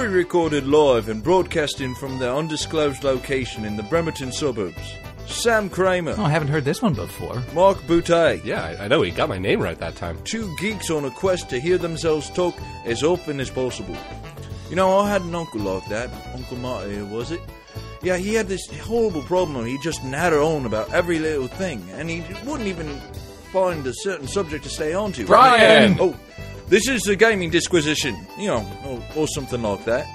Pre-recorded live and broadcasting from their undisclosed location in the Bremerton suburbs. Sam Kramer. Oh, I haven't heard this one before. Mark Boutte. Yeah, I know, he got my name right that time. Two geeks on a quest to hear themselves talk as open as possible. You know, I had an uncle like that. Uncle Marty, was it? Yeah, he had this horrible problem. He just natter on about every little thing, and he wouldn't even find a certain subject to stay on to. Brian! Oh, this is the Gaming Disquisition, you know, or something like that.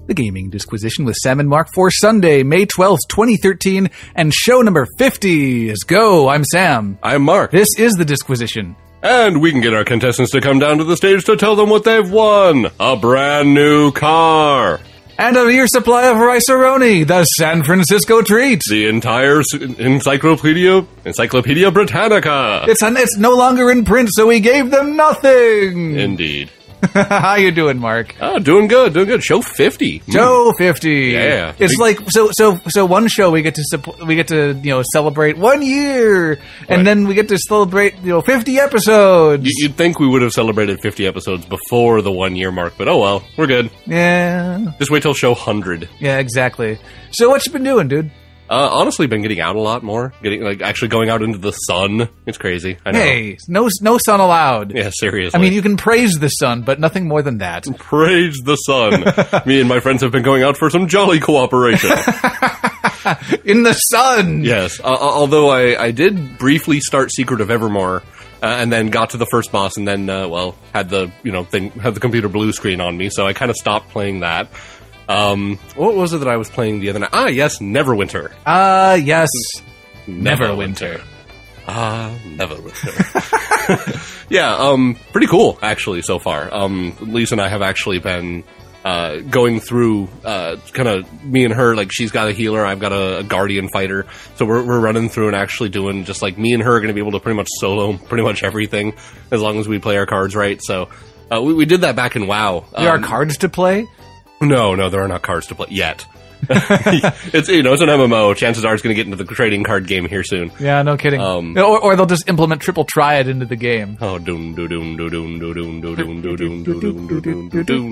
The Gaming Disquisition with Sam and Mark for Sunday, May 12th, 2013, and show number 50 is go. I'm Sam. I'm Mark. This is the Disquisition. And we can get our contestants to come down to the stage to tell them what they've won. A brand new car. And a year's supply of rice-a-roni, the San Francisco treat. The entire Encyclopedia Britannica. It's no longer in print, so we gave them nothing. Indeed. How you doing, Mark? Oh, doing good. Show 50. Show 50. Yeah. It's like so one show we get to celebrate 1 year, and then we get to celebrate 50 episodes. You'd think we would have celebrated 50 episodes before the 1 year mark, but oh well, we're good. Yeah. Just wait till show 100. Yeah, exactly. So what you been doing, dude? Honestly, been getting out a lot more. Actually going out into the sun. It's crazy. I know. Hey, no sun allowed. Yeah, seriously. I mean, you can praise the sun, but nothing more than that. Praise the sun. Me and my friends have been going out for some jolly cooperation. In the sun! Yes. Although I did briefly start Secret of Evermore, and then got to the first boss, and then, had the computer blue screen on me, so I kind of stopped playing that. What was it that I was playing the other night? Ah, yes, Neverwinter. Yes. Neverwinter. Neverwinter. Yeah, pretty cool, actually, so far. Lisa and I have actually been, going through, kind of, me and her, like, she's got a healer, I've got a guardian fighter, so we're running through and actually doing, just like, me and her are gonna be able to pretty much solo pretty much everything, as long as we play our cards right, so, we did that back in WoW. There are cards to play? No, there are not cards to play yet. It's an MMO. Chances are it's going to get into the trading card game here soon. Yeah, no kidding. Or they'll just implement triple triad into the game. Oh, doom doom doom doom doom doom doom doom doom doom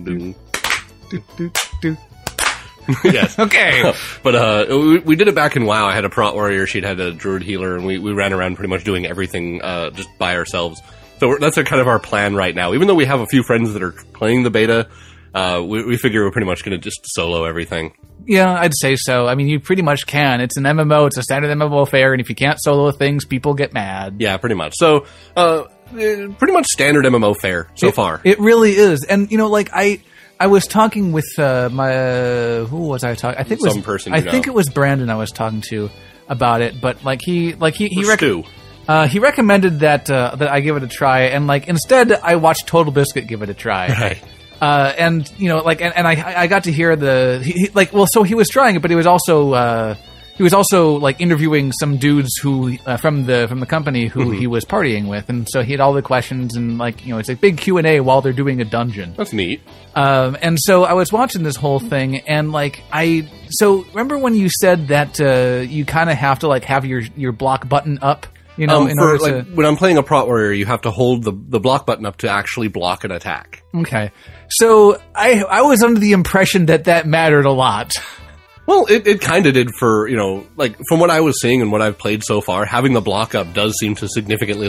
doom doom. Yes. Okay. But we did it back in WoW. I had a prot warrior. She'd had a druid healer, and we ran around pretty much doing everything just by ourselves. So that's kind of our plan right now. Even though we have a few friends that are playing the beta, we figure we're pretty much going to just solo everything. Yeah, I'd say so. I mean, you pretty much can. It's an MMO. It's a standard MMO fare, and if you can't solo things, people get mad. Yeah, pretty much. So, pretty much standard MMO fare so far. It really is. And, I was talking with who was I talking? I think it was some person. I think it was Brandon I was talking to about it. But he recommended that I give it a try, and instead I watched Total Biscuit give it a try. Right. And I got to hear so he was trying it, but he was also interviewing some dudes who from the company who he was partying with, and so he had all the questions, and it's a big Q&A while they're doing a dungeon. That's neat. And so I was watching this whole thing, and so remember when you said that you kind of have to have your block button up. In order to... when I'm playing a prot warrior, you have to hold the block button up to actually block an attack. Okay. So I was under the impression that mattered a lot. Well, it kind of did for, from what I was seeing and what I've played so far, having the block up does seem to significantly,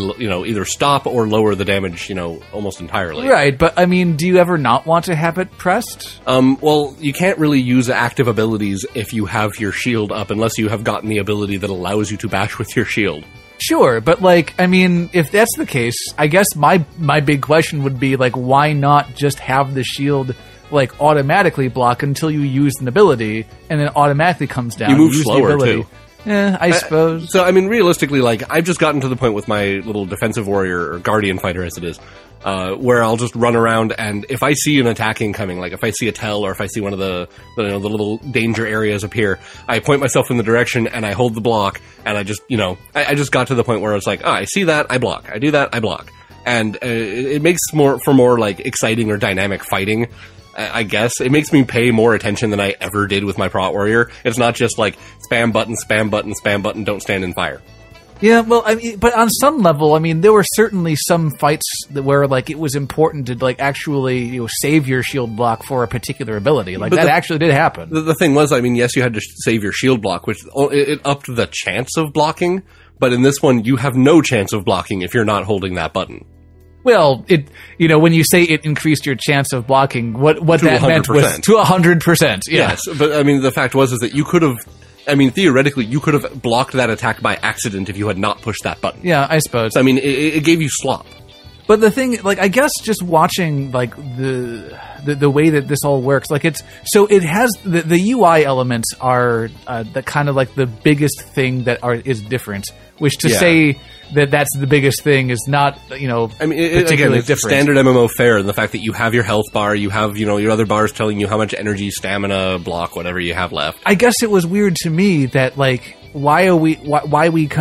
either stop or lower the damage, almost entirely. Right, but I mean, do you ever not want to have it pressed? Well, you can't really use active abilities if you have your shield up unless you have gotten the ability that allows you to bash with your shield. Sure, but if that's the case, I guess my big question would be why not just have the shield automatically block until you use an ability, and then automatically comes down. You move slower too. Yeah, I suppose. So I mean, realistically, I've just gotten to the point with my little defensive warrior or guardian fighter, as it is, where I'll just run around, and if I see an attacking coming, if I see a tell or if I see one of the little danger areas appear, I point myself in the direction and I hold the block, and I just I just got to the point where it's I see that, I block. I do that, I block, and it makes more exciting or dynamic fighting. I guess it makes me pay more attention than I ever did with my prot warrior. It's not just spam button, spam button, spam button, don't stand and fire. Yeah, well, I mean, but on some level, I mean, there were certainly some fights where, like, it was important to, like, actually, save your shield block for a particular ability. Like, that actually did happen. The thing was, I mean, yes, you had to save your shield block, which it upped the chance of blocking, but in this one, you have no chance of blocking if you're not holding that button. Well, when you say it increased your chance of blocking, what that 100%. meant was to 100%. Yeah. Yes, but I mean, the fact was that you could have, I mean, theoretically, you could have blocked that attack by accident if you had not pushed that button. Yeah, I suppose. So, I mean, it gave you slop. But the thing, like, I guess just watching, like, the way that this all works, like, it has, the UI elements are the kind of, like, the biggest thing that is different, which to say that that's the biggest thing is not, I mean, particularly it's different. Standard MMO fare, and the fact that you have your health bar, you have, your other bars telling you how much energy, stamina, block, whatever you have left. I guess it was weird to me that, like, why we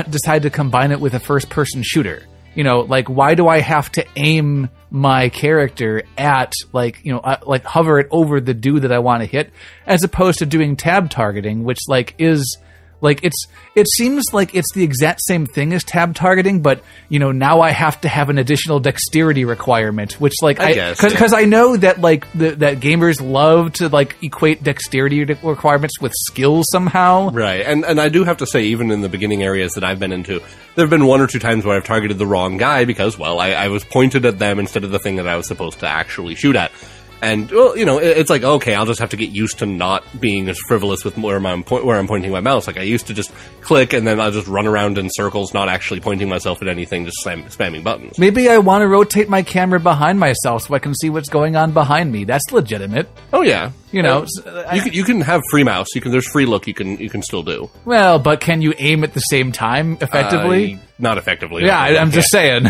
decide to combine it with a first-person shooter. Like, why do I have to aim my character at, like, like hover it over the dude that I want to hit, as opposed to doing tab targeting, which, like, is, like, it seems like it's the exact same thing as tab targeting, but, now I have to have an additional dexterity requirement, which, like, because I know that, like, that gamers love to, like, equate dexterity requirements with skill somehow. Right, and I do have to say, even in the beginning areas that I've been into, there have been one or two times where I've targeted the wrong guy because, well, I was pointed at them instead of the thing that I was supposed to actually shoot at. And, well, it's like, okay, I'll just have to get used to not being as frivolous with where I'm pointing my mouse. Like, I used to just click, and then I'll just run around in circles, not actually pointing myself at anything, just spamming buttons. Maybe I want to rotate my camera behind myself so I can see what's going on behind me. That's legitimate. Oh, yeah. You can have free mouse. There's free look you can still do. Well, but can you aim at the same time effectively? Not effectively. Yeah, I'm just saying.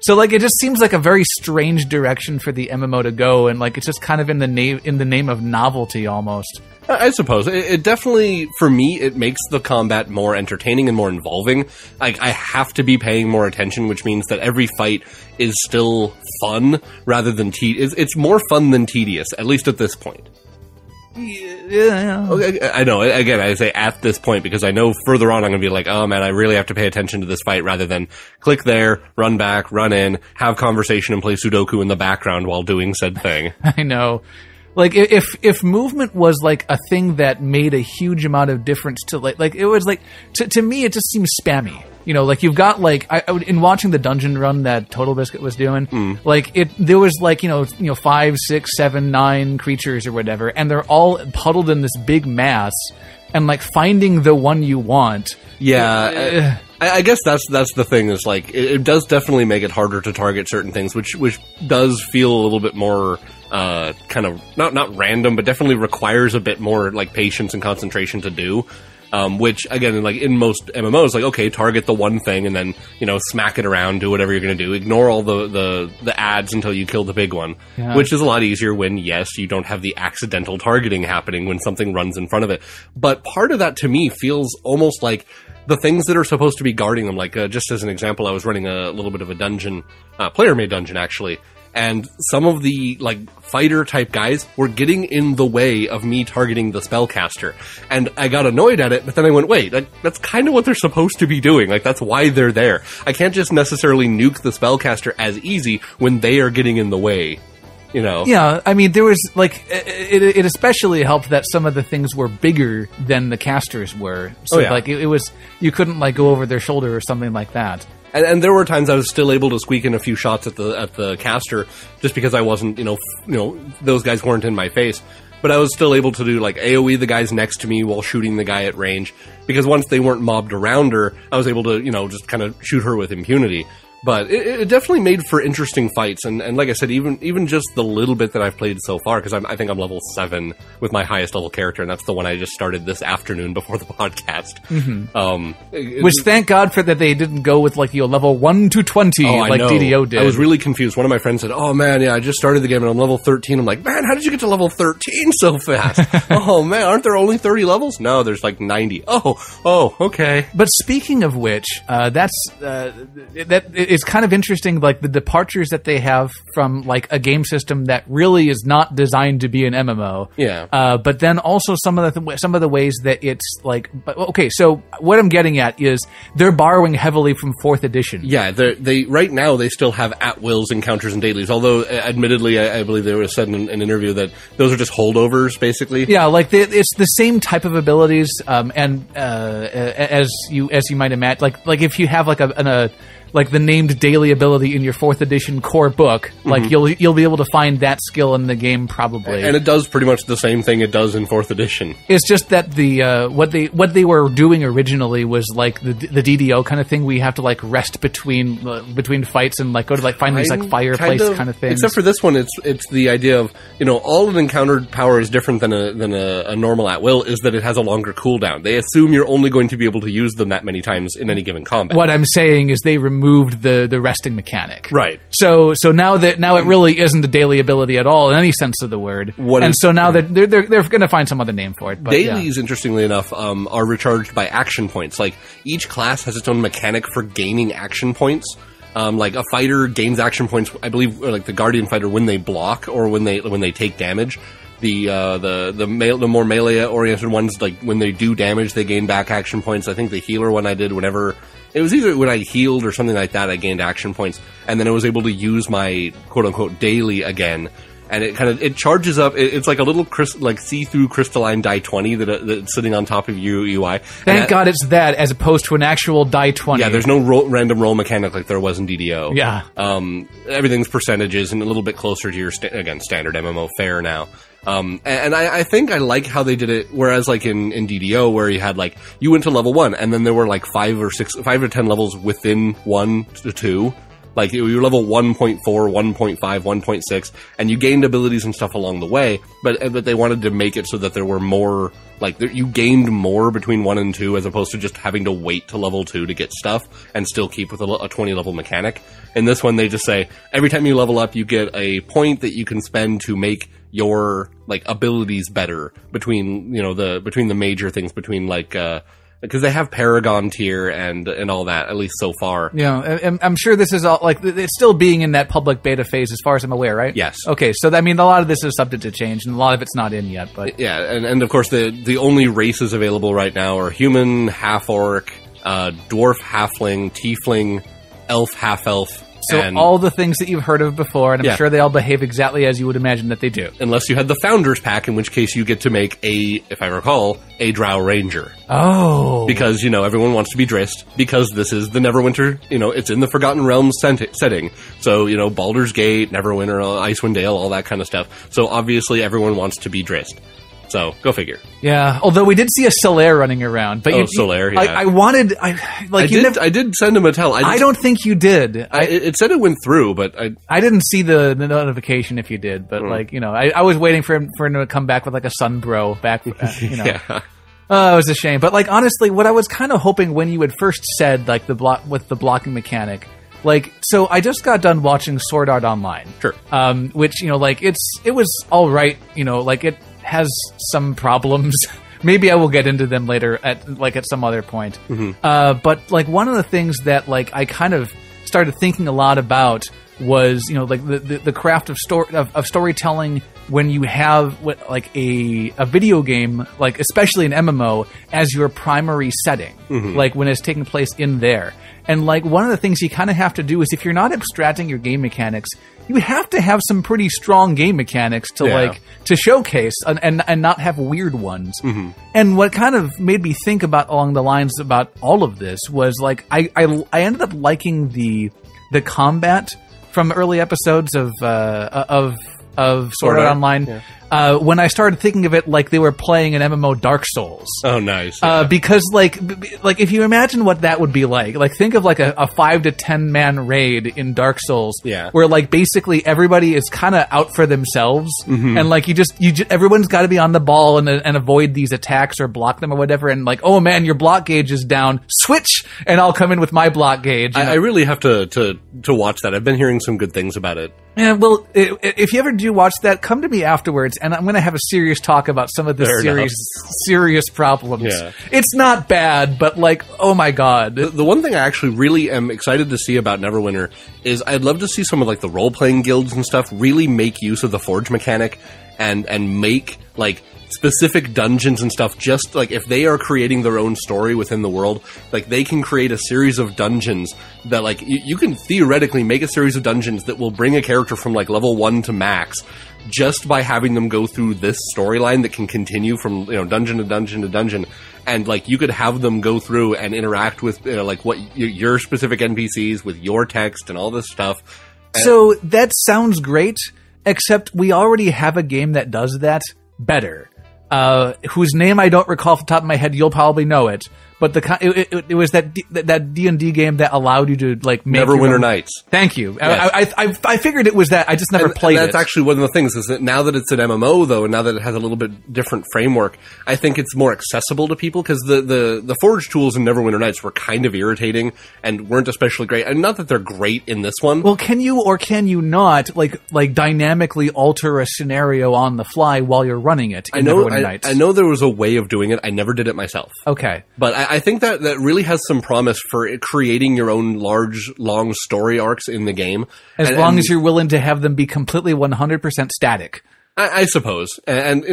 So, like, it just seems like a very strange direction for the MMO to go, and, like, it's just kind of in the name of novelty almost. I suppose. It definitely, for me, it makes the combat more entertaining and more involving. Like, I have to be paying more attention, which means that every fight is still fun rather than tedious. It's more fun than tedious, at least at this point. Yeah. Okay, I know. Again, I say at this point because I know further on I'm going to be like, oh man, I really have to pay attention to this fight rather than click there, run back, run in, have conversation, and play Sudoku in the background while doing said thing. I know. Like, if movement was, like, a thing that made a huge amount of difference to, like it was, like, to me, it just seems spammy. Like, you've got, like, in watching the dungeon run that Total Biscuit was doing, like, there was, like, 5, 6, 7, 9 creatures or whatever, and they're all puddled in this big mass, and, like, finding the one you want. Yeah, I guess that's the thing is, like, it does definitely make it harder to target certain things, which does feel a little bit more kind of not random, but definitely requires a bit more, like, patience and concentration to do. Which, again, like, in most MMOs, like, okay, target the one thing and then, smack it around, do whatever you're going to do. Ignore all the ads until you kill the big one. Yeah. Which is a lot easier when, yes, you don't have the accidental targeting happening when something runs in front of it. But part of that, to me, feels almost like the things that are supposed to be guarding them. Like, just as an example, I was running a little bit of a dungeon, player-made dungeon, actually. And some of the, like, fighter-type guys were getting in the way of me targeting the spellcaster. And I got annoyed at it, but then I went, wait, that's kind of what they're supposed to be doing. Like, that's why they're there. I can't just necessarily nuke the spellcaster as easy when they are getting in the way. Yeah, I mean, there was, like, it especially helped that some of the things were bigger than the casters were. So, like, it was, you couldn't, like, go over their shoulder or something like that. And there were times I was still able to squeak in a few shots at the caster just because I wasn't, those guys weren't in my face. But I was still able to do, like, AoE the guys next to me while shooting the guy at range. Because once they weren't mobbed around her, I was able to, just kind of shoot her with impunity. But it definitely made for interesting fights, and like I said, even just the little bit that I've played so far, because I think I'm level 7 with my highest level character, and that's the one I just started this afternoon before the podcast. Mm-hmm. Which, thank God for that they didn't go with, like, level 1 to 20 like DDO did. I was really confused. One of my friends said, oh man, yeah, I just started the game and I'm level 13. I'm like, man, how did you get to level 13 so fast? Oh man, aren't there only 30 levels? No, there's like 90. Oh, okay. But speaking of which, it's kind of interesting, like the departures that they have from like a game system that really is not designed to be an MMO. Yeah. But then also some of the ways that it's like. Okay, so what I'm getting at is they're borrowing heavily from 4th edition. Yeah, they right now they still have at-wills, encounters, and dailies. Although, admittedly, I believe there was said in an interview that those are just holdovers, basically. Yeah, like it's the same type of abilities, and as you might imagine, like if you have like like the named daily ability in your 4th edition core book, like you'll be able to find that skill in the game probably. And it does pretty much the same thing it does in 4th edition. It's just that the what they were doing originally was like the DDO kind of thing. We have to like rest between fights and like go to like find these like fireplace kind of things. Except for this one, it's the idea of, you know, all an encountered power is different than a normal at will is that it has a longer cooldown. They assume you're only going to be able to use them that many times in any given combat. What I'm saying is they removed the resting mechanic. Right. So now it really isn't a daily ability at all in any sense of the word. So now that they're going to find some other name for it. But dailies, interestingly enough, are recharged by action points. Like each class has its own mechanic for gaining action points. Like a fighter gains action points, I believe, like the Guardian fighter when they block or when they take damage. The more melee oriented ones, like when they do damage, they gain back action points. I think the healer one I did whenever it was either when I healed or something like that, I gained action points, and then I was able to use my quote unquote daily again. And it charges up. It's like a little see-through crystalline die 20 that's sitting on top of your UI. Thank God it's that as opposed to an actual die 20. Yeah, there's no random roll mechanic like there was in DDO. Yeah. Everything's percentages and a little bit closer to your standard MMO fare now. And I think I like how they did it, whereas like in DDO where you had like, you went to level 1 and then there were like 5 or 10 levels within 1 to 2. Like, you were level 1.4, 1.5, 1.6, and you gained abilities and stuff along the way, but they wanted to make it so that there were more, like, you gained more between 1 and 2 as opposed to just having to wait to level 2 to get stuff and still keep with a 20-level mechanic. In this one, they just say, every time you level up, you get a point that you can spend to make your, like, abilities better between, you know, between the major things, between, like, because they have Paragon tier and all that, at least so far. Yeah, I'm sure this is all, like, it's still being in that public beta phase as far as I'm aware, right? Yes. Okay, so I mean, a lot of this is subject to change, and a lot of it's not in yet, but... Yeah, and of course, the only races available right now are human, half-orc, dwarf, halfling, tiefling, elf, half-elf. So all the things that you've heard of before, and I'm sure they all behave exactly as you would imagine that they do. Unless you had the Founders Pack, in which case you get to make if I recall, a Drow Ranger. Oh. Because, you know, everyone wants to be Drist, because this is the Neverwinter, you know, it's in the Forgotten Realms setting. So, you know, Baldur's Gate, Neverwinter, Icewind Dale, all that kind of stuff. So obviously everyone wants to be Drist. So, go figure. Yeah, although we did see a Solaire running around. But Solaire, yeah. I did send him a tell. I don't think you did. It said it went through, but I didn't see the notification if you did. But, like, you know, I was waiting for him to come back with, like, a Sunbro back, you know. Yeah. Oh, it was a shame. But, like, honestly, what I was kind of hoping when you had first said, like, with the blocking mechanic, like, so I just got done watching Sword Art Online. Sure. Which, you know, like, it was all right, you know, like, it has some problems. Maybe I will get into them later at some other point. Mm-hmm. But like one of the things that like I kind of started thinking a lot about was, you know, like the craft of storytelling when you have like a video game, like especially an MMO, as your primary setting, like when it's taking place in there. And like one of the things you kind of have to do is if you're not abstracting your game mechanics, you have to have some pretty strong game mechanics to to showcase and not have weird ones. Mm-hmm. And what kind of made me think about along the lines about all of this was like I ended up liking the combat from early episodes of Sword Art Online. Yeah. When I started thinking of it like they were playing an MMO Dark Souls. Oh, nice. Yeah. Because like if you imagine what that would be like think of like a 5 to 10 man raid in Dark Souls. Yeah. Where like basically everybody is kind of out for themselves, and like you just everyone's got to be on the ball and avoid these attacks or block them or whatever. And like, oh man, your block gauge is down. Switch, and I'll come in with my block gauge. I really have to watch that. I've been hearing some good things about it. Yeah, well, if you ever do watch that, come to me afterwards and I'm going to have a serious talk about some of the serious problems. Yeah. It's not bad, but like, oh my god. The one thing I actually really am excited to see about Neverwinter is I'd love to see some of like the role-playing guilds and stuff really make use of the forge mechanic and make like specific dungeons and stuff. Just like if they are creating their own story within the world, like they can create a series of dungeons that like you can theoretically make a series of dungeons that will bring a character from like level 1 to max just by having them go through this storyline that can continue from dungeon to dungeon to dungeon. And like you could have them go through and interact with like what your specific NPCs with your text and all this stuff. So that sounds great, except we already have a game that does that better. Whose name I don't recall off the top of my head. You'll probably know it, but it was that D&D game that allowed you to like make Neverwinter Nights. Thank you. Yes. I figured it was that. I just never played it. That's actually one of the things is that now that it's an MMO though, and now that it has a little bit different framework, I think it's more accessible to people because the Forge tools in Neverwinter Nights were kind of irritating and weren't especially great. And not that they're great in this one. Well, can you or can you not like dynamically alter a scenario on the fly while you're running it? In Neverwinter Nights? I know there was a way of doing it. I never did it myself. Okay, but I think that really has some promise for creating your own large, long story arcs in the game. As long as you're willing to have them be completely 100% static. I suppose. And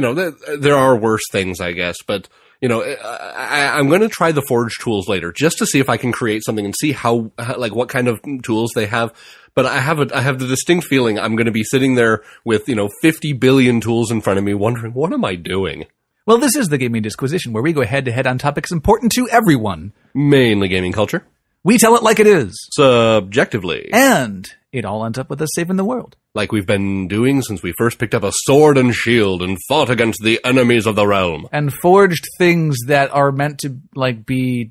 there are worse things, I guess. But, I'm going to try the Forge tools later just to see if I can create something and see how what kind of tools they have. But I have the distinct feeling I'm going to be sitting there with, 50 billion tools in front of me wondering, what am I doing? Well, this is the Gaming Disquisition, where we go head-to-head on topics important to everyone. Mainly gaming culture. We tell it like it is. Subjectively. And it all ends up with us saving the world. Like we've been doing since we first picked up a sword and shield and fought against the enemies of the realm. And forged things that are meant to, be,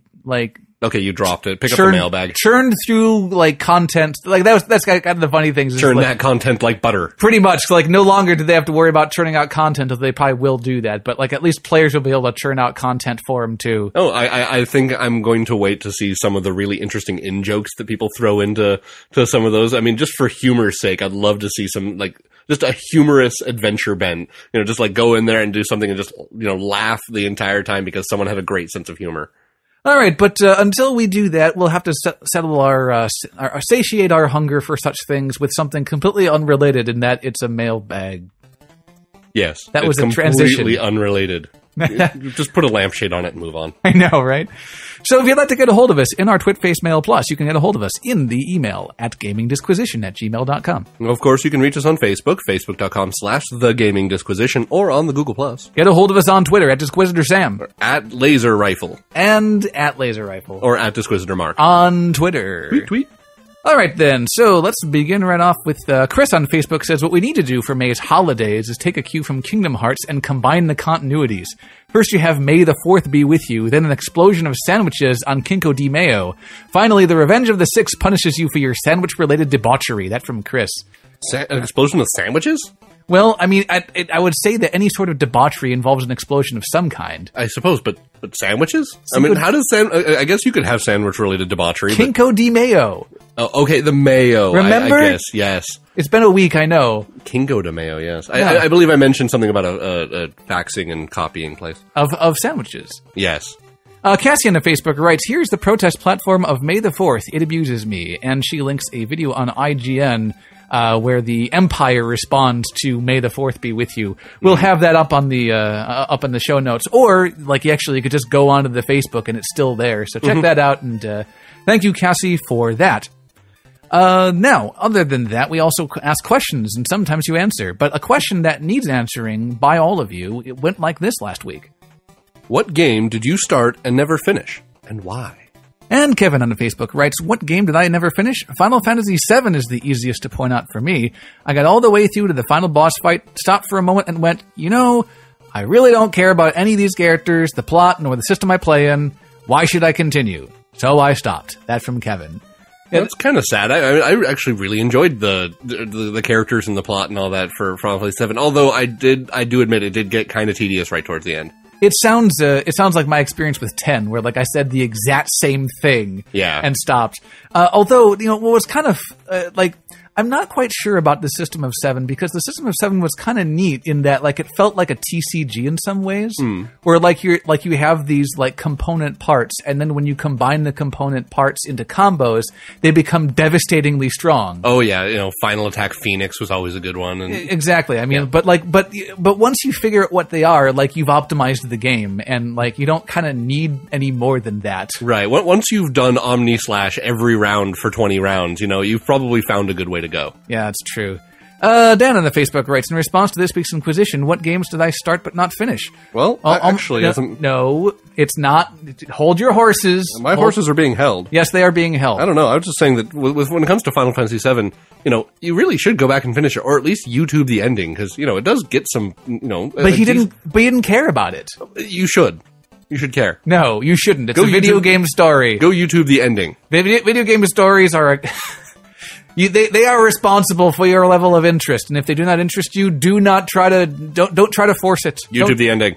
Okay, you dropped it. Pick up the mailbag. Churned through, content. That's kind of the funny things. Churn that content like butter. Pretty much. No longer do they have to worry about churning out content, although they probably will do that. But, at least players will be able to churn out content for them, too. Oh, I think I'm going to wait to see some of the really interesting in-jokes that people throw into some of those. I mean, just for humor's sake, I'd love to see some, just a humorous adventure bent. Just, go in there and do something and just, laugh the entire time because someone had a great sense of humor. All right, but until we do that, we'll have to settle satiate our hunger for such things with something completely unrelated, in that it's a mailbag. Yes, that was a transition. Completely unrelated. Just put a lampshade on it and move on. I know, right? So if you'd like to get a hold of us in our Twitface Mail Plus, you can get a hold of us in the email at gamingdisquisition@gmail.com. Of course, you can reach us on Facebook, facebook.com/thegamingdisquisition, or on the Google+. Get a hold of us on Twitter at DisquisitorSam. Or at Laser Rifle. And at Laser Rifle. Or at DisquisitorMark. On Twitter. Tweet. All right, then. So let's begin right off with Chris on Facebook says, what we need to do for May's holidays is take a cue from Kingdom Hearts and combine the continuities. First, you have May the 4th be with you, then an explosion of sandwiches on Cinco de Mayo. Finally, the Revenge of the Six punishes you for your sandwich-related debauchery. That's from Chris. An explosion of sandwiches? Well, I mean, I would say that any sort of debauchery involves an explosion of some kind. I suppose, but sandwiches? I mean, how does I guess you could have sandwich-related debauchery. Cinco de Mayo. Oh, okay, the mayo. Remember? I guess, yes. It's been a week, I know. Cinco de Mayo, yes. Yeah. I believe I mentioned something about a faxing and copying place. Of sandwiches. Yes. Cassie on Facebook writes, here's the protest platform of May the 4th. It abuses me. And she links a video on IGN where the Empire responds to May the 4th be with you. We'll have that up on the show notes. Or, you could just go onto the Facebook and it's still there. So check that out. And thank you, Cassie, for that. Now, other than that, we also ask questions, and sometimes you answer. But a question that needs answering by all of you, it went like this last week. What game did you start and never finish, and why? And Kevin on the Facebook writes, what game did I never finish? Final Fantasy VII is the easiest to point out for me. I got all the way through to the final boss fight, stopped for a moment, and went, I really don't care about any of these characters, the plot, nor the system I play in. Why should I continue? So I stopped. That's from Kevin. That's kind of sad. I actually really enjoyed the characters and the plot and all that for Final Fantasy VII. Although I do admit it did get kind of tedious right towards the end. It sounds like my experience with 10, where I said the exact same thing, yeah, and stopped. Although what was kind of I'm not quite sure about the System of 7 because the System of 7 was kind of neat in that like it felt like a TCG in some ways, where like you have these like component parts, and then when you combine the component parts into combos, they become devastatingly strong. Oh yeah, Final Attack Phoenix was always a good one. And exactly. I mean, but once you figure out what they are, like you've optimized the game, and like you don't kind of need any more than that. Right. Once you've done Omni Slash every round for 20 rounds, you've probably found a good way to go. Yeah, that's true. Dan on the Facebook writes, in response to this week's Inquisition, what games did I start but not finish? Well, actually, no, it's not. Hold your horses. My horses are being held. Yes, they are being held. I don't know. I was just saying that when it comes to Final Fantasy VII, you really should go back and finish it, or at least YouTube the ending, because it does get some, But he didn't care about it. You should. You should care. No, you shouldn't. It's a video game story. Go YouTube the ending. Video game stories are. They are responsible for your level of interest, and if they do not interest you, don't try to force it. YouTube the ending.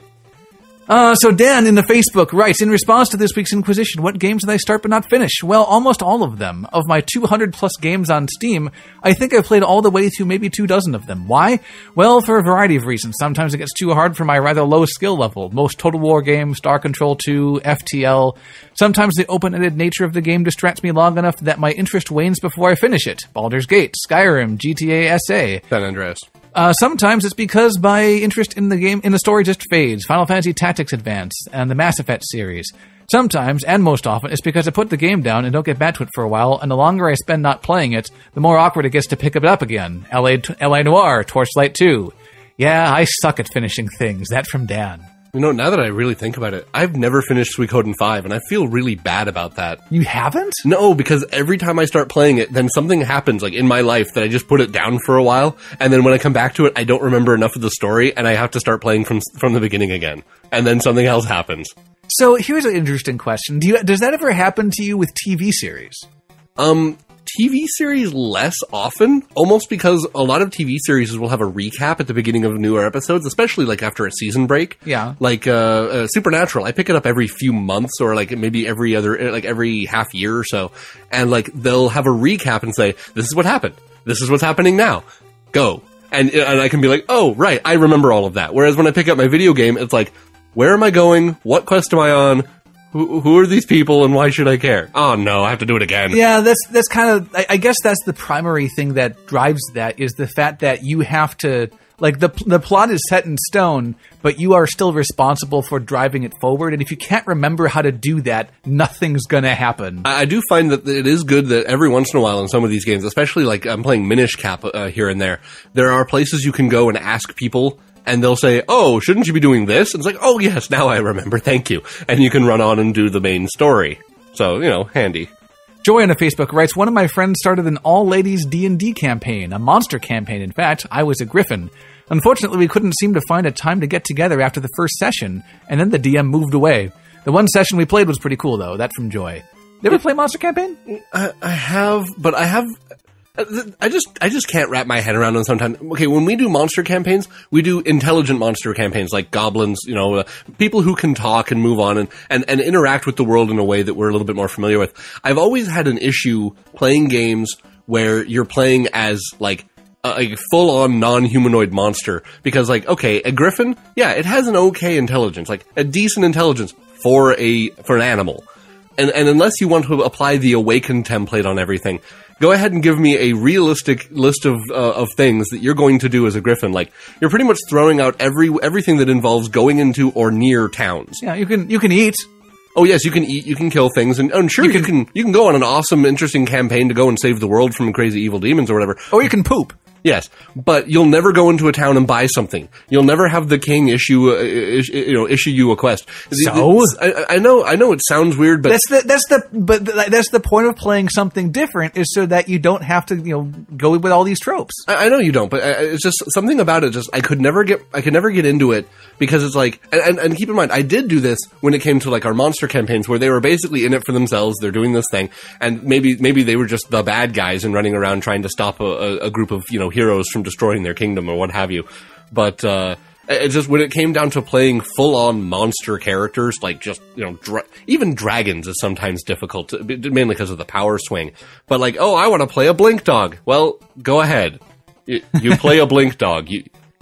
So Dan in the Facebook writes, in response to this week's Inquisition, what games did I start but not finish? Well, almost all of them. Of my 200 plus games on Steam, I think I've played all the way through maybe 24 of them. Why? Well, for a variety of reasons. Sometimes it gets too hard for my rather low skill level. Most Total War games, Star Control 2, FTL. Sometimes the open-ended nature of the game distracts me long enough that my interest wanes before I finish it. Baldur's Gate, Skyrim, GTA SA. San Andreas. Sometimes it's because my interest in the story just fades. Final Fantasy Tactics Advance and the Mass Effect series. Sometimes, and most often, it's because I put the game down and don't get back to it for a while, and the longer I spend not playing it, the more awkward it gets to pick it up again. L.A. Noire, Torchlight 2. Yeah, I suck at finishing things. That from Dan. Now that I really think about it, I've never finished Suikoden 5, and I feel really bad about that. You haven't? No, because every time I start playing it, then something happens, like in my life, that I just put it down for a while, and then when I come back to it, I don't remember enough of the story, and I have to start playing from the beginning again. And then something else happens. So here's an interesting question. Does that ever happen to you with TV series? TV series less often, almost because a lot of TV series will have a recap at the beginning of newer episodes, especially like after a season break. Yeah. Like Supernatural, I pick it up every few months or like maybe every half year or so, and like they'll have a recap and say, this is what happened. This is what's happening now. Go. And I can be like, oh, right, I remember all of that. Whereas when I pick up my video game, it's like, where am I going? What quest am I on? Who are these people and why should I care? Oh no, I have to do it again. Yeah, that's kind of, I guess that's the primary thing that drives that, is the fact that you have to, like, the plot is set in stone, but you are still responsible for driving it forward, and if you can't remember how to do that, nothing's gonna happen. I do find that it is good that every once in a while in some of these games, especially like I'm playing Minish Cap here and there are places you can go and ask people, and they'll say, oh, shouldn't you be doing this? And it's like, oh, yes, now I remember, thank you. And you can run on and do the main story. So, handy. Joy on a Facebook writes, one of my friends started an all-ladies D&D campaign, a monster campaign, in fact. I was a griffin. Unfortunately, we couldn't seem to find a time to get together after the first session, and then the DM moved away. The one session we played was pretty cool, though. That from Joy. You ever play monster campaign? I have, but I have... I just can't wrap my head around them sometimes. Okay, when we do monster campaigns, we do intelligent monster campaigns, like goblins, people who can talk and move on and interact with the world in a way that we're a little bit more familiar with. I've always had an issue playing games where you're playing as, like, a full-on non-humanoid monster, because, like, okay, a griffin, yeah, it has an okay intelligence, like, a decent intelligence for an animal. And unless you want to apply the awakened template on everything, go ahead and give me a realistic list of things that you're going to do as a griffin. Like, you're pretty much throwing out everything that involves going into or near towns. Yeah, you can eat. Oh yes, you can eat, you can kill things, and sure, you can go on an awesome, interesting campaign to go and save the world from crazy evil demons or whatever. Or you can poop. Yes, but you'll never go into a town and buy something. You'll never have the king issue you a quest. So I know it sounds weird, but that's the point of playing something different, is so that you don't have to go with all these tropes. I know you don't, but it's just something about it. Just I could never get into it, because it's like, and keep in mind, I did do this when it came to like our monster campaigns, where they were basically in it for themselves. They're doing this thing, and maybe they were just the bad guys and running around trying to stop a group of heroes from destroying their kingdom or what have you. But It's just when it came down to playing full-on monster characters, like just, even dragons is sometimes difficult, mainly because of the power swing. But like, oh, I want to play a blink dog. Well, go ahead. You play a blink dog.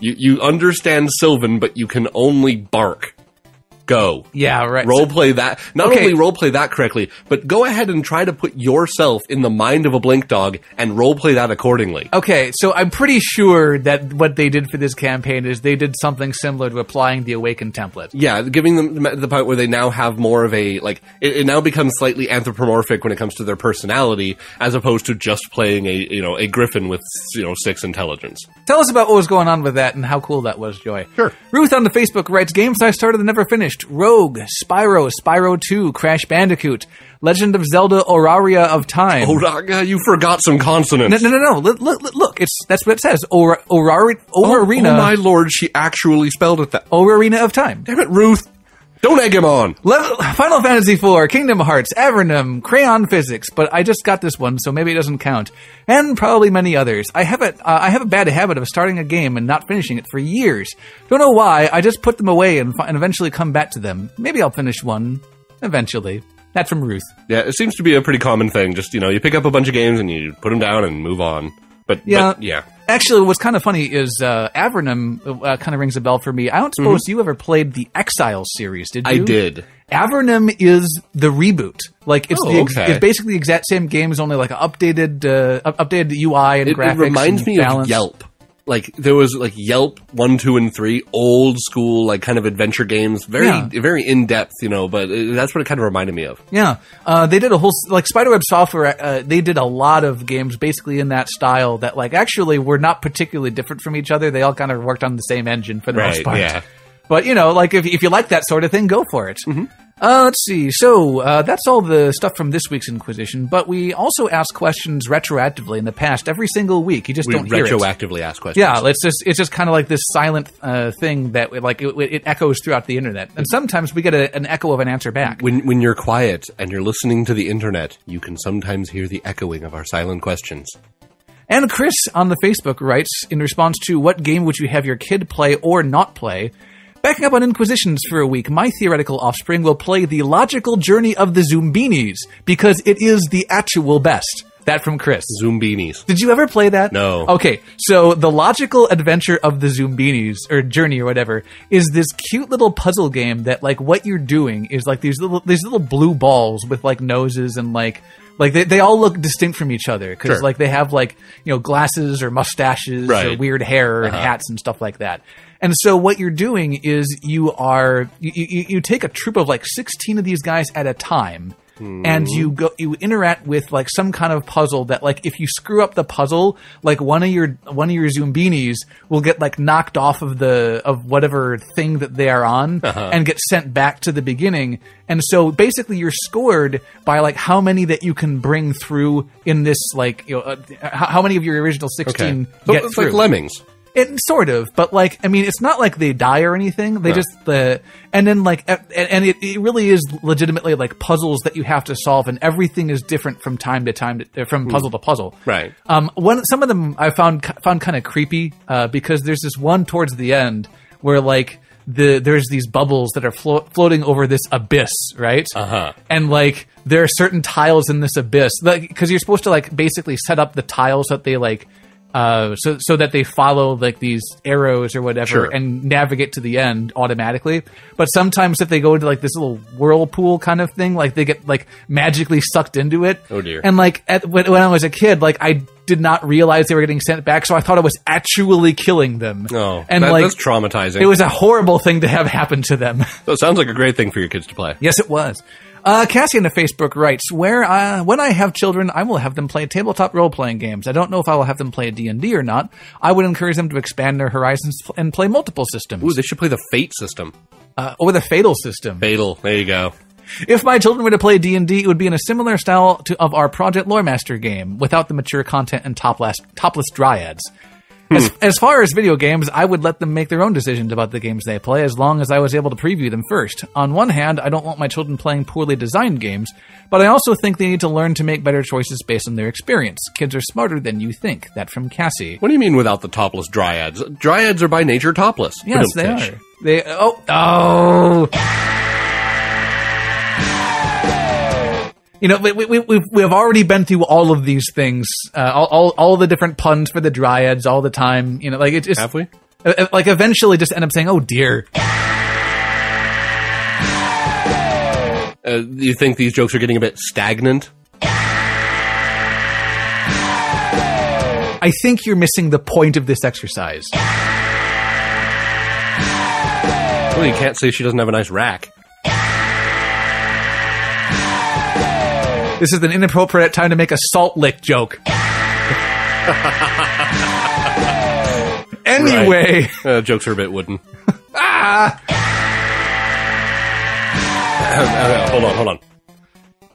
You understand Sylvan, but you can only bark. Go. Yeah, right. Roleplay that. Not only roleplay that correctly, but go ahead and try to put yourself in the mind of a blink dog and roleplay that accordingly. Okay, so I'm pretty sure that what they did for this campaign is they did something similar to applying the Awaken template. Yeah, giving them the part where they now have more of a, like, it now becomes slightly anthropomorphic when it comes to their personality, as opposed to just playing a griffin with, 6 intelligence. Tell us about what was going on with that and how cool that was, Joy. Sure. Ruth on the Facebook writes, games I started and never finished. Rogue, Spyro, Spyro 2, Crash Bandicoot, Legend of Zelda Auraria of Time. Oh, you forgot some consonants. No. Look, that's what it says. Aurarina. Oh my lord, she actually spelled it that. Aurarina of Time. Damn it, Ruth. Don't egg him on. Final Fantasy IV, Kingdom Hearts, Avernum, Crayon Physics, but I just got this one, so maybe it doesn't count. And probably many others. I have a bad habit of starting a game and not finishing it for years. Don't know why, I just put them away and eventually come back to them. Maybe I'll finish one. Eventually. That's from Ruth. Yeah, it seems to be a pretty common thing. Just, you pick up a bunch of games and you put them down and move on. But yeah. Actually, what's kind of funny is Avernum kind of rings a bell for me. I don't suppose you ever played the Exile series, did you? I did. Avernum is the reboot. Like it's okay. It's basically the exact same game, it's only like an updated UI and graphics. It reminds and me balance. of Yelp. Like there was like Yelp 1, 2, and 3, old school like kind of adventure games, very in depth, but that's what it kind of reminded me of. Yeah, they did a whole Spiderweb Software. They did a lot of games basically in that style that like actually were not particularly different from each other. They all kind of worked on the same engine for the most part. Yeah. But like if you like that sort of thing, go for it. Mm-hmm. Let's see. So that's all the stuff from this week's Inquisition. But we also ask questions retroactively in the past every single week. You just don't hear it. Retroactively ask questions. Yeah, it's just kind of like this silent thing that it echoes throughout the internet, and sometimes we get an echo of an answer back. When you're quiet and you're listening to the internet, you can sometimes hear the echoing of our silent questions. And Chris on the Facebook writes in response to what game would you have your kid play or not play? Backing up on Inquisitions for a week, my theoretical offspring will play The Logical Journey of the Zoombinis, because it is the actual best. That from Chris. Zoombinis. Did you ever play that? No. Okay, so The Logical Adventure of the Zoombinis, or Journey or whatever, is this cute little puzzle game that, like, what you're doing is, like, these little blue balls with, like, noses and, like they all look distinct from each other, because, like, they have, like, glasses or mustaches or weird hair and hats and stuff like that. And so what you're doing is you take a troop of like 16 of these guys at a time, and you interact with like some kind of puzzle that like if you screw up the puzzle, like one of your Zoombinis will get like knocked off of whatever thing that they are on and get sent back to the beginning. And so basically you're scored by like how many that you can bring through in this like how many of your original 16 get it's through. like Lemmings. It sort of, but like, I mean, it's not like they die or anything. They and then like, and it really is legitimately like puzzles that you have to solve, and everything is different from time to time, from puzzle to puzzle. Right. Some of them I found kind of creepy, because there's this one towards the end where like there's these bubbles that are floating over this abyss, right? And like there are certain tiles in this abyss, like because you're supposed to like basically set up the tiles that they like. So that they follow like these arrows or whatever and navigate to the end automatically. But sometimes if they go into like this little whirlpool kind of thing, like they get like magically sucked into it. Oh dear. And like when I was a kid, like I did not realize they were getting sent back, so I thought I was actually killing them. Oh, and that's traumatizing. It was a horrible thing to have happen to them. So it sounds like a great thing for your kids to play. Yes, it was. Cassie on the Facebook writes, when I have children, I will have them play tabletop role-playing games. I don't know if I will have them play D&D or not. I would encourage them to expand their horizons and play multiple systems. Ooh, they should play the Fate system. Or the Fatal system. Fatal, there you go. If my children were to play D&D, it would be in a similar style of our Project Loremaster game, without the mature content and topless dryads. As far as video games, I would let them make their own decisions about the games they play as long as I was able to preview them first. On one hand, I don't want my children playing poorly designed games, but I also think they need to learn to make better choices based on their experience. Kids are smarter than you think. That from Cassie. What do you mean without the topless dryads? Dryads are by nature topless. Yes, they are. Oh. You know, we have already been through all of these things, all the different puns for the dryads all the time. You know, like it's have we? Like eventually, just end up saying, "Oh dear." You think these jokes are getting a bit stagnant? I think you're missing the point of this exercise. Well, you can't say she doesn't have a nice rack. This is an inappropriate time to make a salt lick joke. Anyway. Right. Jokes are a bit wooden. Hold on.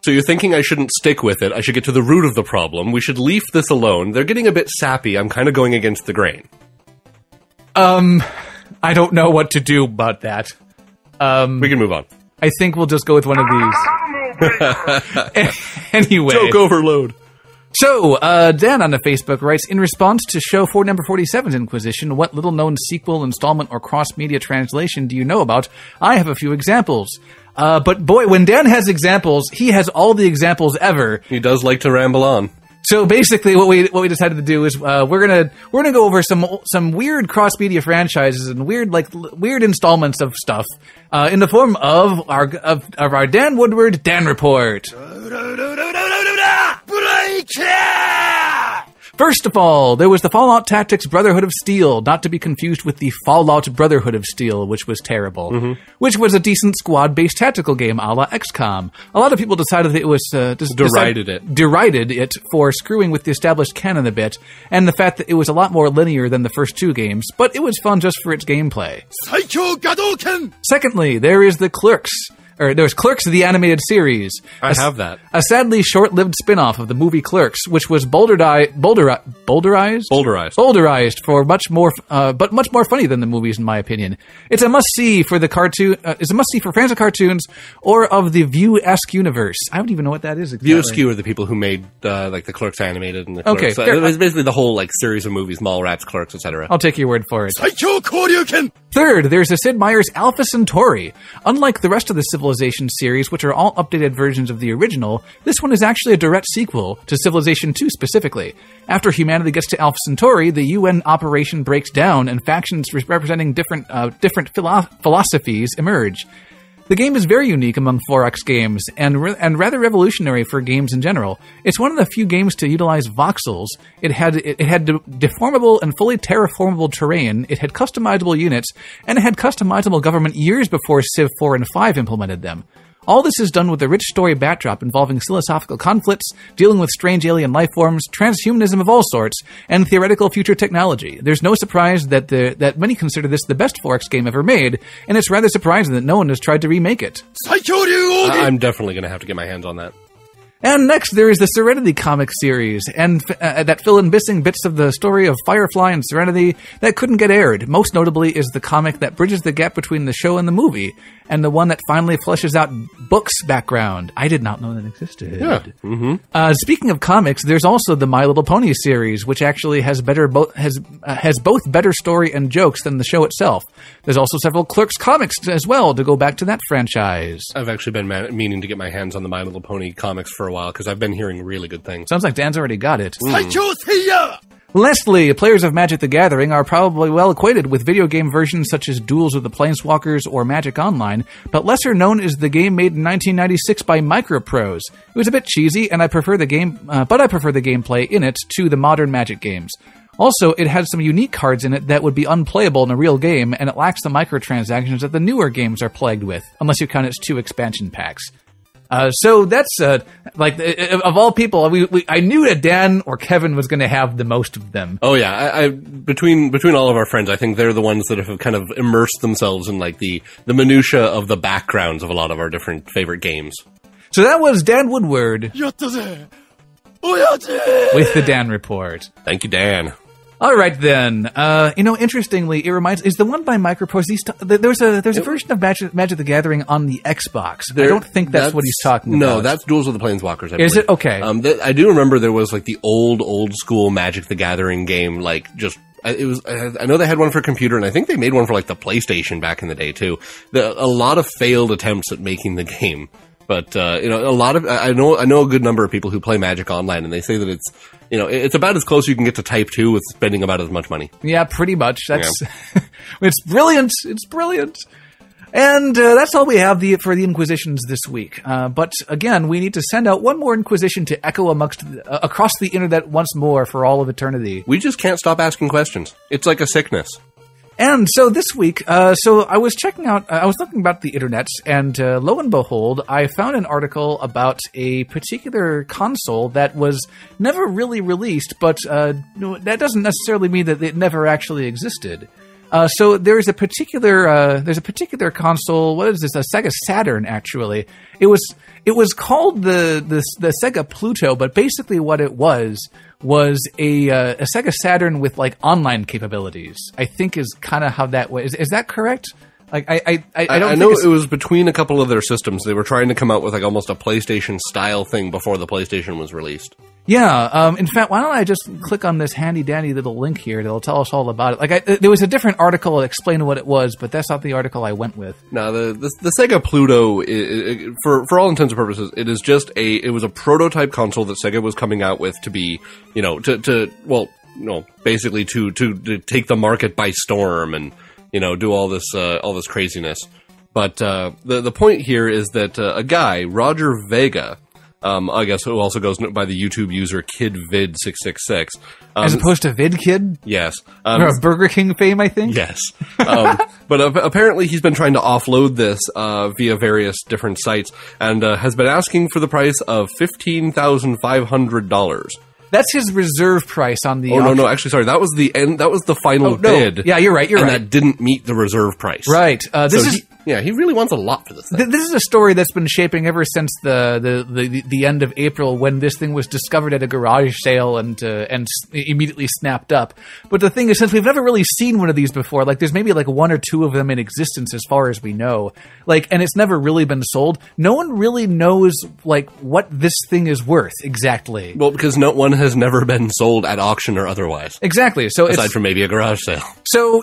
So you're thinking I shouldn't stick with it. I should get to the root of the problem. We should leave this alone. They're getting a bit sappy. I'm kind of going against the grain. I don't know what to do about that. We can move on. I think we'll just go with one of these. Anyway. Joke overload. So, Dan on the Facebook writes, in response to show number 47's Inquisition, what little-known sequel, installment, or cross-media translation do you know about? I have a few examples. But boy, when Dan has examples, he has all the examples ever. He does like to ramble on. So basically, what we decided to do is we're gonna go over some weird cross-media franchises and weird installments of stuff in the form of our Dan Woodward Dan Report. First of all, there was the Fallout Tactics Brotherhood of Steel, not to be confused with the Fallout Brotherhood of Steel, which was terrible, which was a decent squad-based tactical game a la XCOM. A lot of people decided that it was... derided it for screwing with the established canon a bit, and the fact that it was a lot more linear than the first two games, but it was fun just for its gameplay. Secondly, there is the Clerks. There's Clerks, the animated series. I have that. A sadly short-lived spin-off of the movie Clerks, which was boulderized for much more funny than the movies, in my opinion. It's a must-see for the cartoon. It's a must-see for fans of cartoons or of the View-esque universe. I don't even know what that is exactly. View-esque are the people who made like the Clerks animated and the Clerks. Okay, it was basically the whole like series of movies, Mallrats, Clerks, etc. I'll take your word for it. Third, there's the Sid Meier's Alpha Centauri. Unlike the rest of the Civilization series, which are all updated versions of the original, this one is actually a direct sequel to Civilization 2 specifically. After humanity gets to Alpha Centauri, the UN operation breaks down and factions representing different philosophies emerge. The game is very unique among 4X games, and rather revolutionary for games in general. It's one of the few games to utilize voxels. It had deformable and fully terraformable terrain, it had customizable units, and it had customizable government years before Civ 4 and 5 implemented them. All this is done with a rich story backdrop involving philosophical conflicts, dealing with strange alien life forms, transhumanism of all sorts, and theoretical future technology. There's no surprise that many consider this the best 4X game ever made, and it's rather surprising that no one has tried to remake it. I'm definitely going to have to get my hands on that. And next, there is the Serenity comic series, and that fill in missing bits of the story of Firefly and Serenity that couldn't get aired. Most notably is the comic that bridges the gap between the show and the movie, and the one that finally fleshes out Book's background. I did not know that existed. Yeah. Mm-hmm. Speaking of comics, there's also the My Little Pony series, which actually has both better story and jokes than the show itself. There's also several Clerks comics as well to go back to that franchise. I've actually been meaning to get my hands on the My Little Pony comics for a while, because I've been hearing really good things. Sounds like Dan's already got it. Lastly, players of Magic the Gathering are probably well acquainted with video game versions such as Duels of the Planeswalkers or Magic Online, but lesser known is the game made in 1996 by Microprose. It was a bit cheesy, and I prefer the gameplay in it to the modern Magic games. Also, it had some unique cards in it that would be unplayable in a real game, and it lacks the microtransactions that the newer games are plagued with, unless you count its 2 expansion packs. So that's, of all people, I knew that Dan or Kevin was going to have the most of them. Oh yeah, between all of our friends, I think they're the ones that have kind of immersed themselves in like the minutia of the backgrounds of a lot of our different favorite games. So that was Dan Woodward with the Dan Report. Thank you, Dan. All right, then. Interestingly, it reminds... Is the one by Microprose... There's a version of Magic the Gathering on the Xbox. I don't think that's what he's talking about. No, that's Duels of the Planeswalkers, I believe. Is it? Okay. I do remember there was, like, the old school Magic the Gathering game, like, just... It was. I know they had one for computer, and I think they made one for, like, the PlayStation back in the day, too. A lot of failed attempts at making the game. But, a lot of... I know a good number of people who play Magic online, and they say that it's... it's about as close you can get to Type 2 with spending about as much money. Yeah, pretty much. That's it's brilliant. It's brilliant. And that's all we have for the Inquisitions this week. But again, we need to send out one more Inquisition to echo across the internet once more for all of eternity. We just can't stop asking questions. It's like a sickness. And so this week, I was checking out, I was looking about the internet, and lo and behold, I found an article about a particular console that was never really released, but that doesn't necessarily mean that it never actually existed. So there's a particular console. What is this? A Sega Saturn, actually. It was called the Sega Pluto, but basically what it was a Sega Saturn with like online capabilities. I think is kind of how that was. Is that correct? Like I know it was between a couple of their systems. They were trying to come out with like almost a PlayStation style thing before the PlayStation was released. Yeah. In fact, why don't I just click on this handy dandy little link here that'll tell us all about it? Like, there was a different article that explained what it was, but that's not the article I went with. No, the Sega Pluto, for all intents and purposes, it is just it was a prototype console that Sega was coming out with to be, basically to take the market by storm and, do all this craziness. But the point here is that a guy, Roger Vega, I guess who also goes by the YouTube user KidVid666. As opposed to VidKid? Yes. Or a Burger King fame, I think? Yes. But apparently he's been trying to offload this via various different sites and has been asking for the price of $15,500. That's his reserve price on the auction. No, actually, sorry. That was the end. That was the final bid. Yeah, you're right. And that didn't meet the reserve price. Right. He really wants a lot for this thing. This is a story that's been shaping ever since the end of April when this thing was discovered at a garage sale and immediately snapped up. But the thing is, since we've never really seen one of these before, like there's maybe like one or two of them in existence as far as we know, like, and it's never really been sold. No one really knows like what this thing is worth exactly. Well, because no one has never been sold at auction or otherwise. Exactly. So aside from maybe a garage sale. So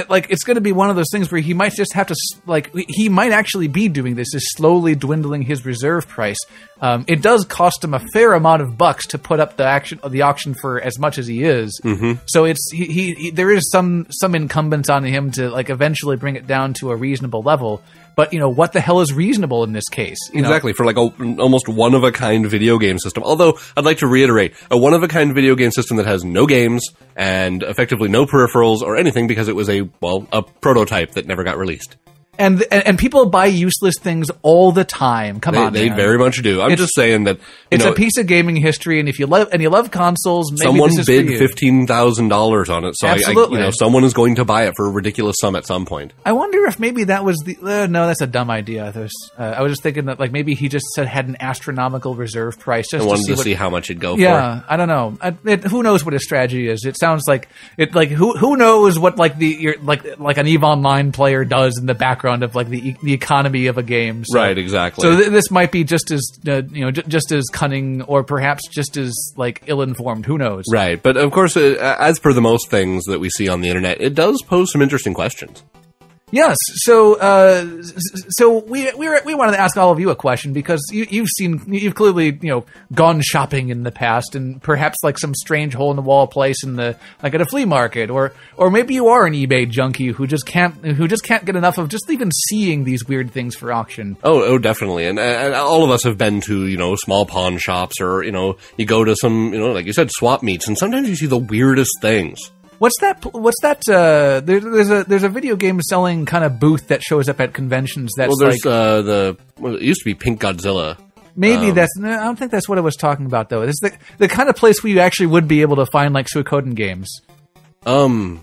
like it's going to be one of those things where he might just have to like. He might actually be doing this, is slowly dwindling his reserve price. It does cost him a fair amount of bucks to put up the auction for as much as he is. Mm-hmm. So it's there is some incumbents on him to like eventually bring it down to a reasonable level. But what the hell is reasonable in this case? Exactly, for like almost one of a kind video game system. Although I'd like to reiterate, a one of a kind video game system that has no games and effectively no peripherals or anything because it was a prototype that never got released. And people buy useless things all the time. They very much do. I'm just saying that it's a piece of gaming history, and if you love consoles, maybe someone this is bid for you. $15,000 on it, so Absolutely. Someone is going to buy it for a ridiculous sum at some point. I wonder if maybe that was the no, that's a dumb idea. I was just thinking that like maybe he just had an astronomical reserve price just to see how much it'd go for. Yeah, I don't know. Who knows what his strategy is? It sounds like it. Like who knows what like like an EVE Online player does in the background of like the economy of a game. So, right, exactly. So this might be just as just as cunning, or perhaps just as like ill-informed. Who knows? Right, but of course, as per the most things that we see on the internet, it does pose some interesting questions. Yes, so we wanted to ask all of you a question because you've clearly gone shopping in the past and perhaps like some strange hole in the wall place like at a flea market or maybe you are an eBay junkie who just can't get enough of just even seeing these weird things for auction. Oh, definitely, and all of us have been to small pawn shops or you go to some like you said swap meets and sometimes you see the weirdest things. What's that? There's a video game selling kind of booth that shows up at conventions. That's there's it used to be Pink Godzilla. Maybe I don't think that's what I was talking about though. It's the kind of place where you actually would be able to find like Suikoden games. Oh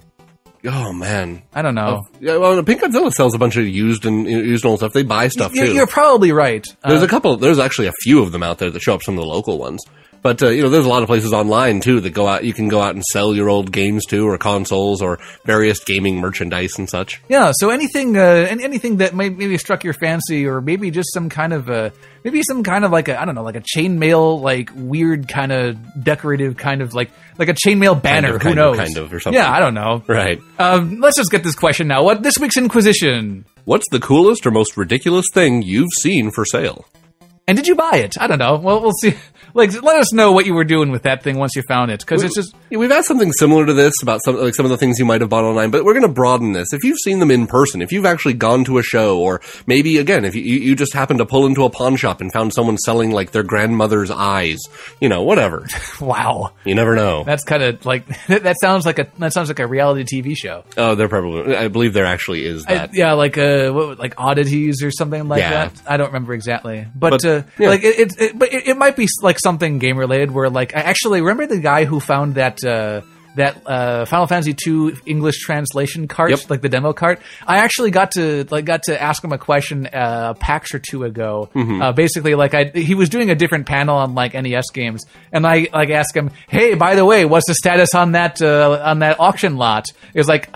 man, I don't know. Pink Godzilla sells a bunch of used and old stuff. They buy stuff too. You're probably right. There's actually a few of them out there that show up, some of the local ones. But, there's a lot of places online, too, that you can go out and sell your old games to, or consoles, or various gaming merchandise and such. Yeah, so anything that maybe struck your fancy, or maybe just some kind of like a, I don't know, like a chainmail, like weird kind of decorative kind of like a chainmail banner. Who knows? Kind of, or something. Yeah, I don't know. Right. Let's just get this question now. What this week's Inquisition? What's the coolest or most ridiculous thing you've seen for sale? And did you buy it? I don't know. Well, we'll see. Like, let us know what you were doing with that thing once you found it, because it's just... We've had something similar to this about some of the things you might have bought online, but we're going to broaden this. If you've seen them in person, if you've actually gone to a show, or maybe, again, if you just happened to pull into a pawn shop and found someone selling, like, their grandmother's eyes, whatever. Wow. You never know. That's kind of like... That sounds like a reality TV show. Oh, I believe there actually is that. Like Oddities or something like that. I don't remember exactly. But it might be, like, something game related where, like, I actually remember the guy who found that Final Fantasy II English translation cart, like the demo cart. I actually got to ask him a question a PAX or two ago. Basically, he was doing a different panel on like NES games, and I asked him, "Hey, by the way, what's the status on that auction lot?" It was like,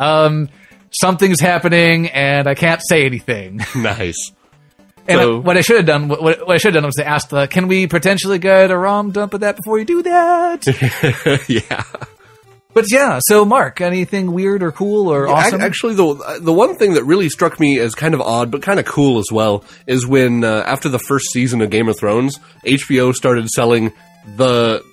something's happening, and I can't say anything. Nice. And what I should have done, was to ask, can we potentially get a ROM dump of that before you do that? Yeah. But yeah, so Mark, anything weird or cool or awesome? Actually, the one thing that really struck me as kind of odd, but kind of cool as well, is when, after the first season of Game of Thrones, HBO started selling the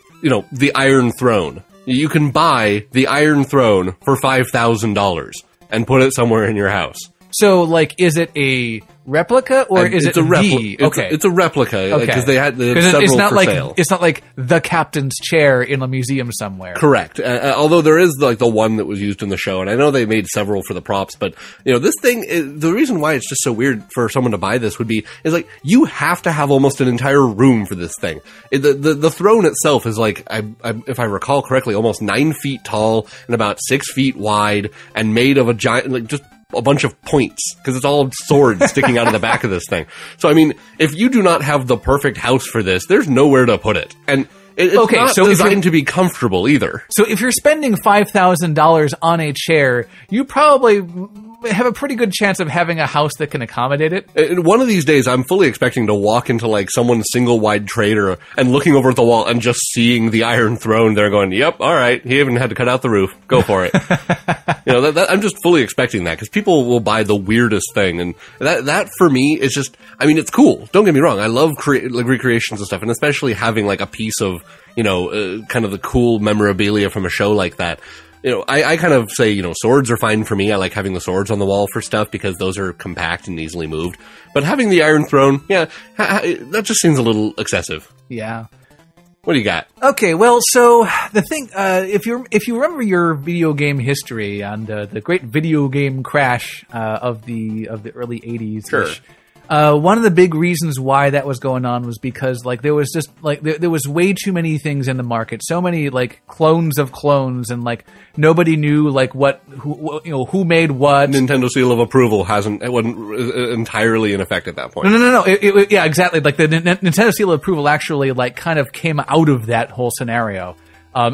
Iron Throne. You can buy the Iron Throne for $5,000 and put it somewhere in your house. So, like, is it a replica or is it a replica? the? Okay, it's a replica because they had several for sale. It's not like the captain's chair in a museum somewhere. Correct. Although there is like the one that was used in the show, and I know they made several for the props, but this thing, the reason why it's just so weird for someone to buy this is like you have to have almost an entire room for this thing. The throne itself is like, if I recall correctly, almost 9 feet tall and about 6 feet wide, and made of a giant, like just a bunch of points, because it's all swords sticking out of the back of this thing. So, I mean, if you do not have the perfect house for this, there's nowhere to put it. And it's not designed to be comfortable either. So if you're spending $5,000 on a chair, you probably have a pretty good chance of having a house that can accommodate it. One of these days, I'm fully expecting to walk into like someone's single-wide trader and looking over at the wall and just seeing the Iron Throne there going, yep, all right, he even had to cut out the roof. Go for it. I'm just fully expecting that, because people will buy the weirdest thing. And that for me is just, I mean, it's cool. Don't get me wrong. I love recreations and stuff, and especially having like a piece of, kind of the cool memorabilia from a show like that. I kind of say, swords are fine for me. I like having the swords on the wall for stuff because those are compact and easily moved. But having the Iron Throne, that just seems a little excessive. Yeah. What do you got? Okay, well, so the thing, if you remember your video game history and the great video game crash of the early 80s, sure. One of the big reasons why that was going on was because like there was just like there was way too many things in the market, so many like clones of clones, and like nobody knew like who made what. Nintendo seal of approval wasn't entirely in effect at that point. No. Yeah, exactly. Like the Nintendo seal of approval actually like kind of came out of that whole scenario.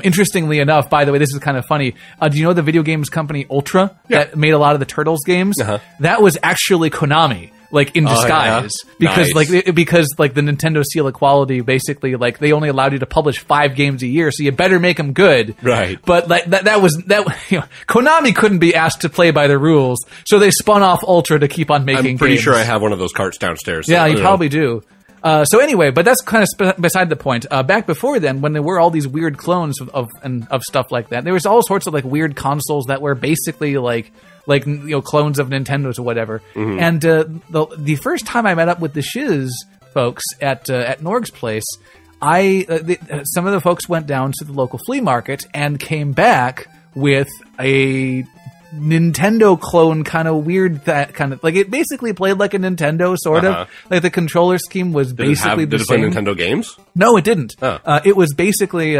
Interestingly enough, by the way, this is kind of funny. Do you know the video games company Ultra that made a lot of the Turtles games? Uh-huh. That was actually Konami. Like in disguise, because nice. because the Nintendo seal of quality, basically like they only allowed you to publish 5 games a year, so you better make them good. Right. But like that was Konami couldn't be asked to play by the rules, so they spun off Ultra to keep on making. I'm pretty games. sure I have one of those carts downstairs. Yeah, you probably do. So anyway, but that's kind of beside the point. Back before then, when there were all these weird clones of stuff like that, there was all sorts of like weird consoles that were basically like clones of Nintendos or whatever. Mm-hmm. And the first time I met up with the Shiz folks at Norg's place, some of the folks went down to the local flea market and came back with a Nintendo clone, kind of weird, that kind of like it basically played like a Nintendo sort of. Like the controller scheme was basically the same. Did it play Nintendo games? No, it didn't. Oh. It was basically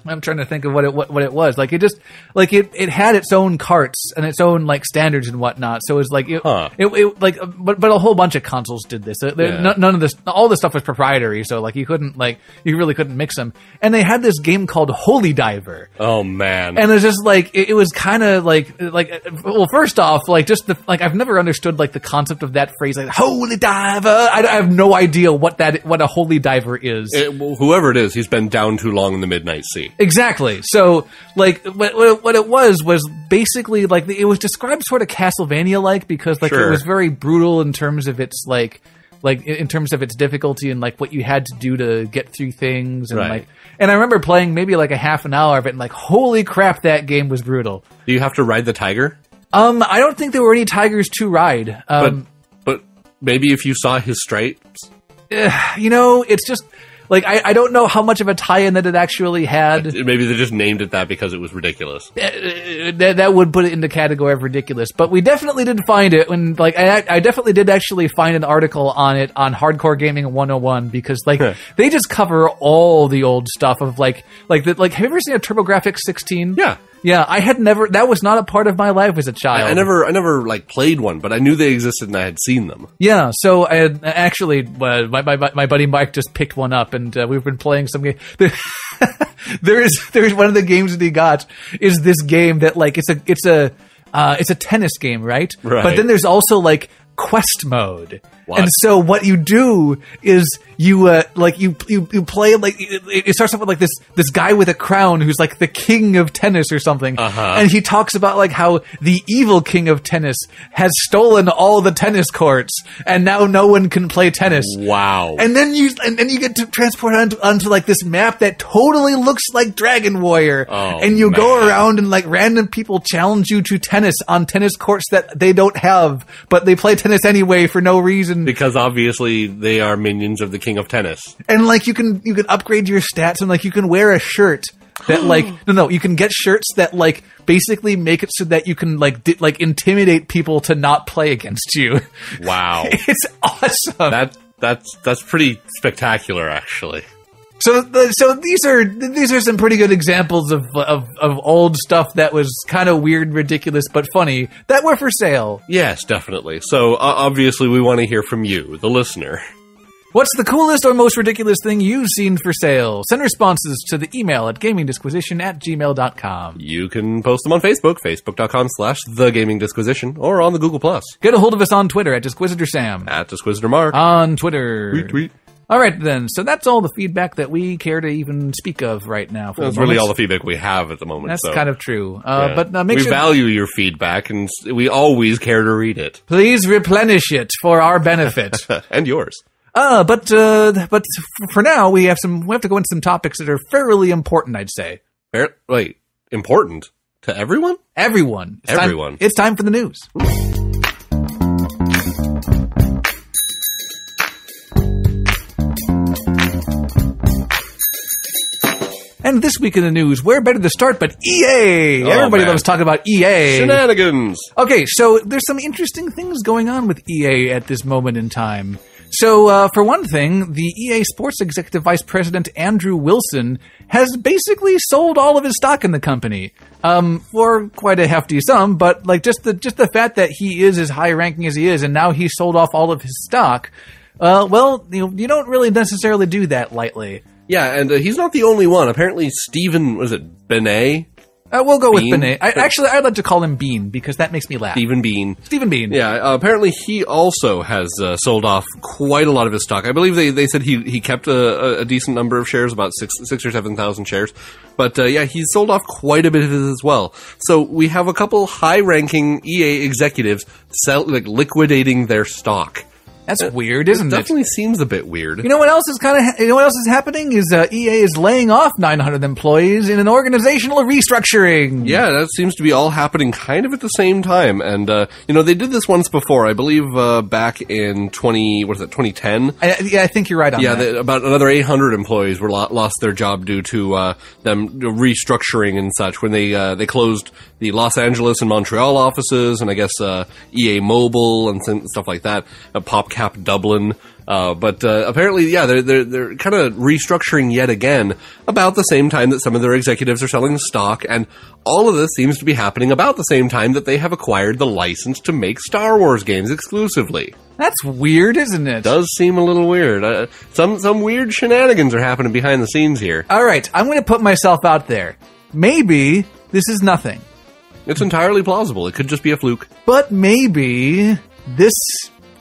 I'm trying to think of what it was. Like it just like it had its own carts and its own like standards and whatnot. So it was like it like but a whole bunch of consoles did this. None of this, all this stuff was proprietary. So like you really couldn't mix them. And they had this game called Holy Diver. Oh man! And it was just like it was kind of like well, first off, like just I've never understood like the concept of that phrase, like Holy Diver. I have no idea what a Holy Diver is. Whoever it is, he's been down too long in the midnight sea. Exactly. So, like, what it was basically like it was described sort of Castlevania-like because like it was very brutal in terms of its like in terms of its difficulty and like what you had to do to get through things and and I remember playing maybe like a half an hour of it and like holy crap, that game was brutal. Do you have to ride the tiger? I don't think there were any tigers to ride. But maybe if you saw his stripes, it's just. Like, I don't know how much of a tie-in that it actually had. Maybe they just named it that because it was ridiculous. That would put it in the category of ridiculous. But we definitely did find it when, like, I definitely did actually find an article on it on Hardcore Gaming 101 because, like, they just cover all the old stuff of, have you ever seen a TurboGrafx 16? Yeah. Yeah, I had never. That was not a part of my life as a child. I never like played one, but I knew they existed and I had seen them. Yeah, so I had actually my buddy Mike just picked one up, and we've been playing some game. There's one of the games that he got is this game that like it's a tennis game, right? Right. But then there's also like quest mode. What? And so what you do is you play like it starts off with like this guy with a crown who's like the king of tennis or something, and he talks about like how the evil king of tennis has stolen all the tennis courts and now no one can play tennis. Wow! And then you get to transport onto like this map that totally looks like Dragon Warrior, and you go around and like random people challenge you to tennis on tennis courts that they don't have, but they play tennis anyway for no reason. Because obviously they are minions of the king of tennis. And like you can upgrade your stats and like you can wear a shirt that like you can get shirts that like basically make it so that you can like intimidate people to not play against you. Wow. It's awesome. That's pretty spectacular actually. So these are some pretty good examples of old stuff that was kind of weird, ridiculous, but funny that were for sale. Yes, definitely. So obviously we want to hear from you, the listener. What's the coolest or most ridiculous thing you've seen for sale? Send responses to the email at gamingdisquisition@gmail.com. You can post them on Facebook, facebook.com/thegamingdisquisition, or on the Google+. Get a hold of us on Twitter at DisquisitorSam. At DisquisitorMark. On Twitter. Tweet. All right, then. So that's all the feedback that we care to even speak of right now. That's really all the feedback we have at the moment. That's kind of true. But we value your feedback, and we always care to read it. Please replenish it for our benefit. And yours. But for now, we have to go into some topics that are fairly important, I'd say. Wait, important? To everyone? Everyone. Everyone. It's time for the news. And this week in the news, where better to start but EA? Everybody loves talking about EA. Shenanigans. Okay, so there's some interesting things going on with EA at this moment in time. So, for one thing, the EA Sports Executive Vice President Andrew Wilson has basically sold all of his stock in the company. For quite a hefty sum, but like just the fact that he is as high ranking as he is, and now he's sold off all of his stock. You don't really necessarily do that lightly. Yeah, and he's not the only one. Apparently, Stephen, was it Benet? We'll go with Benet. I'd like to call him Bean because that makes me laugh. Stephen Bean. Yeah, apparently he also has sold off quite a lot of his stock. I believe they said he kept a decent number of shares, about 6 or 7,000 shares. But he's sold off quite a bit of it as well. So we have a couple high-ranking EA executives liquidating their stock. That's weird, isn't it? It definitely seems a bit weird. You know what else is happening? Is EA is laying off 900 employees in an organizational restructuring. Yeah, that seems to be all happening kind of at the same time. And they did this once before. I believe back in 2010. I think you're right on that. Yeah, about another 800 employees were lost their job due to them restructuring and such when they closed the Los Angeles and Montreal offices, and I guess EA Mobile and stuff like that. PopCap Dublin But apparently, yeah, they're kind of restructuring yet again about the same time that some of their executives are selling stock, and all of this seems to be happening about the same time that they have acquired the license to make Star Wars games exclusively. That's weird, isn't it? Does seem a little weird. Some weird shenanigans are happening behind the scenes here. All right, I'm going to put myself out there. Maybe this is nothing. It's entirely plausible. It could just be a fluke. But maybe this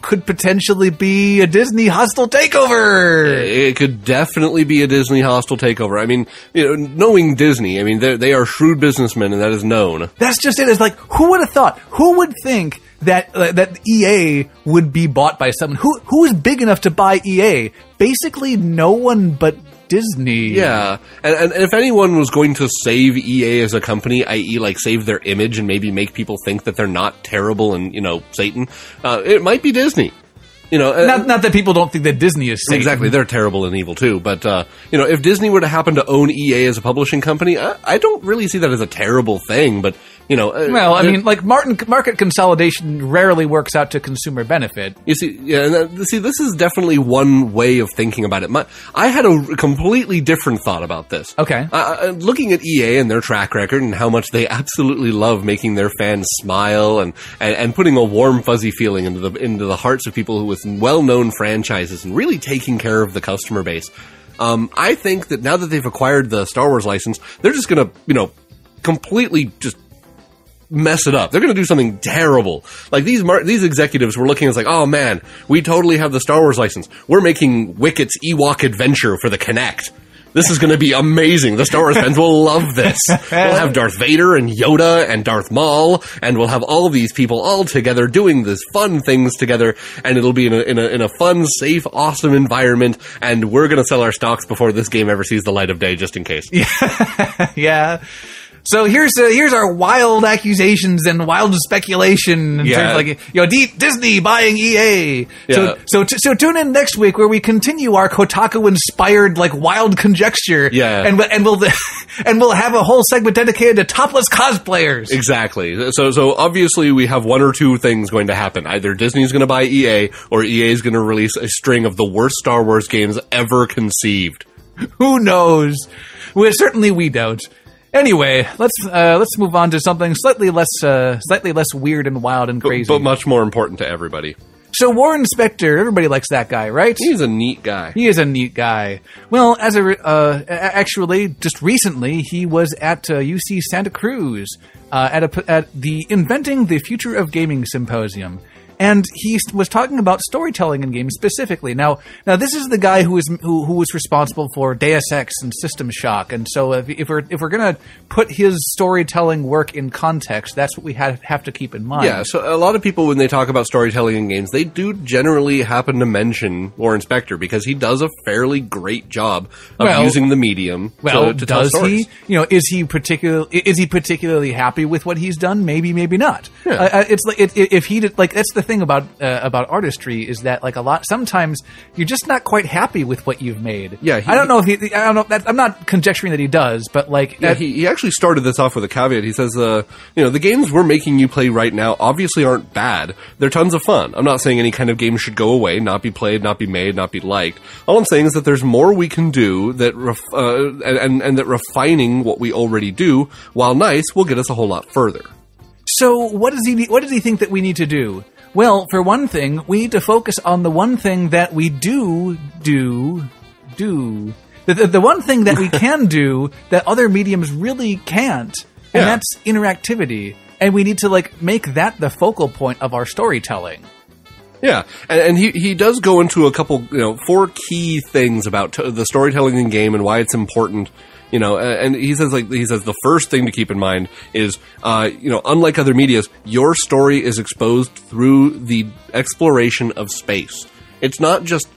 could potentially be a Disney hostile takeover. It could definitely be a Disney hostile takeover. I mean, knowing Disney, I mean, they are shrewd businessmen, and that is known. That's just it. It's like, who would have thought? Who would think that EA would be bought by someone? Who is big enough to buy EA? Basically, no one but Disney. Yeah, and if anyone was going to save EA as a company, i.e. like save their image and maybe make people think that they're not terrible and, Satan, it might be Disney. Not that people don't think that Disney is Satan. Exactly, they're terrible and evil too. But if Disney were to happen to own EA as a publishing company, I don't really see that as a terrible thing. But market consolidation rarely works out to consumer benefit. You see, this is definitely one way of thinking about it. I had a completely different thought about this. Okay, looking at EA and their track record and how much they absolutely love making their fans smile and putting a warm, fuzzy feeling into the hearts of people who with well-known franchises and really taking care of the customer base. I think that now that they've acquired the Star Wars license, they're just going to, completely just mess it up. They're going to do something terrible. Like these executives were looking as like, oh man, we totally have the Star Wars license. We're making Wicket's Ewok adventure for the Kinect. This is going to be amazing. The Star Wars fans will love this. We'll have Darth Vader and Yoda and Darth Maul, and we'll have all these people all together doing these fun things together, and it'll be in a fun, safe, awesome environment, and we're going to sell our stocks before this game ever sees the light of day, just in case. Yeah. So here's our wild accusations and wild speculation in terms of Disney buying EA. Yeah. So tune in next week where we continue our Kotaku inspired wild conjecture. Yeah. And we'll have a whole segment dedicated to topless cosplayers. Exactly. So obviously we have one or two things going to happen. Either Disney's going to buy EA or EA is going to release a string of the worst Star Wars games ever conceived. Who knows? Certainly we don't. Anyway, let's move on to something slightly less weird and wild and crazy, but much more important to everybody. So Warren Spector, everybody likes that guy, right? He's a neat guy. He is a neat guy. Well, actually, just recently, he was at UC Santa Cruz at the Inventing the Future of Gaming Symposium. And he was talking about storytelling in games specifically. Now this is the guy who was responsible for Deus Ex and System Shock. And so if we're gonna put his storytelling work in context, that's what we have to keep in mind. Yeah. So a lot of people, when they talk about storytelling in games, they do generally happen to mention Warren Spector because he does a fairly great job of using the medium. To tell stories. He? Is he particularly happy with what he's done? Maybe not. Yeah. It's like if he did, that's the thing about artistry is that sometimes you're just not quite happy with what you've made. Yeah, I don't know. I'm not conjecturing that he does, but he actually started this off with a caveat. He says, the games we're making you play right now obviously aren't bad. They're tons of fun. I'm not saying any kind of game should go away, not be played, not be made, not be liked. All I'm saying is that there's more we can do that and that refining what we already do, while nice, will get us a whole lot further. So what does he think that we need to do? Well, for one thing, we need to focus on the one thing that we do. The one thing that we can do that other mediums really can't, and that's interactivity. And we need to make that the focal point of our storytelling. Yeah, and he does go into a couple, 4 key things about the storytelling in game and why it's important. And he says the first thing to keep in mind is, unlike other medias, your story is exposed through the exploration of space. It's not just,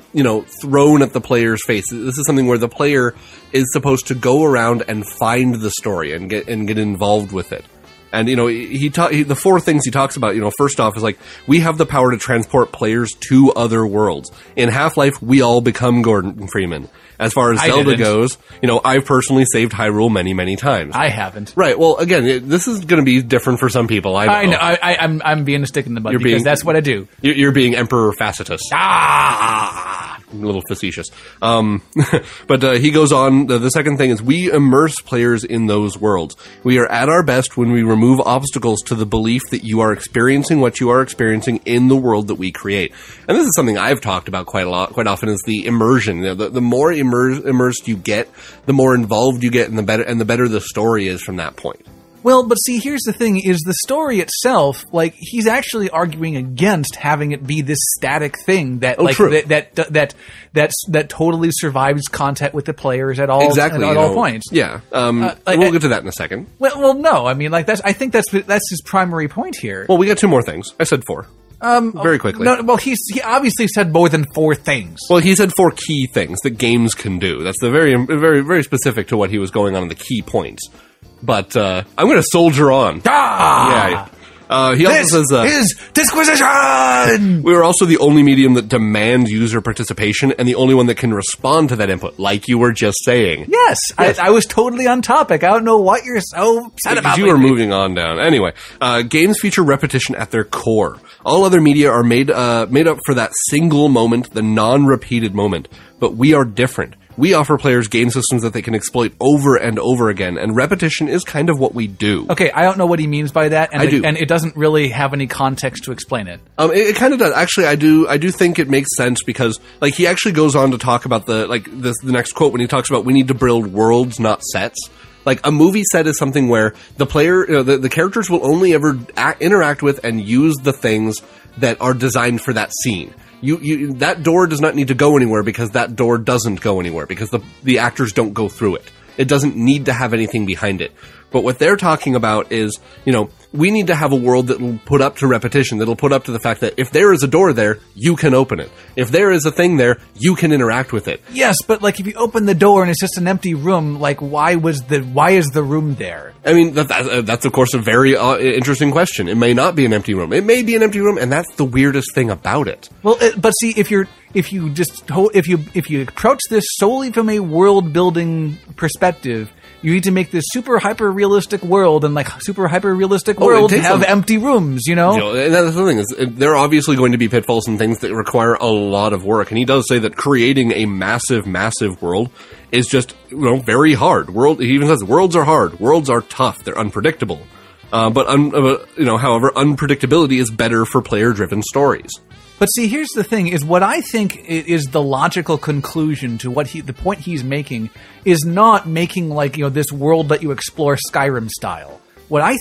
thrown at the player's face. This is something where the player is supposed to go around and find the story and get involved with it. And, the four things he talks about, first off is like, we have the power to transport players to other worlds. In Half-Life, we all become Gordon Freeman. As far as Zelda goes, I've personally saved Hyrule many, many times. I haven't. Right. Well, again, this is going to be different for some people. I know. I'm being a stick in the mud because that's what I do. You're being Emperor Facitus. A little facetious. But he goes on, the second thing is we immerse players in those worlds. We are at our best when we remove obstacles to the belief that you are experiencing what you are experiencing in the world that we create. And this is something I've talked about quite often is the immersion. The more immersed you get, the more involved you get, and the better the story is from that point. Well, but see, here's the thing, is the story itself, like, he's actually arguing against having it be this static thing that, that totally survives contact with the players at all, all points. Yeah. We'll get to that in a second. Well, no, I mean, I think that's his primary point here. Well, we got two more things. I said four. Very quickly. No, well, he obviously said more than four things. Well, he said four key things that games can do. That's the very, very, very specific to what he was going on in the key points. But I'm going to soldier on. Yeah. He also says, is Disquisition! We are also the only medium that demands user participation and the only one that can respond to that input, like you were just saying. Yes. I was totally on topic. I don't know what you're so upset about. You were moving on down. Anyway, games feature repetition at their core. All other media are made up for that single moment, the non-repeated moment. But we are different. We offer players game systems that they can exploit over and over again, and repetition is kind of what we do. Okay, I don't know what he means by that, and I do. And it doesn't really have any context to explain it. It kind of does. Actually, I do think it makes sense because, like, he actually goes on to talk about the next quote when he talks about we need to build worlds, not sets. Like, a movie set is something where the player, the characters will only ever interact with and use the things that are designed for that scene. That door does not need to go anywhere because that door doesn't go anywhere because the actors don't go through it. It doesn't need to have anything behind it. But what they're talking about is, we need to have a world that will put up to repetition, that'll put up to the fact that if there is a door there, you can open it. If there is a thing there, you can interact with it. Yes, but like if you open the door and it's just an empty room, like why is the room there? I mean, that's of course a very interesting question. It may not be an empty room. It may be an empty room, and that's the weirdest thing about it. Well, but see, if you approach this solely from a world building perspective, you need to make this super hyper realistic world, and like super hyper realistic world have empty rooms, And that's the thing is, there are obviously going to be pitfalls and things that require a lot of work. And he does say that creating a massive, massive world is just very hard. He even says worlds are hard, worlds are tough, they're unpredictable. However, unpredictability is better for player-driven stories. But see, here's the thing, is what I think is the logical conclusion to the point he's making is not making this world that you explore Skyrim style. What I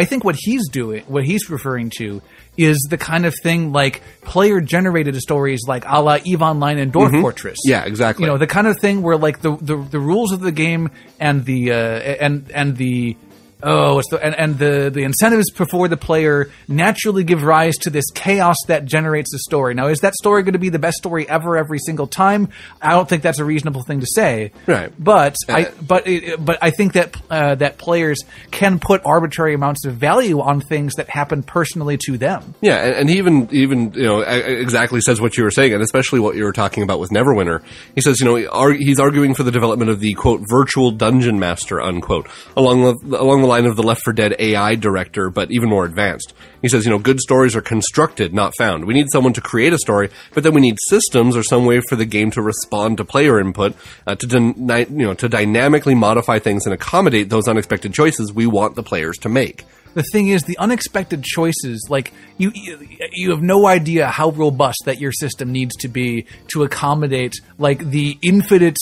think what he's referring to is the kind of thing like player-generated stories like a la EVE Online and Dwarf Fortress. Yeah, exactly. The kind of thing where like the rules of the game and the the incentives for the player naturally give rise to this chaos that generates the story. Now, is that story going to be the best story ever every single time? I don't think that's a reasonable thing to say. Right. But I think that players can put arbitrary amounts of value on things that happen personally to them. Yeah, and he even exactly says what you were saying, and especially what you were talking about with Neverwinter. He says, he's arguing for the development of the quote virtual dungeon master unquote along the line of the Left 4 Dead AI director, but even more advanced. He says, good stories are constructed, not found. We need someone to create a story, but then we need systems or some way for the game to respond to player input, to dynamically modify things and accommodate those unexpected choices we want the players to make. The thing is, the unexpected choices, like, you have no idea how robust that your system needs to be to accommodate, like, the infinite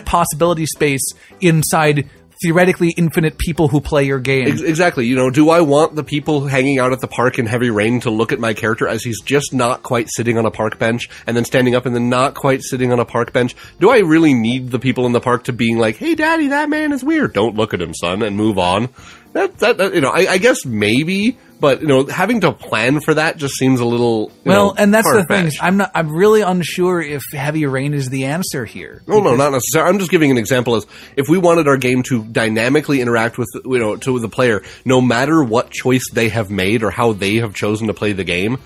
possibility space inside theoretically infinite people who play your game. Exactly. Do I want the people hanging out at the park in heavy rain to look at my character as he's just not quite sitting on a park bench and then standing up and then not quite sitting on a park bench? Do I really need the people in the park to being like, hey, daddy, that man is weird. Don't look at him, son, and move on? I guess maybe, But having to plan for that just seems a little and that's far-fetched. the thing. I'm really unsure if heavy rain is the answer here. No, not necessarily. I'm just giving an example as if we wanted our game to dynamically interact with to the player, no matter what choice they have made or how they have chosen to play the game.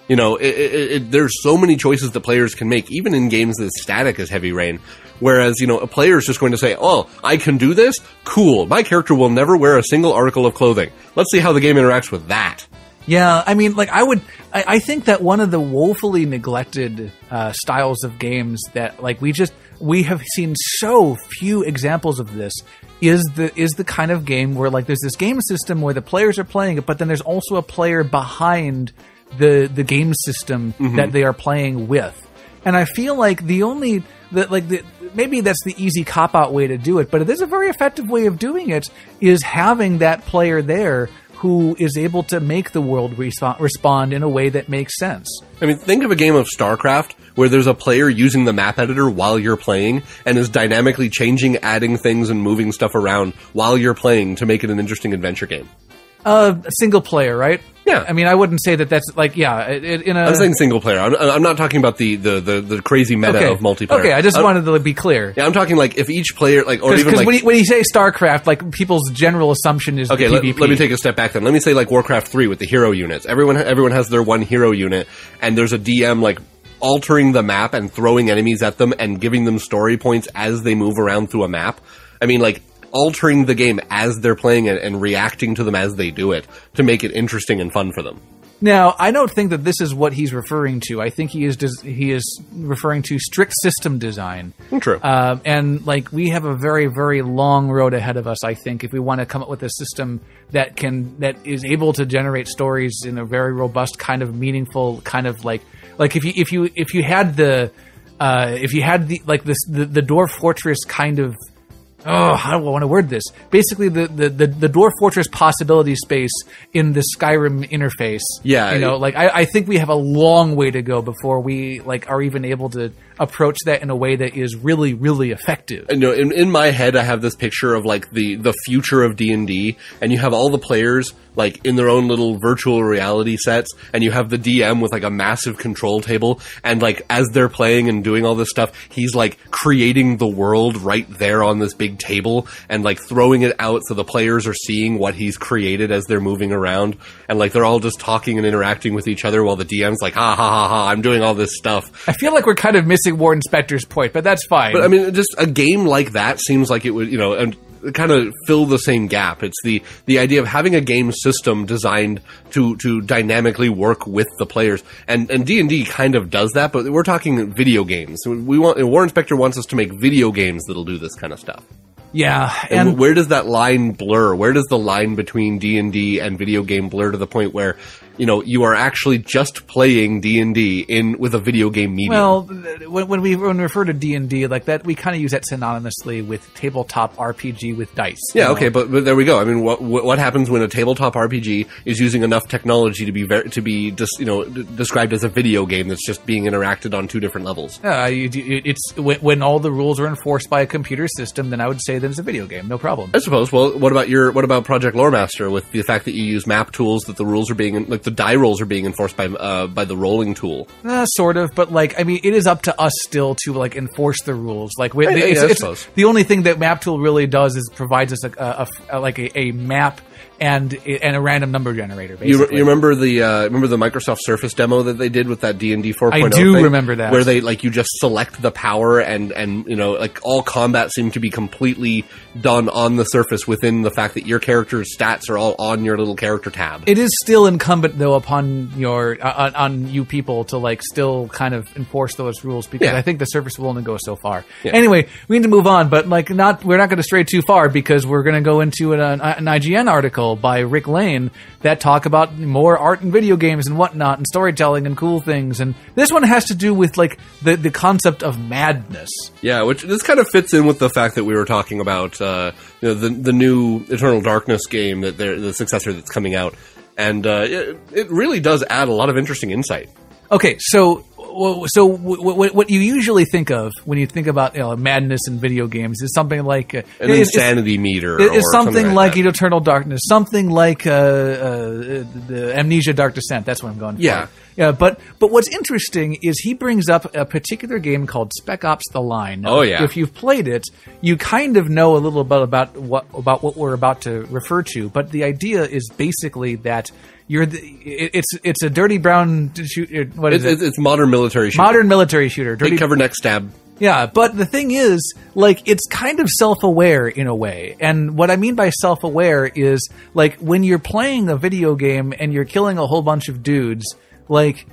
There's so many choices that players can make, even in games as static as Heavy Rain. Whereas, a player is just going to say, oh, I can do this? Cool. My character will never wear a single article of clothing. Let's see how the game interacts with that. Yeah, I mean, I think that one of the woefully neglected styles of games that, we have seen so few examples of this is the kind of game where, there's this game system where the players are playing it, but then there's also a player behind the game system that they are playing with. And I feel like maybe that's the easy cop-out way to do it, but it is a very effective way of doing it, is having that player there who is able to make the world respond in a way that makes sense. I mean, think of a game of StarCraft where there's a player using the map editor while you're playing and is dynamically changing, adding things, and moving stuff around while you're playing to make it an interesting adventure game. Single player, right? Yeah. I mean, I wouldn't say that's I'm saying single player. I'm not talking about the crazy meta of multiplayer. Okay, I just wanted to be clear. Yeah, I'm talking if each player or even when you say StarCraft, people's general assumption is PvP. Let me take a step back then. Let me say Warcraft 3 with the hero units. Everyone has their one hero unit, and there's a DM altering the map and throwing enemies at them and giving them story points as they move around through a map. I mean, altering the game as they're playing it and reacting to them as they do it to make it interesting and fun for them. Now, I don't think that this is what he's referring to. I think he is referring to strict system design. True. And we have a very, very long road ahead of us, I think, if we want to come up with a system that is able to generate stories in a very robust, kind of meaningful, kind of if you had the Dwarf Fortress kind of. Oh, how do I want to word this? Basically, the Dwarf Fortress possibility space in the Skyrim interface. Yeah. I think we have a long way to go before we are even able to approach that in a way that is really, really effective. In my head, I have this picture of the future of D&D, and you have all the players in their own little virtual reality sets, and you have the DM with a massive control table, and as they're playing and doing all this stuff, he's creating the world right there on this big table, and throwing it out so the players are seeing what he's created as they're moving around, and they're all just talking and interacting with each other while the DM's ha ha ha ha, I'm doing all this stuff. I feel like we're kind of missing Warren Spector's point, but that's fine. But I mean, just a game like that seems like it would, and kind of fill the same gap. It's the idea of having a game system designed to dynamically work with the players, and D&D kind of does that, but we're talking video games. Warren Spector wants us to make video games that'll do this kind of stuff. Yeah, and where does that line blur? Where does the line between D&D and video game blur to the point where you are actually just playing D&D with a video game medium? Well, when we refer to D&D like that, we kind of use that synonymously with tabletop RPG with dice. Yeah, okay, but there we go. I mean, what happens when a tabletop RPG is using enough technology to be described as a video game that's just being interacted on two different levels? It's when all the rules are enforced by a computer system, then I would say that it's a video game, no problem. I suppose. Well, what about Project Loremaster with the fact that you use map tools, that the rules are being the die rolls are being enforced by the rolling tool? Sort of, but it is up to us still to enforce the rules. I suppose. The only thing that map tool really does is provides us a map and a random number generator. Basically, you remember the Microsoft Surface demo that they did with that D&D 4.0? I do remember that, where they you just select the power and all combat seemed to be completely done on the surface within the fact that your character's stats are all on your little character tab. It is still incumbent though upon on you people to still kind of enforce those rules, because I think the Surface will only go so far. Yeah. Anyway, we need to move on, but we're not going to stray too far, because we're going to go into an IGN article by Rick Lane that talk about more art and video games and whatnot and storytelling and cool things, and this one has to do with the concept of madness. Yeah, which this kind of fits in with the fact that we were talking about the new Eternal Darkness game, that the successor that's coming out, and it really does add a lot of interesting insight. Okay, so So what you usually think of when you think about madness in video games is something like an insanity meter. It's something like that. Eternal Darkness, something like the Amnesia Dark Descent. That's what I'm going for. Yeah. But what's interesting is he brings up a particular game called Spec Ops: The Line. Oh yeah. If you've played it, you kind of know a little bit about what we're about to refer to. But the idea is basically that it's a dirty brown shooter. What is it? It's modern military shooter. Modern military shooter. Take cover, neck stab. Yeah, but the thing is, like, it's kind of self-aware in a way. And what I mean by self-aware is, like, when you're playing a video game and you're killing a whole bunch of dudes, like,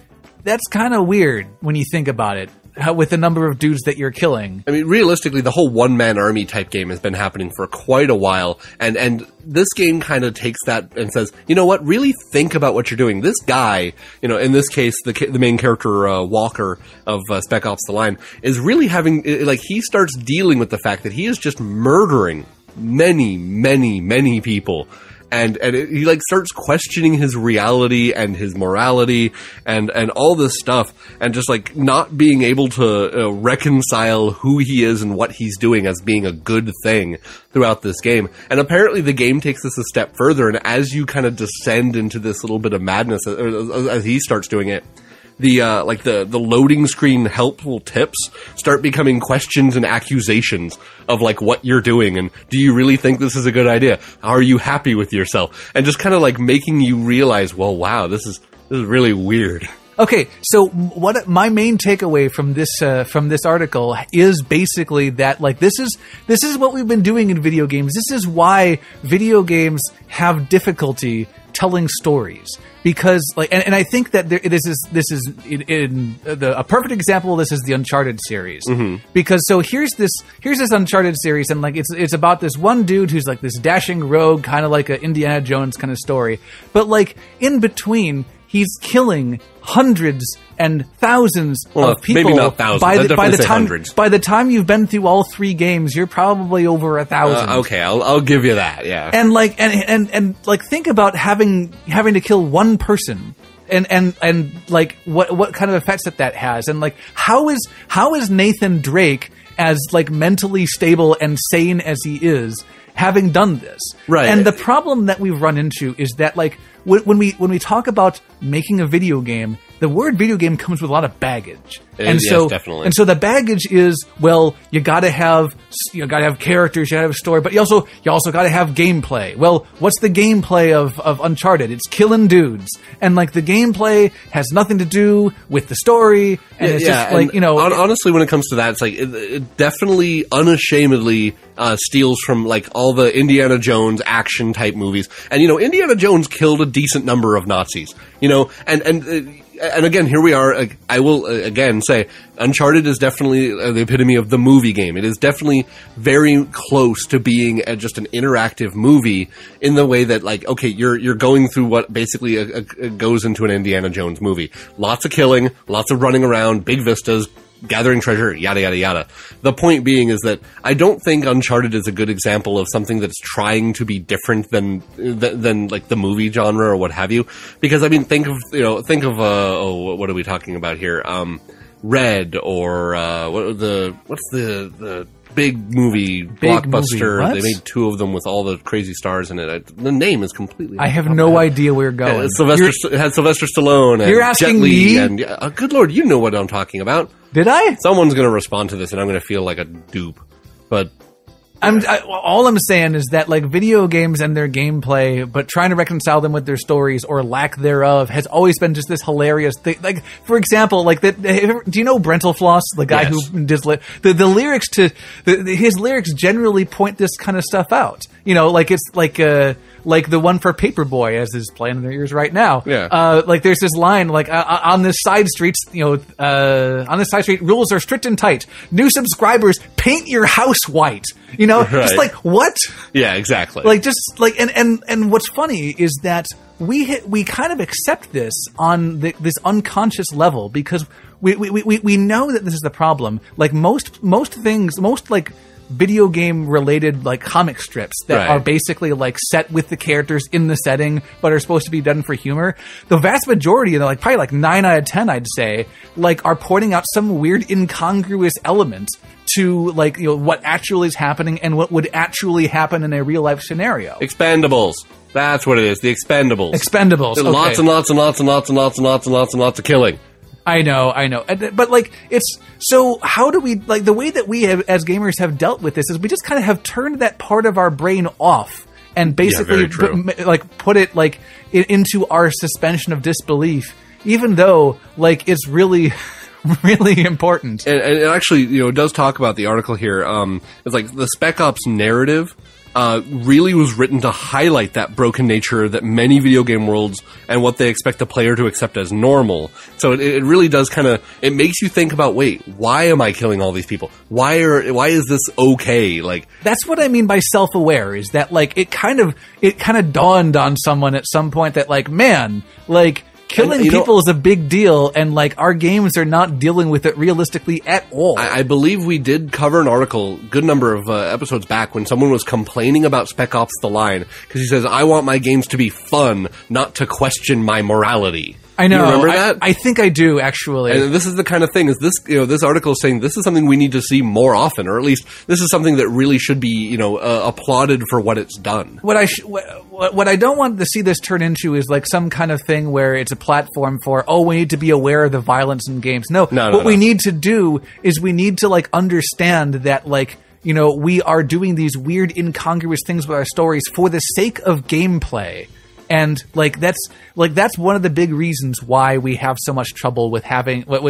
that's kind of weird when you think about it. With the number of dudes that you're killing. I mean, realistically, the whole one-man army type game has been happening for quite a while, and this game kind of takes that and says, you know what, really think about what you're doing. This guy, in this case, the main character, Walker of Spec Ops: The Line, is really having, like, he starts dealing with the fact that he is just murdering many, many, many people. And he like starts questioning his reality and his morality and all this stuff, and just like not being able to reconcile who he is and what he's doing as being a good thing throughout this game. And apparently the game takes this a step further, and as you kind of descend into this little bit of madness as he starts doing it, the loading screen helpful tips start becoming questions and accusations of like what you're doing, and do you really think this is a good idea? Are you happy with yourself? And just kind of like making you realize, well, wow, this is really weird. Okay, so what my main takeaway from this article is basically that, like, this is what we've been doing in video games. This is why video games have difficulty telling stories, because like, and I think that this is a perfect example of this is the Uncharted series, because so here's this Uncharted series, and like it's about this one dude who's like this dashing rogue, kind of like a Indiana Jones kind of story, but like in between he's killing hundreds and thousands of people. Maybe not thousands. By the time you've been through all 3 games, you're probably over 1,000. Okay, I'll give you that. Yeah. And like and like think about having to kill one person. And like what kind of effects that has, and like how is Nathan Drake, as like mentally stable and sane as he is, having done this? Right. And the problem that we've run into is that like when we talk about making a video game, the word video game comes with a lot of baggage. Yes, definitely. And so the baggage is, well, you gotta have characters, you gotta have a story, but you also gotta have gameplay. Well, what's the gameplay of Uncharted? It's killing dudes. And like the gameplay has nothing to do with the story, and it's just like, honestly, when it comes to that, it's like it definitely unashamedly steals from like all the Indiana Jones action type movies. And Indiana Jones killed a decent number of Nazis, and again, here we are. I will again say, Uncharted is definitely the epitome of the movie game. It is definitely very close to being just an interactive movie in the way that, like, okay, you're going through what basically goes into an Indiana Jones movie. Lots of killing, lots of running around, big vistas, gathering treasure, yada, yada, yada. The point being is that I don't think Uncharted is a good example of something that's trying to be different than like the movie genre or what have you. Because, I mean, think of what are we talking about here? Red, or, what's the big movie blockbuster? They made 2 of them with all the crazy stars in it. The name is completely... I have no idea where you're going. It had Sylvester Stallone and you're asking Jet Li me? And good Lord, you know what I'm talking about. Did I? Someone's going to respond to this, and I'm going to feel like a dupe. But all I'm saying is that like video games and their gameplay, but trying to reconcile them with their stories or lack thereof, has always been just this hilarious thing. Like, for example, like do you know Brentalfloss, the guy who does the lyrics to his lyrics generally point this kind of stuff out. Like it's like the one for Paperboy, as is playing in their ears right now. Yeah. Like there's this line like on this side streets, on this side street, rules are strict and tight. New subscribers, paint your house white. Right. Just like what? Yeah, exactly. Like just like and what's funny is that we kind of accept this on this unconscious level, because we know that this is the problem. Like most things, most like video game related like comic strips that Right. are basically like set with the characters in the setting, but are supposed to be done for humor. The vast majority, like probably like 9 out of 10, I'd say, like are pointing out some weird incongruous element to like, you know, what actually is happening and what would actually happen in a real life scenario. Expendables. That's what it is. The Expendables. Expendables. Okay. Lots and lots and lots and lots and lots and lots and lots and lots of killing. I know. But like, it's, so how do we, like, the way that we have, as gamers have dealt with this is we just kind of have turned that part of our brain off and basically put it like into our suspension of disbelief, even though like it's really, really important. And it actually, you know, does talk about the article here. It's like the Spec Ops narrative really was written to highlight that broken nature that many video game worlds and what they expect the player to accept as normal. So it really does kind of, it makes you think about, wait, why am I killing all these people? Why is this okay? Like, that's what I mean by self-aware, is that like it kind of dawned on someone at some point that like, man, like, killing people is a big deal, and like our games are not dealing with it realistically at all. I believe we did cover an article, good number of episodes back, when someone was complaining about Spec Ops: The Line because he says, "I want my games to be fun, not to question my morality." I know. You remember that? I think I do, actually. And this is the kind of thing, is this, you know, this article is saying this is something we need to see more often, or at least this is something that really should be, you know, applauded for what it's done. What I don't want to see this turn into is like some kind of thing where it's a platform for, oh, we need to be aware of the violence in games. No. What we need to do is we need to like understand that like, you know, we are doing these weird incongruous things with our stories for the sake of gameplay. And like that's one of the big reasons why we have so much trouble with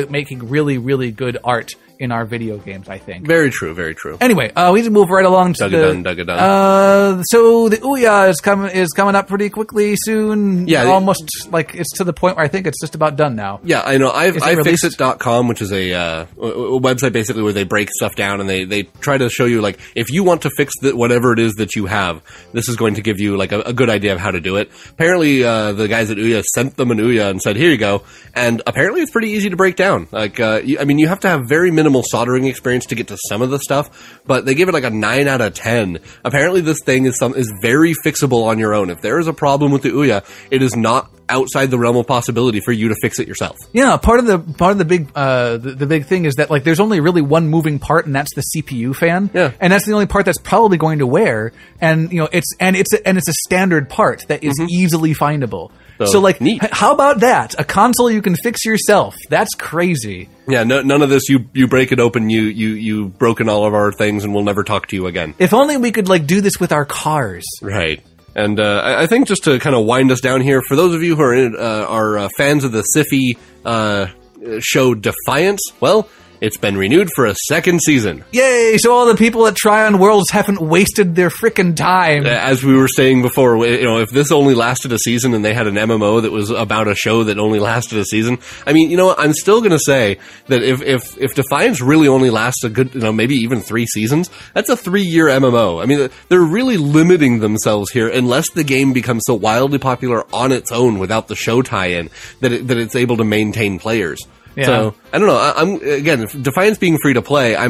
making really, really good art in our video games, I think. Very true, very true. Anyway, we need to move right along to Dug it done. so the Ouya is coming up pretty quickly soon. Yeah, almost like it's to the point where I think it's just about done now. Yeah, I know. iFixit.com, which is a website basically where they break stuff down and they try to show you, like, if you want to fix whatever it is that you have, this is going to give you like a good idea of how to do it. Apparently, the guys at Ouya sent them an Ouya and said, "Here you go," and apparently it's pretty easy to break down. Like, you have to have very minimal soldering experience to get to some of the stuff, but they give it like a 9 out of 10. Apparently, this thing is very fixable on your own. If there is a problem with the Ouya, it is not outside the realm of possibility for you to fix it yourself. Yeah, part of the big thing is that like there's only really one moving part, and that's the CPU fan. Yeah, and that's the only part that's probably going to wear. And you know, it's a standard part that is easily findable. So like, neat. How about that? A console you can fix yourself. That's crazy. Yeah, none of this. You break it open. You broken all of our things, and we'll never talk to you again. If only we could like do this with our cars. Right. And I think just to kind of wind us down here, for those of you who are fans of the sci-fi show Defiance, well, it's been renewed for a second season. Yay! So all the people at Tryon Worlds haven't wasted their frickin' time. As we were saying before, you know, if this only lasted a season and they had an MMO that was about a show that only lasted a season, I mean, you know, I'm still going to say that if Defiance really only lasts a good, you know, maybe even 3 seasons, that's a 3-year MMO. I mean, they're really limiting themselves here unless the game becomes so wildly popular on its own without the show tie-in that it's able to maintain players. Yeah. So I don't know. Defiance being free to play, I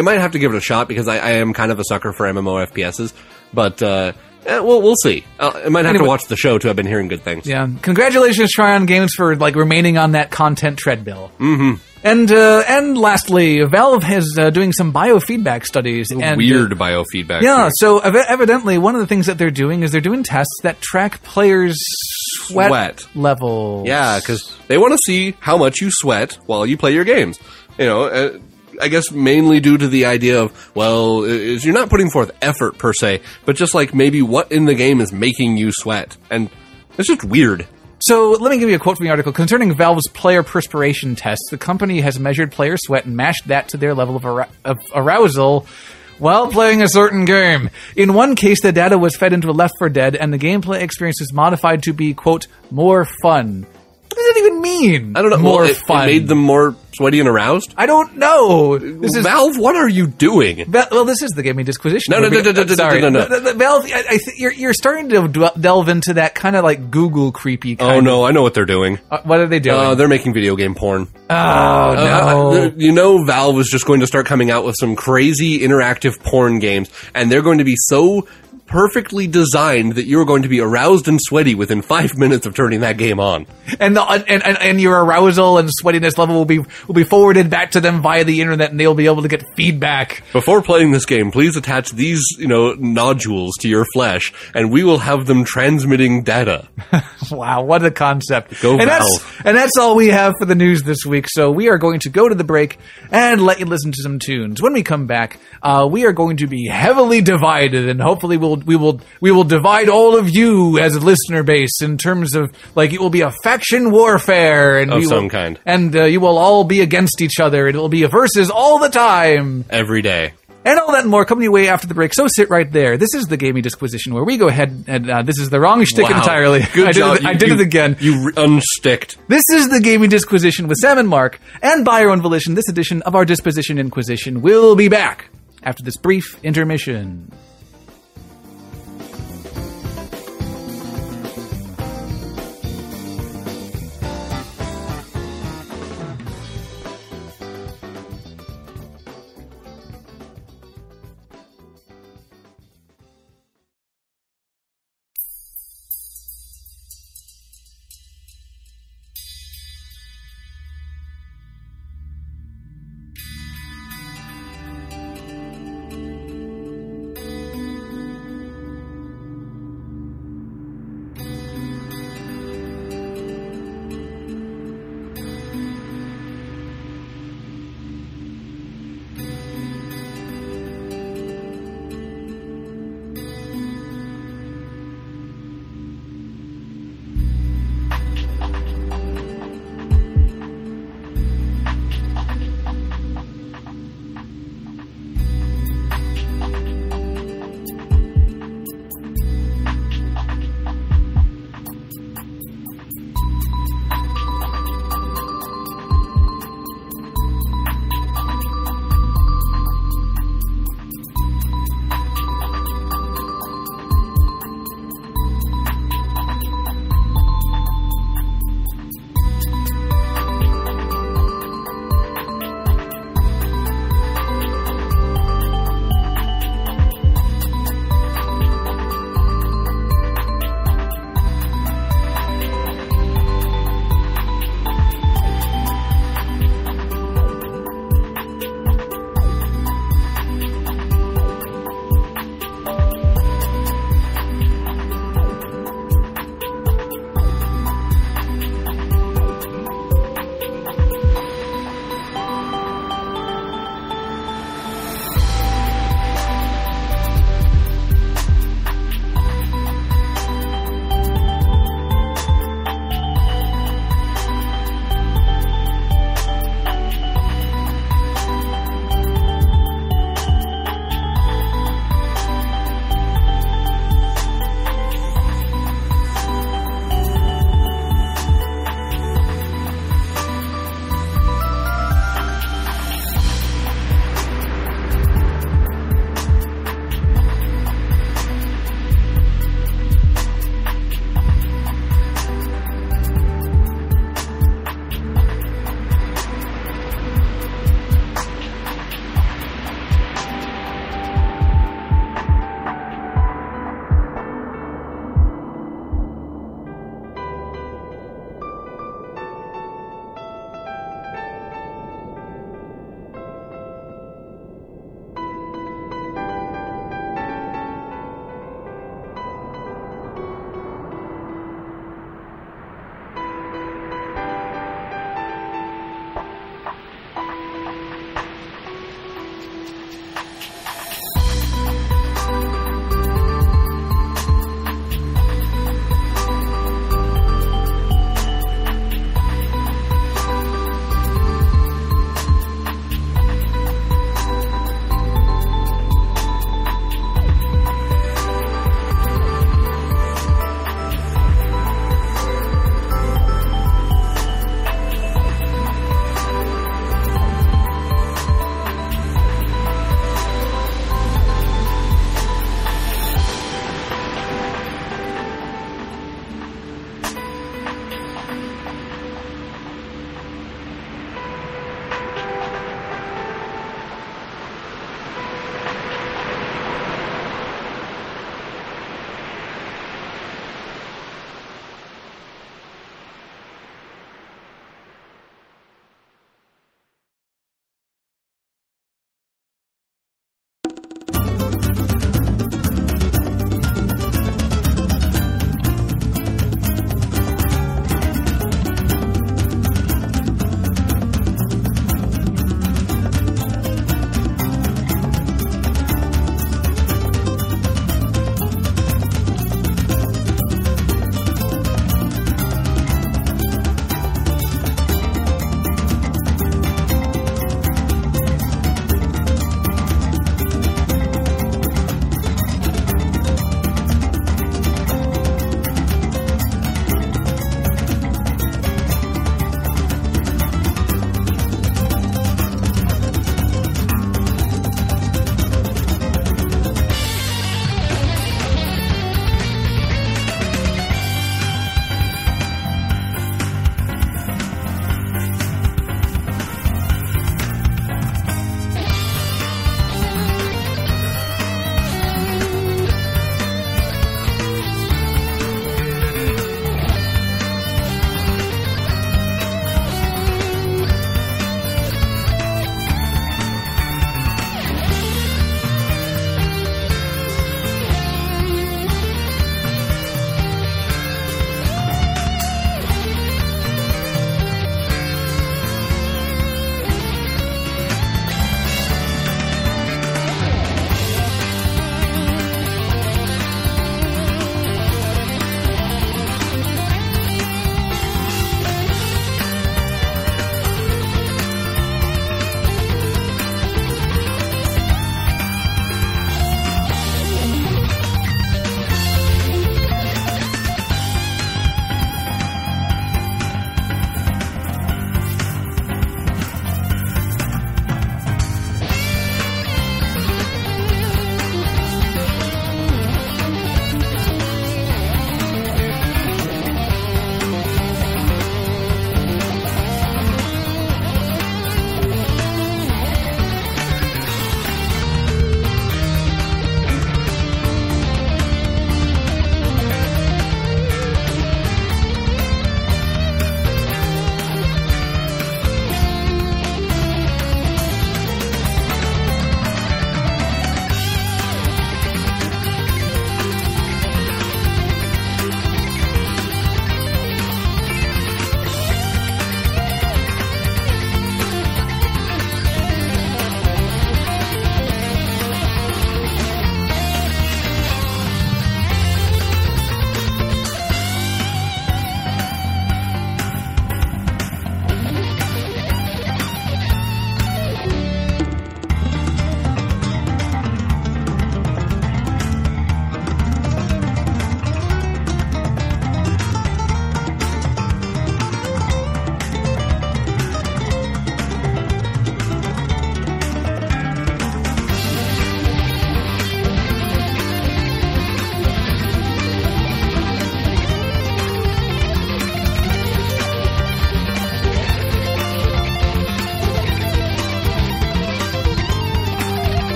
might have to give it a shot because I am kind of a sucker for MMO FPSs. But we'll see. I might have to watch the show too. I've been hearing good things. Yeah. Congratulations, Tryon Games, for like remaining on that content treadmill. Mm-hmm. And lastly, Valve is doing some biofeedback studies. Weird biofeedback. Yeah, so evidently one of the things that they're doing is they're doing tests that track players' sweat levels. Yeah, because they want to see how much you sweat while you play your games. You know, I guess mainly due to the idea of, well, you're not putting forth effort per se, but just like maybe what in the game is making you sweat. And it's just weird. So let me give you a quote from the article. Concerning Valve's player perspiration tests, the company has measured player sweat and matched that to their level of arousal while playing a certain game. In one case, the data was fed into a Left 4 Dead, and the gameplay experience was modified to be, quote, more fun. What does that even mean? I don't know. More It fun. made them more sweaty and aroused? I don't know. This is Valve, what are you doing? Well, this is the Gaming Disquisition. No. Sorry. Valve, I think you're starting to delve into that kind of like Google creepy kind Oh, no, I know what they're doing. What are they doing? They're making video game porn. Oh, no. You know, Valve is just going to start coming out with some crazy interactive porn games, and they're going to be so perfectly designed that you're going to be aroused and sweaty within 5 minutes of turning that game on. And your arousal and sweatiness level will be forwarded back to them via the internet, and they'll be able to get feedback. Before playing this game, please attach these, nodules to your flesh, and we will have them transmitting data. Wow, what a concept. Go and Valve. That's all we have for the news this week, so we are going to go to the break and let you listen to some tunes. When we come back, we are going to be heavily divided, and hopefully we will divide all of you as a listener base in terms of, like, it will be a faction warfare. And Of some kind. And you will all be against each other. It will be a versus all the time. Every day. And all that and more coming your way after the break. So sit right there. This is the Gaming Disquisition, where we go ahead and this is the wrong shtick entirely. Good job. I did it again. You unsticked. This is the Gaming Disquisition with Sam and Mark, and by your own volition, this edition of our Disposition Inquisition will be back after this brief intermission.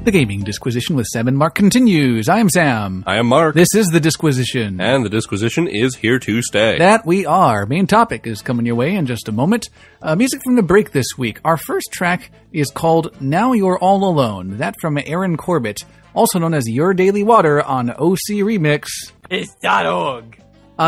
The Gaming Disquisition with Sam and Mark continues. I am Sam. I am Mark. This is the Disquisition. And the Disquisition is here to stay. That we are. Main topic is coming your way in just a moment. Music from the break this week. Our first track is called Now You're All Alone. That from Aaron Corbett, also known as Urdailywater on OC Remix. It's.org.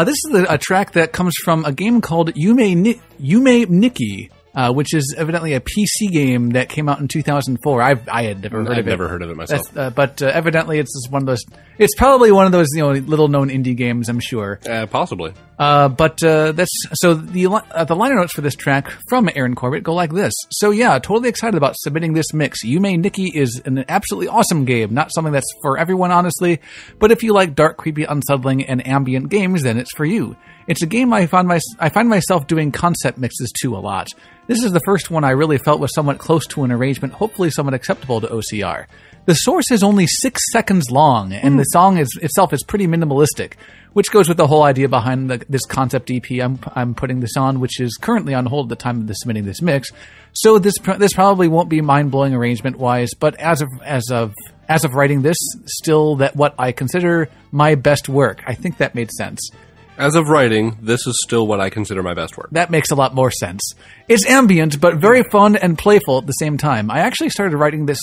This is a track that comes from a game called Yume Nikki, which is evidently a PC game that came out in 2004. I had never heard of it. I've never heard of it myself. But evidently it's just one of those. It's probably one of those little known indie games. I'm sure. Possibly. But that's so the liner notes for this track from Aaron Corbett go like this. So yeah, totally excited about submitting this mix. Yume Nikki is an absolutely awesome game. Not something that's for everyone, honestly, but if you like dark, creepy, unsettling, and ambient games, then it's for you. It's a game I find myself doing concept mixes to a lot. This is the first one I really felt was somewhat close to an arrangement, hopefully somewhat acceptable to OCR. The source is only 6 seconds long, and the song itself is pretty minimalistic, which goes with the whole idea behind this concept EP I'm putting this on, which is currently on hold at the time of submitting this mix. So this probably won't be mind-blowing arrangement-wise, but as of writing this, still that what I consider my best work. I think that made sense. As of writing, this is still what I consider my best work. That makes a lot more sense. It's ambient, but very fun and playful at the same time. I actually started this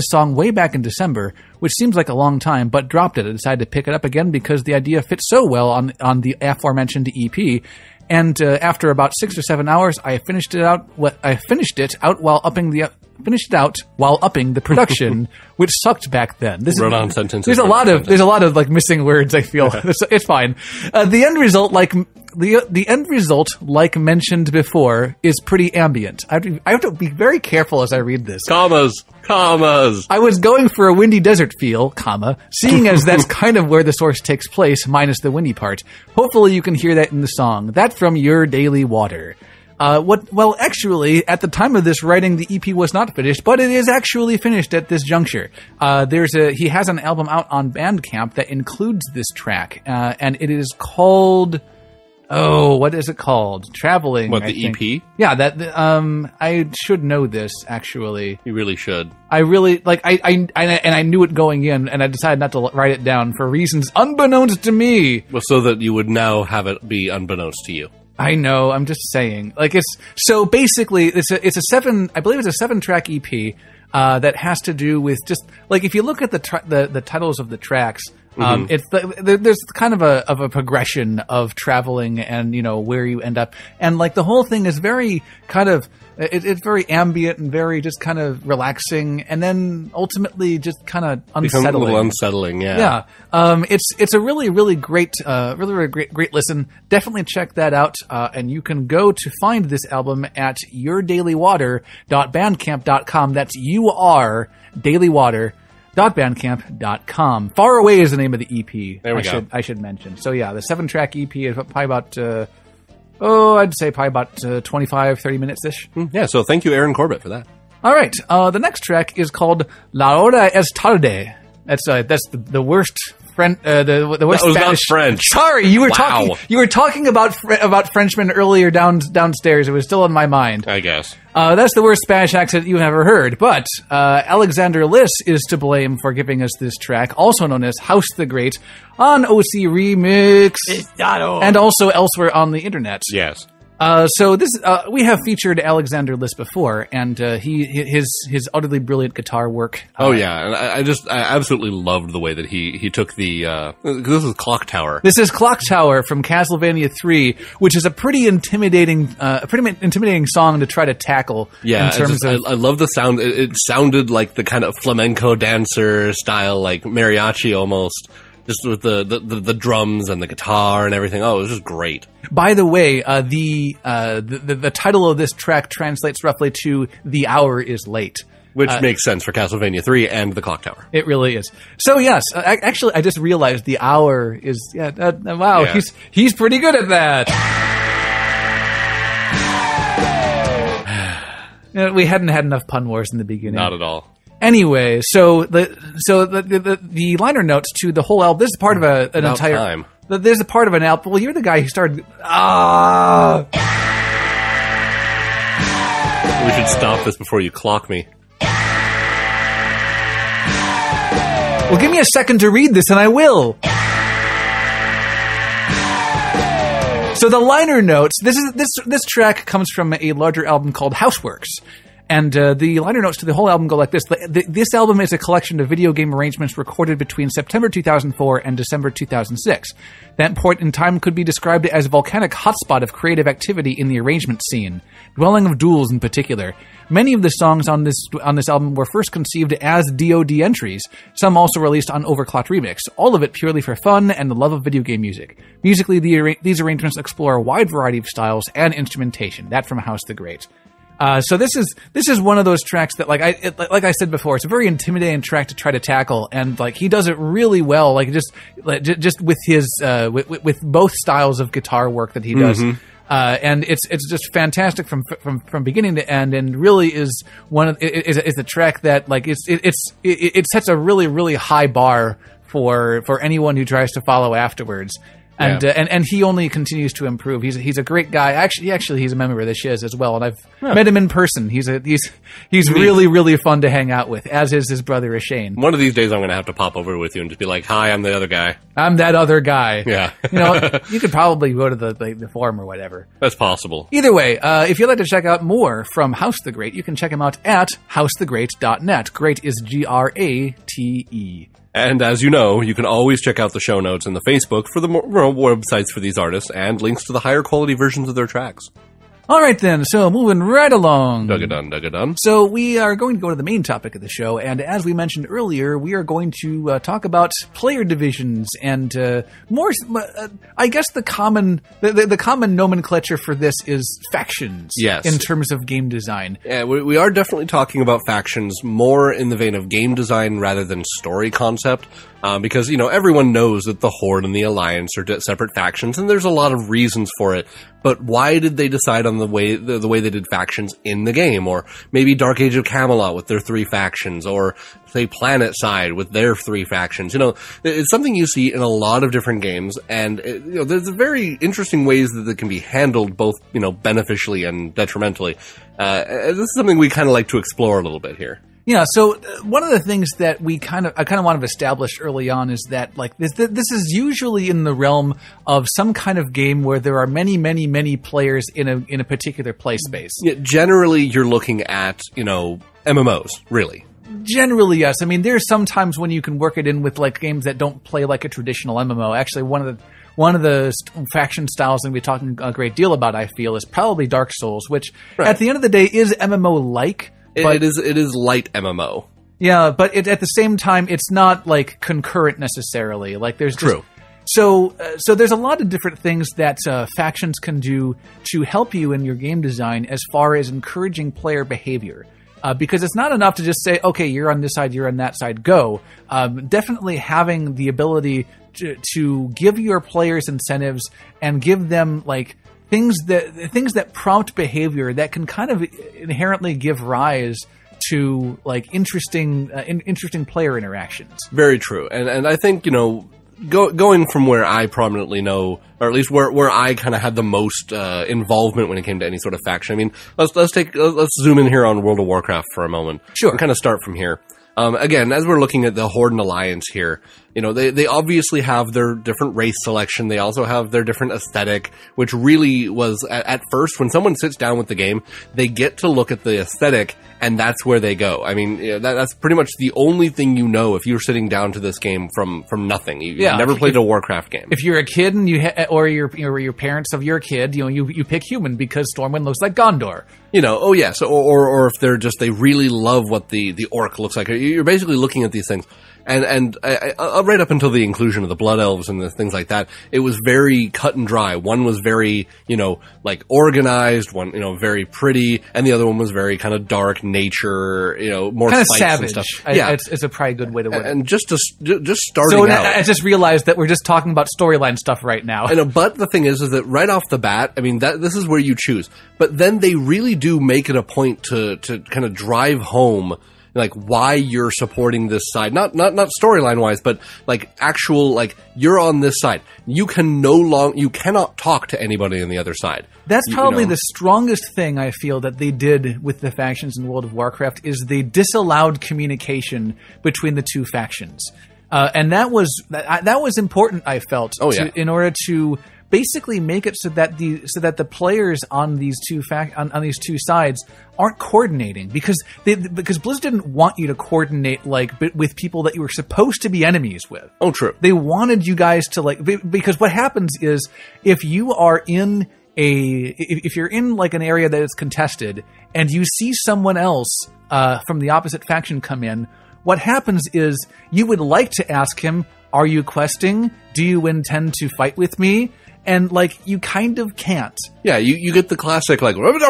song way back in December, which seems like a long time, but dropped it. I decided to pick it up again because the idea fits so well on the aforementioned EP. And after about 6 or 7 hours, I finished it out while upping the production, which sucked back then. Run-on sentences. There's a lot of like missing words. I feel it's fine. The end result, like mentioned before, is pretty ambient. I have to be very careful as I read this. Commas. I was going for a windy desert feel, seeing as that's kind of where the source takes place, minus the windy part. Hopefully you can hear that in the song. That from Urdailywater. Well, actually, at the time of this writing, the EP was not finished, but it is actually finished at this juncture. He has an album out on Bandcamp that includes this track, and it is called, what is it called? Traveling. What, the EP? Yeah, I should know this, actually. You really should. I really, I knew it going in, and I decided not to write it down for reasons unbeknownst to me. Well, so that you would now have it be unbeknownst to you. I know. I'm just saying. So basically, it's a 7-track EP that has to do with just if you look at the titles of the tracks, there's kind of a progression of traveling and where you end up, and the whole thing is very kind of it's very ambient and very just kind of relaxing, and then ultimately just kind of unsettling. Becomes a little unsettling, yeah. Yeah. It's a really great, great listen. Definitely check that out. And you can go to find this album at urdailywater.bandcamp.com. That's urdailywater.bandcamp.com. Far Away is the name of the EP. There we go. I should mention. So yeah, the 7-track EP is probably about, I'd say probably about 25, 30 minutes-ish. Yeah, so thank you, Aaron Corbett, for that. All right. The next track is called La Hora es Tarde. That's the worst the worst that was Spanish. Not French. Sorry, you were talking about Frenchmen earlier downstairs. It was still in my mind. I guess. That's the worst Spanish accent you've ever heard. But Alexander Liss is to blame for giving us this track, also known as Housethegrate, on OC Remix, and also elsewhere on the internet. Yes. So this we have featured Alexander Liss before, and his utterly brilliant guitar work. And I absolutely loved the way that he took the this is Clock Tower. This is Clock Tower from Castlevania 3, which is a pretty intimidating song to try to tackle. Yeah, I love the sound. It sounded like the kind of flamenco dancer style, like mariachi almost. Just with the drums and the guitar and everything. Oh, it was just great. By the way, the title of this track translates roughly to "The Hour Is Late," which makes sense for Castlevania 3 and the Clock Tower. It really is. So yes, actually, I just realized the hour is. Wow, yeah. He's pretty good at that. We hadn't had enough pun wars in the beginning. Not at all. Anyway, so the liner notes to the whole album. This is part of an entire. Time. There's a part of an album. Well, you're the guy who started. We should stop this before you clock me. Well, give me a second to read this and I will. So the liner notes, this track comes from a larger album called Houseworks. And the liner notes to the whole album go like this. This album is a collection of video game arrangements recorded between September 2004 and December 2006. That point in time could be described as a volcanic hotspot of creative activity in the arrangement scene, dwelling of duels in particular. Many of the songs on this album were first conceived as DoD entries, some also released on Overclocked Remix, all of it purely for fun and the love of video game music. Musically, these arrangements explore a wide variety of styles and instrumentation. That from Housethegrate. So this is one of those tracks that, like I said before, it's a very intimidating track to try to tackle, and like he does it really well, like just with his with both styles of guitar work that he does, and it's just fantastic from beginning to end, and really is a track that like it sets a really high bar for anyone who tries to follow afterwards. And he only continues to improve. He's a great guy. Actually, he's a member of the Shiz as well, and I've met him in person. He's really fun to hang out with, as is his brother Ashane. One of these days, I'm going to have to pop over with you and just be like, "Hi, I'm the other guy." I'm that other guy. Yeah, you could probably go to the forum or whatever. That's possible. Either way, if you'd like to check out more from Housethegrate, you can check him out at housethegrate.net. Great is Grate. And as you know, you can always check out the show notes in the Facebook for the more websites for these artists and links to the higher quality versions of their tracks. All right, then. So moving right along. Dug-a-dun. So we are going to go to the main topic of the show, and as we mentioned earlier, we are going to talk about player divisions and more. I guess the common nomenclature for this is factions. Yes. In terms of game design. Yeah, we are definitely talking about factions more in the vein of game design rather than story concept. Because, everyone knows that the Horde and the Alliance are separate factions, and there's a lot of reasons for it. But why did they decide on the way they did factions in the game? Or maybe Dark Age of Camelot with their 3 factions, or say Planet Side with their 3 factions. It's something you see in a lot of different games, and there's very interesting ways that it can be handled, both beneficially and detrimentally. This is something we kind of like to explore a little bit here. Yeah, so one of the things that I kind of want to establish early on is that like this is usually in the realm of some kind of game where there are many players in a particular play space. Yeah, generally, you're looking at MMOs, really. Generally, yes. I mean, there's some times when you can work it in with like games that don't play like a traditional MMO. Actually, one of the faction styles that we're talking a great deal about, I feel, is probably Dark Souls, which at the end of the day is MMO-like. But it is light MMO. Yeah, but at the same time, it's not like concurrent necessarily. Like there's True. So there's a lot of different things that factions can do to help you in your game design as far as encouraging player behavior. Because it's not enough to just say, okay, you're on this side, you're on that side, go. Definitely having the ability to give your players incentives and give them like things that prompt behavior that can kind of inherently give rise to like interesting player interactions. Very true, and I think going from where I prominently know, or at least where I kind of had the most involvement when it came to any sort of faction. I mean, let's zoom in here on World of Warcraft for a moment. Sure, and kind of start from here. Again, as we're looking at the Horde and Alliance here, they obviously have their different race selection. They also have their different aesthetic, which really was, at first, when someone sits down with the game, they get to look at the aesthetic, and that's where they go. I mean, that's pretty much the only thing if you're sitting down to this game from nothing. You've never played a Warcraft game. If you're a kid and or your parents of your kid, you pick human because Stormwind looks like Gondor. Oh yes, or if they really love what the orc looks like. You're basically looking at these things. And right up until the inclusion of the Blood Elves and the things like that, it was very cut and dry. One was very, like organized, one, very pretty, and the other one was very kind of dark nature, more kind of spice savage. and stuff. Yeah, it's a probably good way to put it. And just starting out. I just realized that we're just talking about storyline stuff right now. But the thing is that right off the bat, I mean, this is where you choose. But then they really do make it a point to kind of drive home like why you're supporting this side, not storyline wise, but like actual, like you're on this side. You cannot talk to anybody on the other side. That's probably the strongest thing I feel that they did with the factions in World of Warcraft is they disallowed communication between the two factions. And that was important, I felt, in order to basically make it so that the players on these two on these two sides aren't coordinating, because Blizzard didn't want you to coordinate with people that you were supposed to be enemies with. Oh, true. They wanted you guys to because what happens is if you are in if you're in an area that is contested and you see someone else from the opposite faction come in, what happens is you would like to ask him, "Are you questing? Do you intend to fight with me?" And you kind of can't. Yeah, you get the classic what are you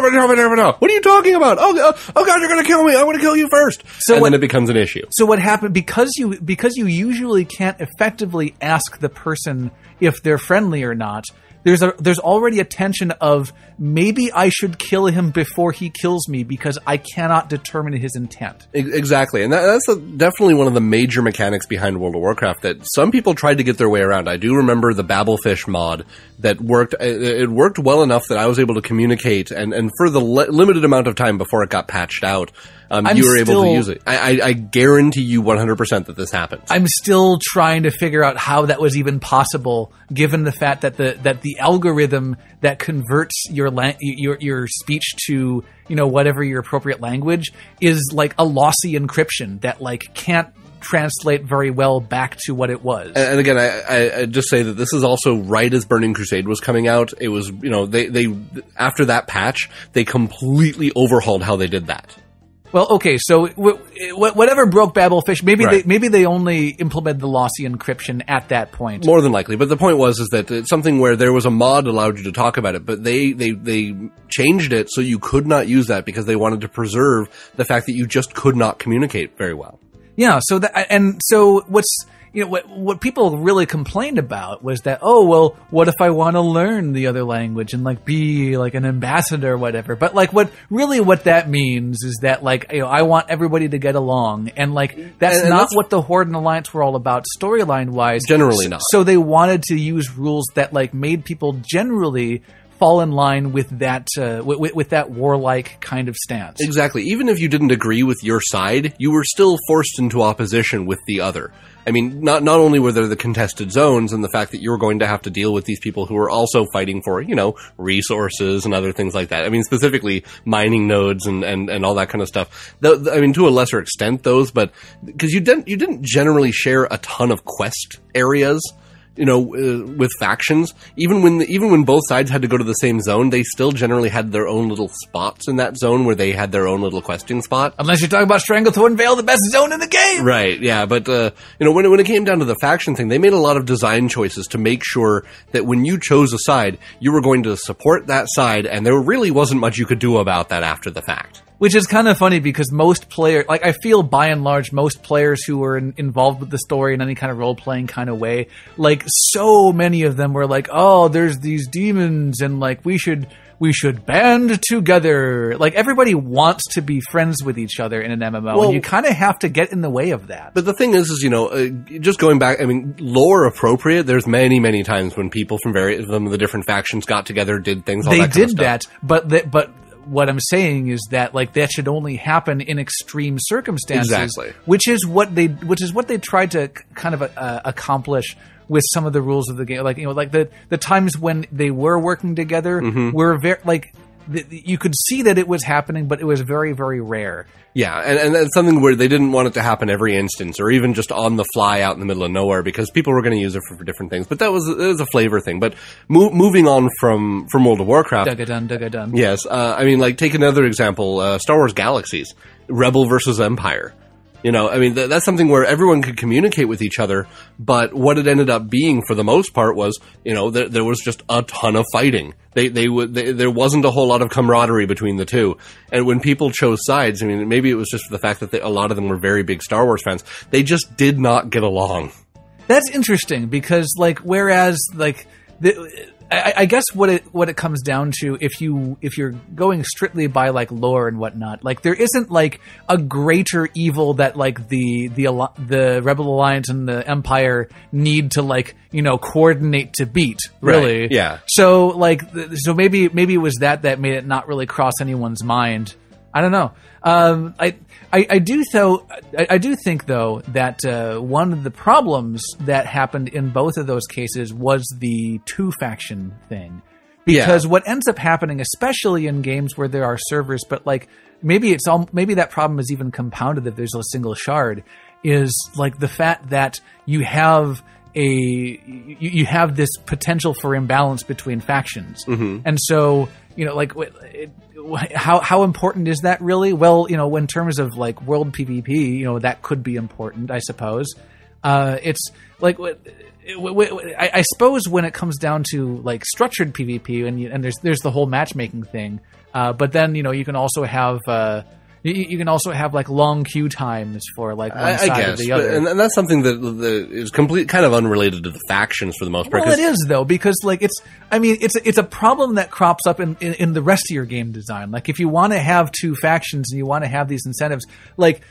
talking about? Oh God, you're gonna kill me! I want to kill you first. And then it becomes an issue. So what happened, because you usually can't effectively ask the person if they're friendly or not. There's already a tension of maybe I should kill him before he kills me because I cannot determine his intent. Exactly, and that's definitely one of the major mechanics behind World of Warcraft that some people tried to get their way around. I do remember the Babelfish mod that worked. It worked well enough that I was able to communicate, and for the limited amount of time before it got patched out, you were able to use it. I guarantee you 100% that this happens. I'm still trying to figure out how that was even possible, given the fact that the algorithm that converts your speech to whatever your appropriate language is a lossy encryption that can't translate very well back to what it was. And again, I just say that this is also right as Burning Crusade was coming out. It was they after that patch they completely overhauled how they did that. Well, okay, so whatever broke Babelfish, maybe they only implemented the lossy encryption at that point. More than likely, but the point was that it's something where there was a mod that allowed you to talk about it, but they changed it so you could not use that because they wanted to preserve the fact that you just could not communicate very well. Yeah, so what people really complained about was that, what if I want to learn the other language and be an ambassador or whatever? But what that means is that I want everybody to get along, and that's not what the Horde and Alliance were all about storyline wise. Generally not. So they wanted to use rules that made people generally fall in line with that with that warlike kind of stance. Exactly. Even if you didn't agree with your side, you were still forced into opposition with the other. I mean, not only were there the contested zones and the fact that you were going to have to deal with these people who were also fighting for, resources and other things like that. I mean, specifically mining nodes and all that kind of stuff. I mean, to a lesser extent, those, but because you didn't generally share a ton of quest areas. With factions, even when both sides had to go to the same zone, they still generally had their own little spots in that zone where they had their own little questing spot. Unless you're talking about Stranglethorn Vale, the best zone in the game! Right, yeah, but, when it came down to the faction thing, they made a lot of design choices to make sure that when you chose a side, you were going to support that side, and there really wasn't much you could do about that after the fact. Which is kind of funny because most players, I feel by and large, most players who were involved with the story in any kind of role-playing kind of way, so many of them were there's these demons and we should band together. Everybody wants to be friends with each other in an MMO, and you kind of have to get in the way of that. But the thing is just going back, I mean, lore appropriate, there's many, many times when people from the different factions got together, did things, all that kind of stuff. But what I'm saying is that that should only happen in extreme circumstances, exactly. which is what they tried to kind of accomplish with some of the rules of the game. The times when they were working together were very you could see that it was happening, but it was very, very rare. Yeah, and that's something where they didn't want it to happen every instance, or even just on the fly out in the middle of nowhere, because people were going to use it for different things. But it was a flavor thing. But moving on from World of Warcraft, dun. Yes, I mean, take another example: Star Wars Galaxies, Rebel versus Empire. I mean, that's something where everyone could communicate with each other, but what it ended up being for the most part was, there was just a ton of fighting. There wasn't a whole lot of camaraderie between the two. And when people chose sides, I mean, maybe it was just the fact that a lot of them were very big Star Wars fans. They just did not get along. That's interesting because, whereas, I guess what it comes down to, if you're going strictly by lore and whatnot, there isn't a greater evil that the Rebel Alliance and the Empire need to coordinate to beat, really. Right, yeah. So so maybe it was that made it not really cross anyone's mind. I don't know. I do think though that one of the problems that happened in both of those cases was the two faction thing. Because what ends up happening, especially in games where there are servers, but like maybe that problem is even compounded if there's a single shard, is like the fact that you have this potential for imbalance between factions, and so like how important is that really? Well, in terms of like world PvP, that could be important, I suppose. It's like. I suppose when it comes down to like structured PvP and there's the whole matchmaking thing, but then you can also have like long queue times for like one side or the other, and that's something that is kind of unrelated to the factions for the most part. Well, it is though, because like it's a problem that crops up in the rest of your game design. Like if you want to have two factions and you want to have these incentives, like.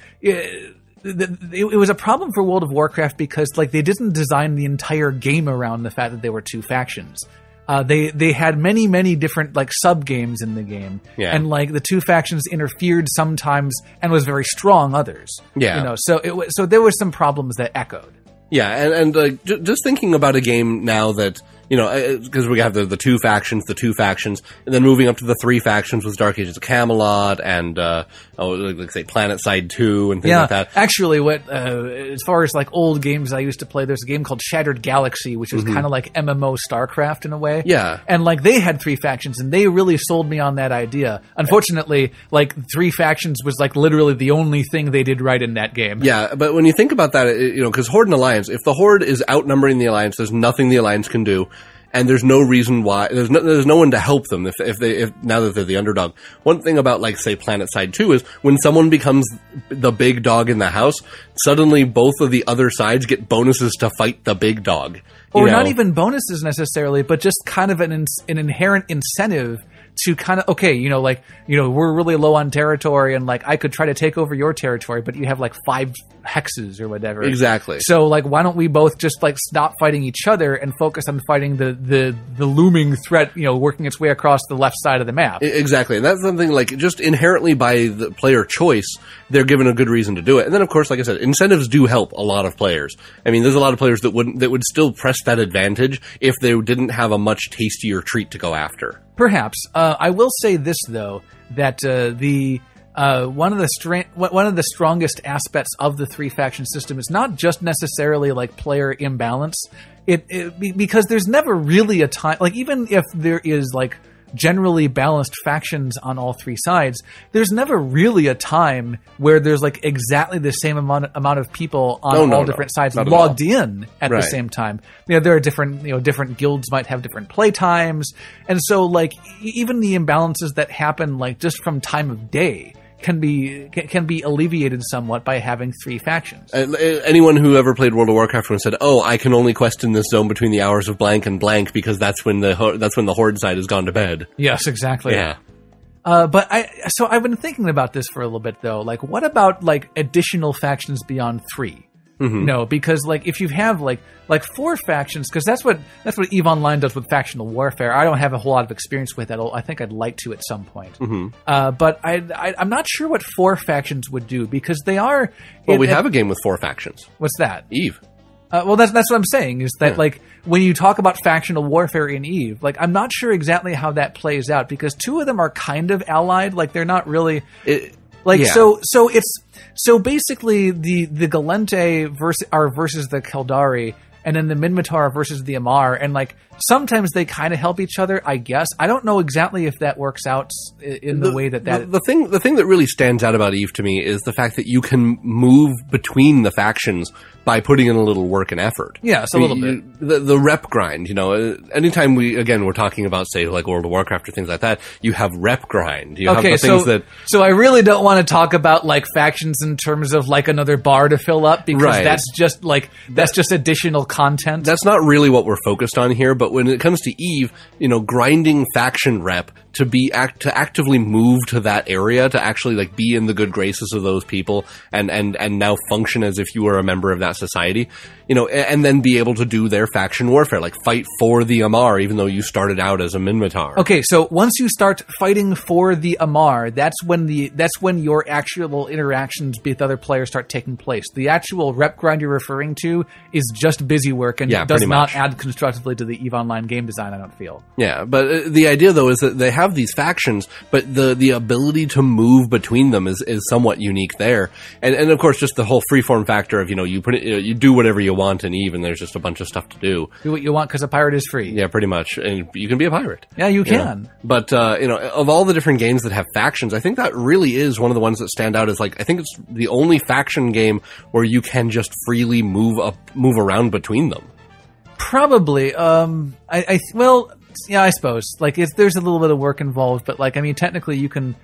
It was a problem for World of Warcraft because like they didn't design the entire game around the fact that there were two factions. They had many different like sub games in the game, and like the two factions interfered sometimes and was very strong others. So there were some problems that echoed. Yeah, and just thinking about a game now that. Because we have the two factions, and then moving up to the three factions with Dark Ages of Camelot and, like say Planet Side 2 and things like that. Actually, as far as like old games I used to play, there's a game called Shattered Galaxy, which was kind of like MMO StarCraft in a way. Yeah. And like they had three factions and they really sold me on that idea. Unfortunately, like three factions was like literally the only thing they did right in that game. Yeah, but when you think about that, because Horde and Alliance, if the Horde is outnumbering the Alliance, there's nothing the Alliance can do. And there's no reason why there's no one to help them if now that they're the underdog. One thing about like say Planet Side 2 is when someone becomes the big dog in the house, suddenly both of the other sides get bonuses to fight the big dog. Or not even bonuses necessarily, but just kind of an inherent incentive to kind of, we're really low on territory and like I could try to take over your territory, but you have like 5 hexes or whatever. Exactly. So like, why don't we both just like stop fighting each other and focus on fighting the looming threat, working its way across the left side of the map. Exactly. And that's something like just inherently by the player choice, they're given a good reason to do it. And then of course, like I said, incentives do help a lot of players. I mean, there's a lot of players that would still press that advantage if they didn't have a much tastier treat to go after. Perhaps. I will say this though, that one of the strongest aspects of the three faction system is not just necessarily like player imbalance. Because there's never really a time, like even if there is like generally balanced factions on all three sides, there's never really a time where there's like exactly the same amount of people on all different sides logged in at the same time. There are different guilds might have different play times, and so like even the imbalances that happen like just from time of day can be alleviated somewhat by having three factions. Anyone who ever played World of Warcraft and said, "Oh, I can only quest in this zone between the hours of blank and blank because that's when the Horde side has gone to bed." Yes, exactly. Yeah. But I've been thinking about this for a little bit though. Like, what about like additional factions beyond 3? Because like if you have like 4 factions, because that's what EVE Online does with factional warfare. I don't have a whole lot of experience with that. I think I'd like to at some point. But I'm not sure what 4 factions would do because they are. Well, we have a game with 4 factions. What's that? EVE. Well, that's what I'm saying is that like when you talk about factional warfare in EVE, like I'm not sure exactly how that plays out because 2 of them are kind of allied. Like they're not really. So basically the Galente versus the Keldari, and then the Minmatar versus the Amar, and like sometimes they kind of help each other, I guess. I don't know exactly if that works out in the way that the thing that really stands out about EVE to me is the fact that you can move between the factions by putting in a little work and effort. Yeah, it's a little bit. The rep grind, anytime we're talking about, say, like World of Warcraft or things like that, you have rep grind. You have the things that... So I really don't want to talk about, like, factions in terms of, like, another bar to fill up, because that's just additional content. That's not really what we're focused on here, but when it comes to Eve, grinding faction rep to actively move to that area, to actually like be in the good graces of those people and now function as if you were a member of that society, and then be able to do their faction warfare, like fight for the Amar, even though you started out as a Minmatar. Okay, so once you start fighting for the Amar, that's when your actual interactions with other players start taking place. The actual rep grind you're referring to is just busy work and does not add constructively to the EVE Online game design, I don't feel. Yeah, but the idea though is that they have these factions, but the ability to move between them is somewhat unique there. And of course just the whole freeform factor of, you do whatever you want in EVE and there's just a bunch of stuff to do. Do what you want because a pirate is free. Yeah, pretty much. And you can be a pirate. Yeah, you can. But, of all the different games that have factions, I think that really is one of the ones that stand out as like, I think it's the only faction game where you can just freely move around between them. Probably. I suppose. Like, there's a little bit of work involved, but like, I mean, technically you can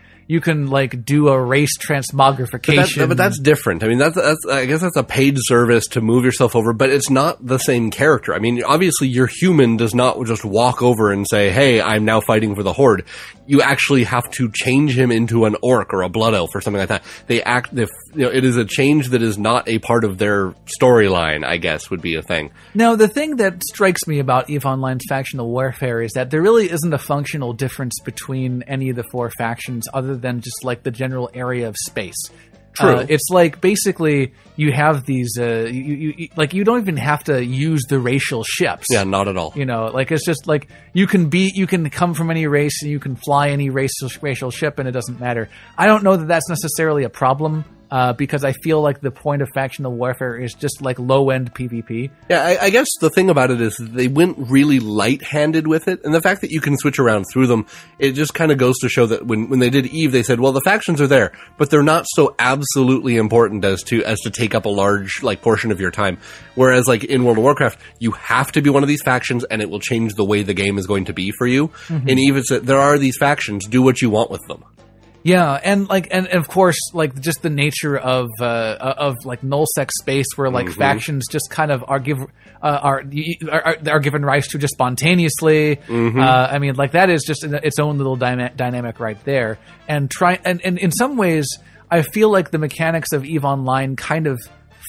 like do a race transmogrification. But that's different. I mean, that's I guess that's a paid service to move yourself over, but it's not the same character. I mean, obviously your human does not just walk over and say, "Hey, I'm now fighting for the Horde." You actually have to change him into an orc or a blood elf or something like that. It is a change that is not a part of their storyline, I guess, would be a thing. Now, the thing that strikes me about EVE Online's factional warfare is that there really isn't a functional difference between any of the four factions other than just like the general area of space. True. It's like basically you have these you don't even have to use the racial ships. Yeah, not at all. Like it's just like you can come from any race and you can fly any racial ship and it doesn't matter. I don't know that that's necessarily a problem. Because I feel like the point of factional warfare is just like low-end PvP. Yeah, I guess the thing about it is they went really light-handed with it, and the fact that you can switch around through them, it just kind of goes to show that when they did EVE, they said, well, the factions are there, but they're not so absolutely important as to take up a large portion of your time. Whereas like in World of Warcraft, you have to be one of these factions, and it will change the way the game is going to be for you. Mm-hmm. In EVE, it's that there are these factions, do what you want with them. Yeah, and of course, like just the nature of like nullsec space, where like factions just kind of are given rise to just spontaneously. Mm-hmm. I mean, like that is just its own little dynamic right there. And in some ways, I feel like the mechanics of EVE Online kind of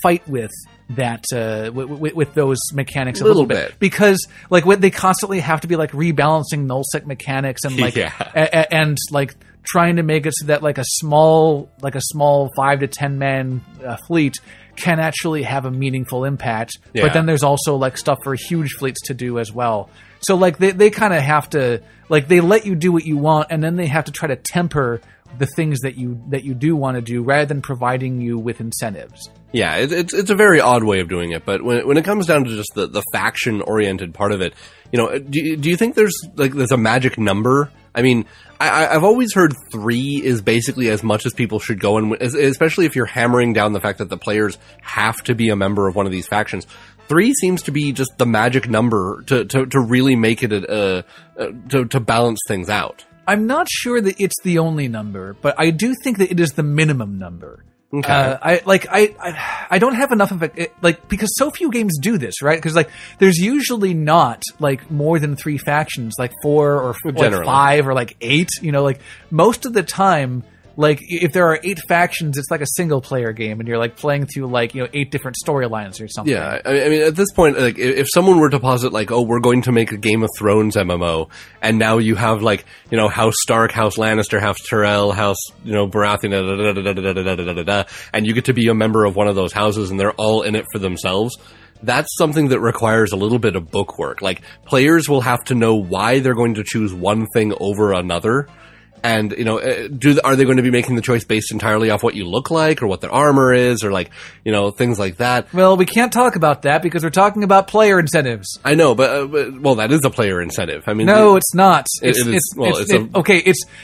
fight with that with those mechanics a little bit, because like they constantly have to be like rebalancing nullsec mechanics and like and like trying to make it so that like a small 5 to 10 man fleet can actually have a meaningful impact. Yeah. But then there's also like stuff for huge fleets to do as well. So like they kind of have to like they let you do what you want, and then they have to try to temper the things that you do want to do rather than providing you with incentives. Yeah, it's a very odd way of doing it, but when it comes down to just the faction oriented part of it, do you think there's a magic number? I mean, I've always heard 3 is basically as much as people should go, and especially if you're hammering down the fact that the players have to be a member of one of these factions. 3 seems to be just the magic number to really make it to balance things out. I'm not sure that it's the only number, but I do think that it is the minimum number. Okay. I don't have enough of it, because so few games do this, right? Because there's usually not more than 3 factions, 4 or 5 or 8. Most of the time, if there are 8 factions, it's like a single player game, and you're playing through 8 different storylines or something. Yeah, I mean, at this point, if someone were to posit we're going to make a Game of Thrones MMO, and now you have House Stark, House Lannister, House Tyrell, House Baratheon, and you get to be a member of one of those houses, and they're all in it for themselves. That's something that requires a little bit of bookwork. Players will have to know why they're going to choose one thing over another. And, are they going to be making the choice based entirely off what you look like or what their armor is or things like that? Well, we can't talk about that because we're talking about player incentives. I know, but that is a player incentive. I mean, no, it's not.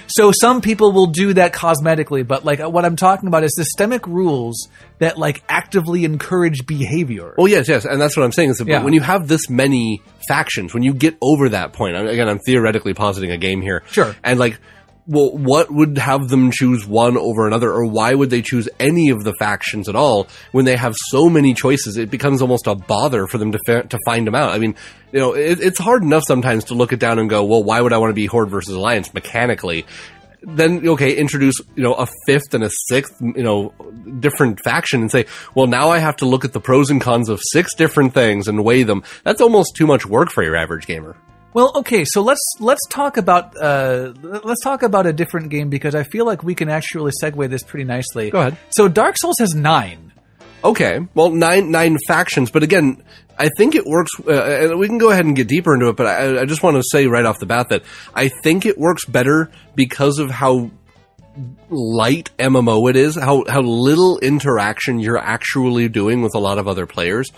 So some people will do that cosmetically, but what I'm talking about is systemic rules that actively encourage behavior. Well, yes, and that's what I'm saying is that when you have this many factions, when you get over that point, again, I'm theoretically positing a game here. Sure. And well, what would have them choose one over another, or why would they choose any of the factions at all when they have so many choices? It becomes almost a bother for them to find them out. I mean, it's hard enough sometimes to look it down and go, well, why would I want to be Horde versus Alliance mechanically? Then, okay, introduce, a fifth and a sixth, different faction and say, well, now I have to look at the pros and cons of 6 different things and weigh them. That's almost too much work for your average gamer. Well, okay, so let's talk about a different game, because I feel like we can actually segue this pretty nicely. Go ahead. So Dark Souls has 9. Okay, well, nine factions, but again, I think it works, and we can go ahead and get deeper into it, but I just want to say right off the bat that I think it works better because of how light MMO it is, how little interaction you're actually doing with a lot of other players.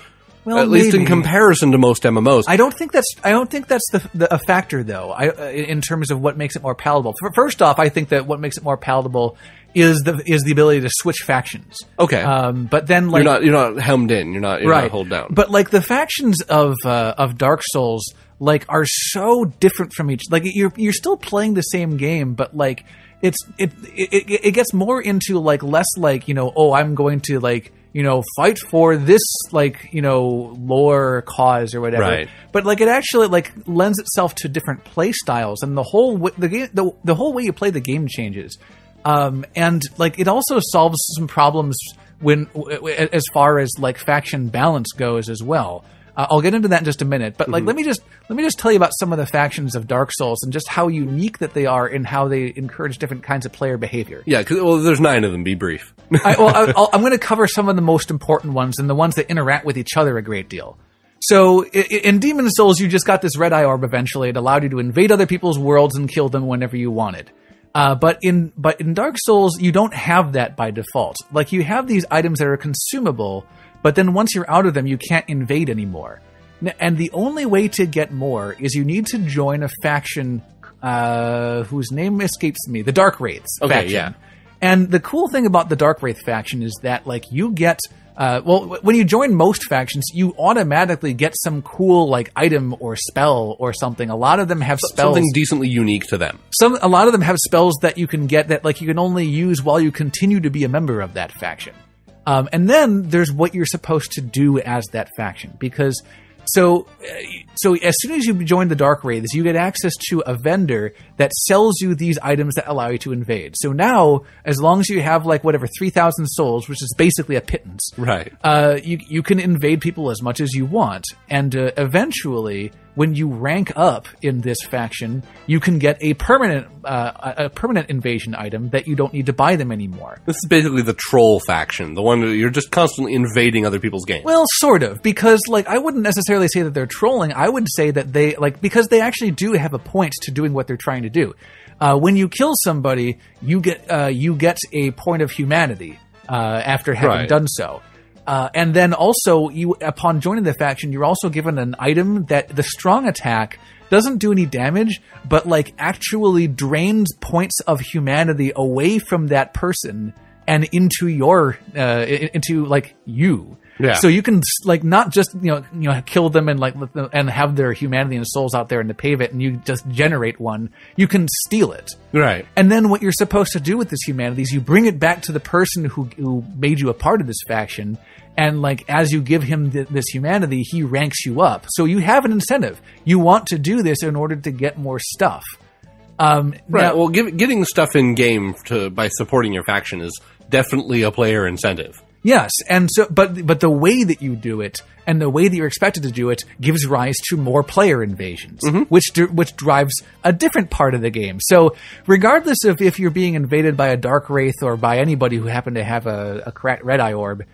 Well, at least in comparison to most MMOs. I don't think that's a factor, though. In terms of what makes it more palatable. First off, I think that what makes it more palatable is the ability to switch factions. Okay, but then like you're not hemmed in. You're not hold down. But like the factions of Dark Souls like are so different from each. Like you're still playing the same game, but like it gets more into like less like I'm going to like. Fight for this, lore cause or whatever. Right. But it actually lends itself to different play styles, and the whole way you play the game changes. And it also solves some problems as far as faction balance goes as well. I'll get into that in just a minute, but let me just tell you about some of the factions of Dark Souls and just how unique that they are and how they encourage different kinds of player behavior. Yeah, there's 9 of them. Be brief. I'm going to cover some of the most important ones and the ones that interact with each other a great deal. So in Demon Souls, you just got this red eye orb. Eventually, it allowed you to invade other people's worlds and kill them whenever you wanted. But in Dark Souls, you don't have that by default. You have these items that are consumable. But then once you're out of them, you can't invade anymore. And the only way to get more is you need to join a faction whose name escapes me, the Dark Wraiths faction. Yeah. And the cool thing about the Dark Wraith faction is that you get... when you join most factions, you automatically get some cool item or spell or something. A lot of them have spells... Something decently unique to them. A lot of them have spells that you can get that you can only use while you continue to be a member of that faction. And then there's what you're supposed to do as that faction, because so as soon as you join the Dark Wraiths, you get access to a vendor that sells you these items that allow you to invade. So now, as long as you have 3,000 souls, which is basically a pittance, right? You can invade people as much as you want, and eventually, when you rank up in this faction, you can get a permanent invasion item that you don't need to buy them anymore. This is basically the troll faction, the one that you're just constantly invading other people's games. Well, sort of, because I wouldn't necessarily say that they're trolling. I would say that they because they actually do have a point to doing what they're trying to do. When you kill somebody, you get a point of humanity after having done so. And then also, upon joining the faction, you're also given an item that the strong attack doesn't do any damage, but actually drains points of humanity away from that person and into you. Yeah. So you can not just kill them and and have their humanity and souls out there in the pavement, and you just generate one. You can steal it, right? And then what you're supposed to do with this humanity is you bring it back to the person who made you a part of this faction, and as you give him this humanity, he ranks you up. So you have an incentive. You want to do this in order to get more stuff. Right. Well, getting stuff in game by supporting your faction is definitely a player incentive. Yes, and so, but the way that you do it and the way that you're expected to do it gives rise to more player invasions, which drives a different part of the game. So, regardless of if you're being invaded by a Dark Wraith or by anybody who happened to have a cracked red eye orb,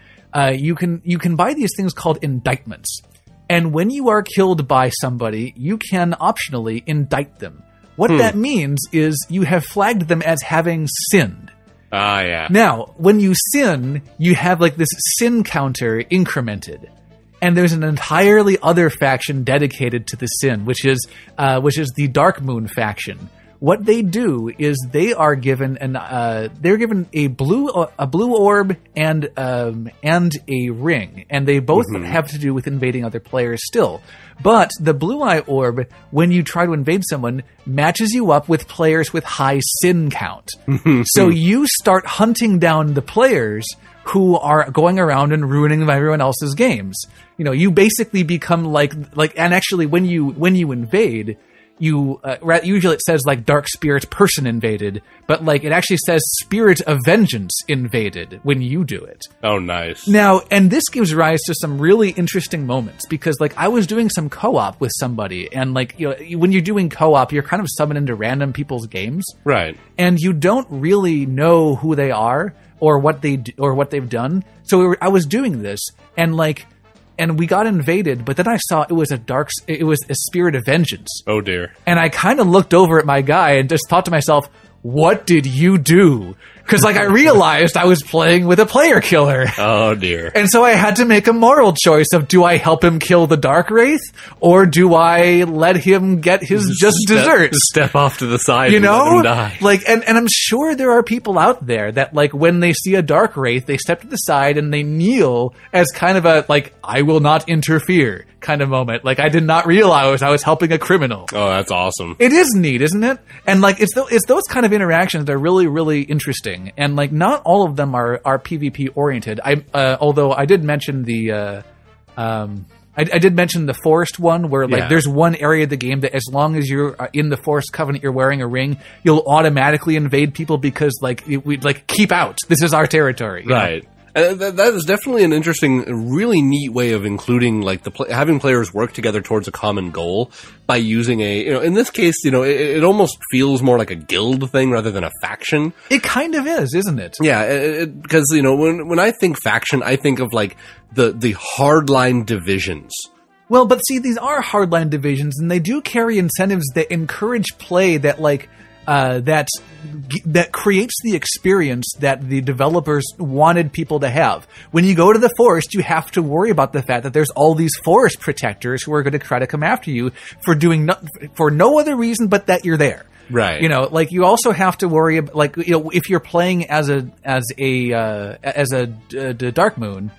you can buy these things called indictments. And when you are killed by somebody, you can optionally indict them. What that means is you have flagged them as having sinned. Ah, yeah. Now, when you sin, you have this sin counter incremented. And there's an entirely other faction dedicated to the sin, which is the Dark Moon faction, what they do is they are given they're given a blue orb and a ring, and they both have to do with invading other players still. But the blue eye orb, when you try to invade someone, matches you up with players with high sin count. So you start hunting down the players who are going around and ruining everyone else's games. You know, you basically become like, and actually when you invade, usually it says like dark spirit person invaded, but like it actually says spirit of vengeance invaded when you do it. Oh, nice. Now, and this gives rise to some really interesting moments, because like I was doing some co-op with somebody, and like, you know, when you're doing co-op, you're kind of summoned into random people's games, right? And you don't really know who they are or what they've done. So I was doing this, and we got invaded, but then I saw it was a spirit of vengeance. Oh dear. And I kind of looked over at my guy and just thought to myself, what did you do? Because like I realized I was playing with a player killer. Oh dear. And so I had to make a moral choice of, do I help him kill the Dark Wraith, or do I let him get his desserts? Step off to the side, you know? And let him die. Like, and I'm sure there are people out there that like when they see a Dark Wraith, they step to the side and they kneel as kind of a like, I will not interfere kind of moment. Like, I did not realize I was helping a criminal. Oh, that's awesome. It is neat, isn't it? And like, it's those kind of interactions that are really, really interesting. And like, not all of them are PvP oriented. Although I did mention I did mention the forest one, where like there's one area of the game that as long as you're in the forest covenant, you're wearing a ring, you'll automatically invade people because like we like keep out. This is our territory, right? Know? That is definitely an interesting, really neat way of including like having players work together towards a common goal by using in this case, it almost feels more like a guild thing rather than a faction. It kind of is, isn't it? Yeah, because when I think faction, I think of like the hardline divisions. Well, but see, these are hardline divisions, and they do carry incentives that encourage play that like. That creates the experience that the developers wanted people to have. When you go to the forest, you have to worry about the fact that there's all these forest protectors who are going to try to come after you for no other reason but that you're there. Right. Like you also have to worry about, like, if you're playing as a Dark Moon,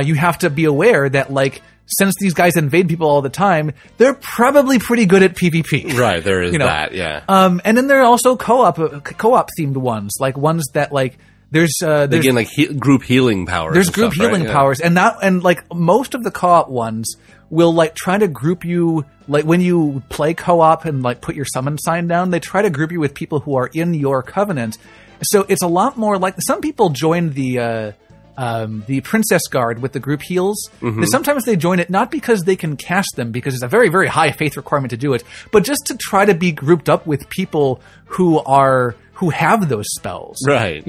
you have to be aware that like, since these guys invade people all the time, they're probably pretty good at PvP. Right, there is that, yeah. And then there are also co-op themed ones, like ones that like there's again like group healing powers. There's group healing powers, and like most of the co-op ones will like try to group you, like when you play co-op and like put your summon sign down, they try to group you with people who are in your covenant. So it's a lot more like some people join the Princess Guard with the group heals. Mm-hmm. Sometimes they join it not because they can cast them, because it's a very, very high faith requirement to do it, but just to try to be grouped up with people who have those spells. Right.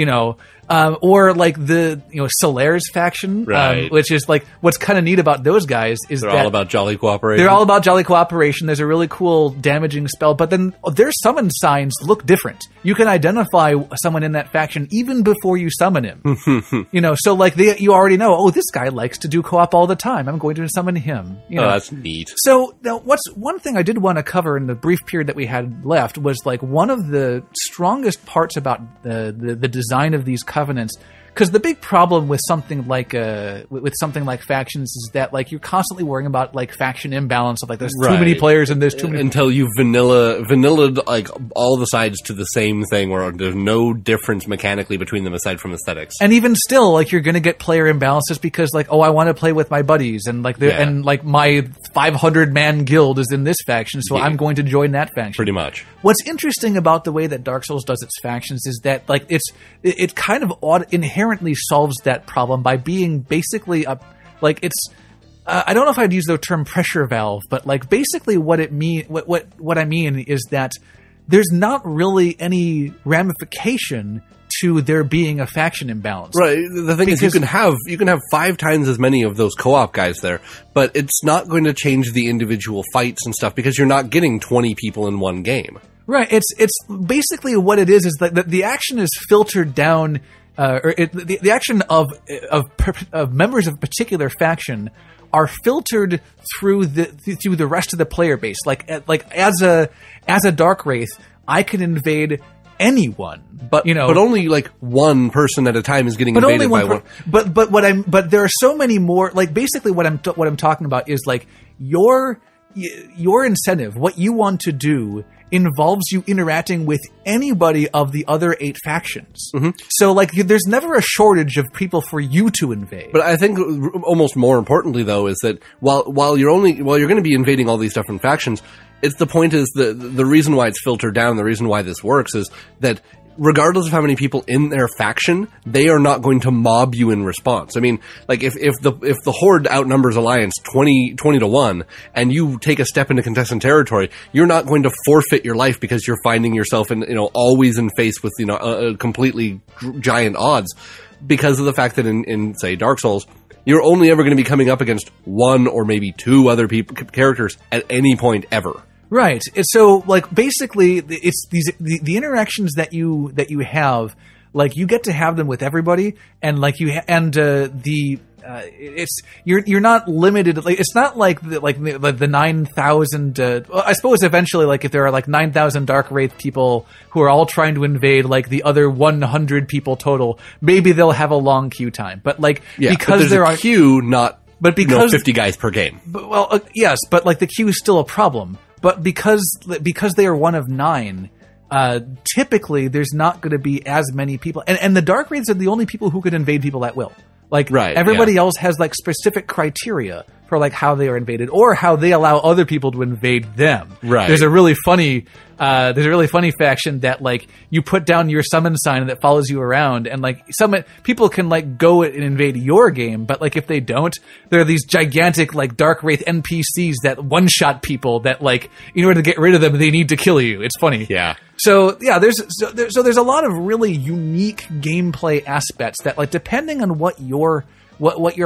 Or like the Solaire's faction, right. Which is like what's kind of neat about those guys is they're all about jolly cooperation. They're all about jolly cooperation. There's a really cool damaging spell, but then their summon signs look different. You can identify someone in that faction even before you summon him. So like you already know, oh, this guy likes to do co-op all the time, I'm going to summon him. Oh, that's neat. So now one thing I did want to cover in the brief period that we had left was like one of the strongest parts about the design of these covenants, because the big problem with something like factions is that like you're constantly worrying about like faction imbalance of like there's too many players and there's too many until you vanillaed like all the sides to the same thing where there's no difference mechanically between them aside from aesthetics. And even still, like you're going to get player imbalances because like, oh, I want to play with my buddies and like and like my 500-man guild is in this faction, so I'm going to join that faction. Pretty much. What's interesting about the way that Dark Souls does its factions is that like it kind of inherently solves that problem by being basically I don't know if I'd use the term pressure valve, but like basically what I mean is that there's not really any ramification to there being a faction imbalance. Right. The thing is you can have 5 times as many of those co-op guys there, but it's not going to change the individual fights and stuff because you're not getting 20 people in one game. Right. It's basically what it is that the action is filtered down. The action of members of a particular faction are filtered through the rest of the player base. Like as a Dark Wraith, I can invade anyone. But only like one person at a time is getting invaded by one. But there are so many more. Like basically, what I'm talking about is like your incentive. What you want to do involves you interacting with anybody of the other 8 factions. Mm-hmm. So like there's never a shortage of people for you to invade. But I think almost more importantly though is that while you're going to be invading all these different factions, the point is the reason why it's filtered down, the reason why this works is that regardless of how many people in their faction, they are not going to mob you in response. I mean, like if the Horde outnumbers Alliance 20 to 1 and you take a step into contested territory, you're not going to forfeit your life because you're finding yourself in, always in face with, completely giant odds because of the fact that in say Dark Souls, you're only ever going to be coming up against 1 or maybe 2 other characters at any point ever. Right. So, like, basically, it's the interactions that you have, like, you get to have them with everybody, and like you're not limited. Like, it's not like the 9,000. I suppose eventually, like, if there are like 9,000 Dark Wraith people who are all trying to invade like the other 100 people total, maybe they'll have a long queue time. But like because there are queue, not but because 50 guys per game. But, yes, but like the queue is still a problem. But because they are one of 9, typically there's not going to be as many people. And the Dark Wraiths are the only people who can invade people at will. Like everybody else has like specific criteria for like how they are invaded or how they allow other people to invade them. Right. There's a really funny faction that like you put down your summon sign that follows you around, and like some people can like go and invade your game, but like if they don't, there are these gigantic like Dark Wraith NPCs that one-shot people that like in order to get rid of them they need to kill you. It's funny. Yeah. So yeah, there's a lot of really unique gameplay aspects that like depending on what your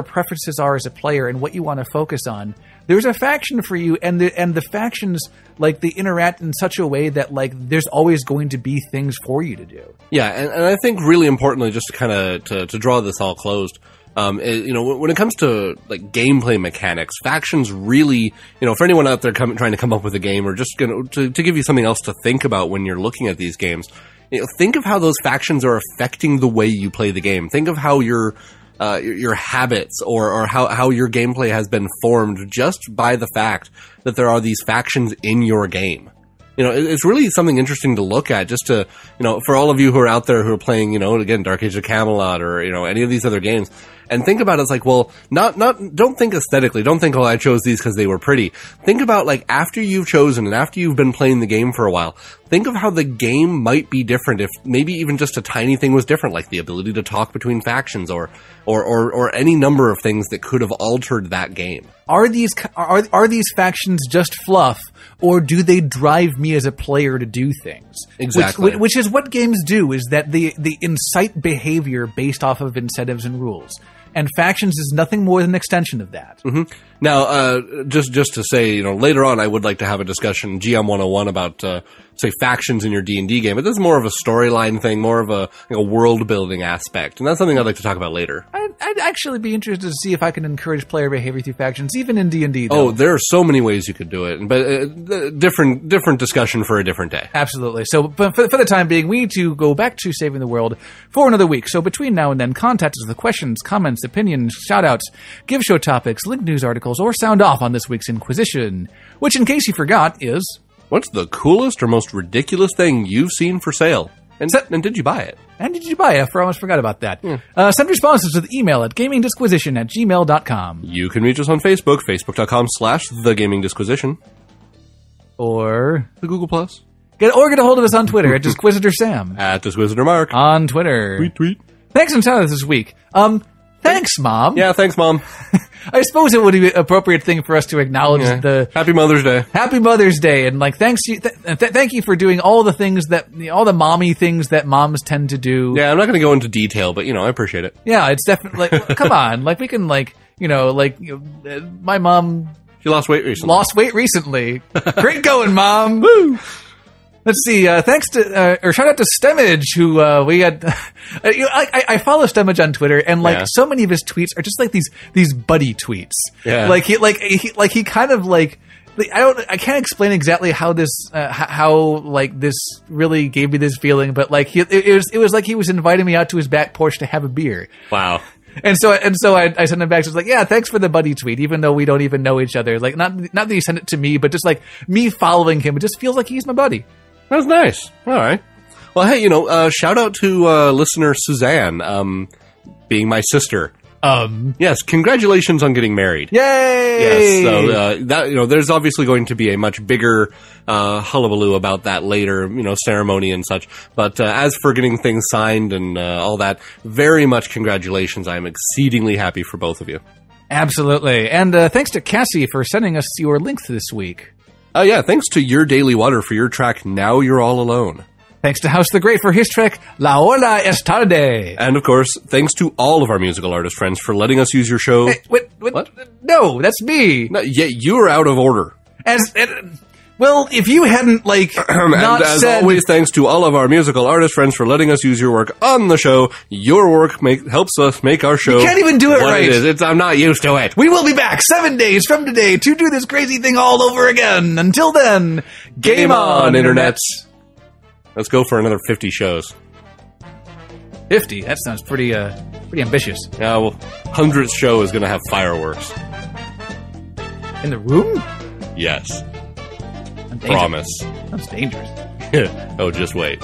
preferences are as a player and what you want to focus on, there's a faction for you, and the factions like they interact in such a way that like there's always going to be things for you to do. Yeah, and I think really importantly, just to kind of to draw this all closed, when it comes to like gameplay mechanics, factions really, for anyone out there trying to come up with a game or just to give you something else to think about when you're looking at these games, think of how those factions are affecting the way you play the game. Think of how your habits or how your gameplay has been formed just by the fact that there are these factions in your game. It's really something interesting to look at, just to, for all of you who are out there who are playing, again, Dark Age of Camelot or, any of these other games, and think about it as like, well, don't think aesthetically. Don't think, I chose these because they were pretty. Think about like after you've chosen and after you've been playing the game for a while, think of how the game might be different if maybe even just a tiny thing was different, like the ability to talk between factions or any number of things that could have altered that game. Are these factions just fluff, or do they drive me as a player to do things? Exactly. Which is what games do, is that they incite behavior based off of incentives and rules. And factions is nothing more than an extension of that. Mm-hmm. Now, just to say, later on I would like to have a discussion, GM 101, about, say, factions in your D&D game. But this is more of a storyline thing, more of a world-building aspect. And that's something I'd like to talk about later. I'd actually be interested to see if I can encourage player behavior through factions, even in D&D, though. Oh, there are so many ways you could do it. But different discussion for a different day. Absolutely. So, but for the time being, we need to go back to saving the world for another week. So between now and then, contact us with questions, comments, opinions, shout-outs, give show topics, link news articles, or sound off on this week's Inquisition, which, in case you forgot, is... What's the coolest or most ridiculous thing you've seen for sale? And did you buy it? And did you buy it? I almost forgot about that. Yeah. Send responses to the email at gamingdisquisition@gmail.com. You can reach us on Facebook, facebook.com/thegamingdisquisition. Or... the Google+. Get a hold of us on Twitter at DisquisitorSam. At DisquisitorMark. On Twitter. Tweet. Thanks and shout-outs this week. Thanks, Mom. Yeah, thanks, Mom. I suppose it would be an appropriate thing for us to acknowledge the... Happy Mother's Day. Happy Mother's Day. And, like, thank you for doing all the things all the mommy things that moms tend to do. Yeah, I'm not going to go into detail, but, I appreciate it. Yeah, it's definitely... Like, come on. Like, we can, like, my mom... She lost weight recently. Great going, Mom. Woo! Let's see. Thanks to or shout out to Stemage, who we had. I follow Stemage on Twitter, and so many of his tweets are just like these buddy tweets. Yeah. Like he kind of like I can't explain exactly how this this really gave me this feeling, but like it was like he was inviting me out to his back porch to have a beer. Wow. And so I sent him back. So I was like, yeah, thanks for the buddy tweet, even though we don't even know each other. Like, not that he sent it to me, but just like me following him, it just feels like he's my buddy. That's nice. All right. Well, hey, shout out to listener Suzanne, being my sister. Yes, congratulations on getting married. Yay! Yes, so that there's obviously going to be a much bigger hullabaloo about that later, ceremony and such. But as for getting things signed and all that, very much congratulations. I am exceedingly happy for both of you. Absolutely, and thanks to Cassie for sending us your links this week. Yeah, thanks to urdailywater for your track "Now You're All Alone." Thanks to Housethegrate for his track, La Hora es Tarde. And, of course, thanks to all of our musical artist friends for letting us use your show. Hey, what? No, that's me. No, yeah, you're out of order. Well, if you hadn't, not as said... always, thanks to all of our musical artist friends for letting us use your work on the show. Your work helps us make our show... You can't even do it what right. It is. I'm not used to it. We will be back 7 days from today to do this crazy thing all over again. Until then, game on, Internets. Let's go for another 50 shows. 50? That sounds pretty ambitious. Yeah, well, 100th show is going to have fireworks. In the room? Yes. Sounds Promise. Sounds dangerous. Oh, just wait.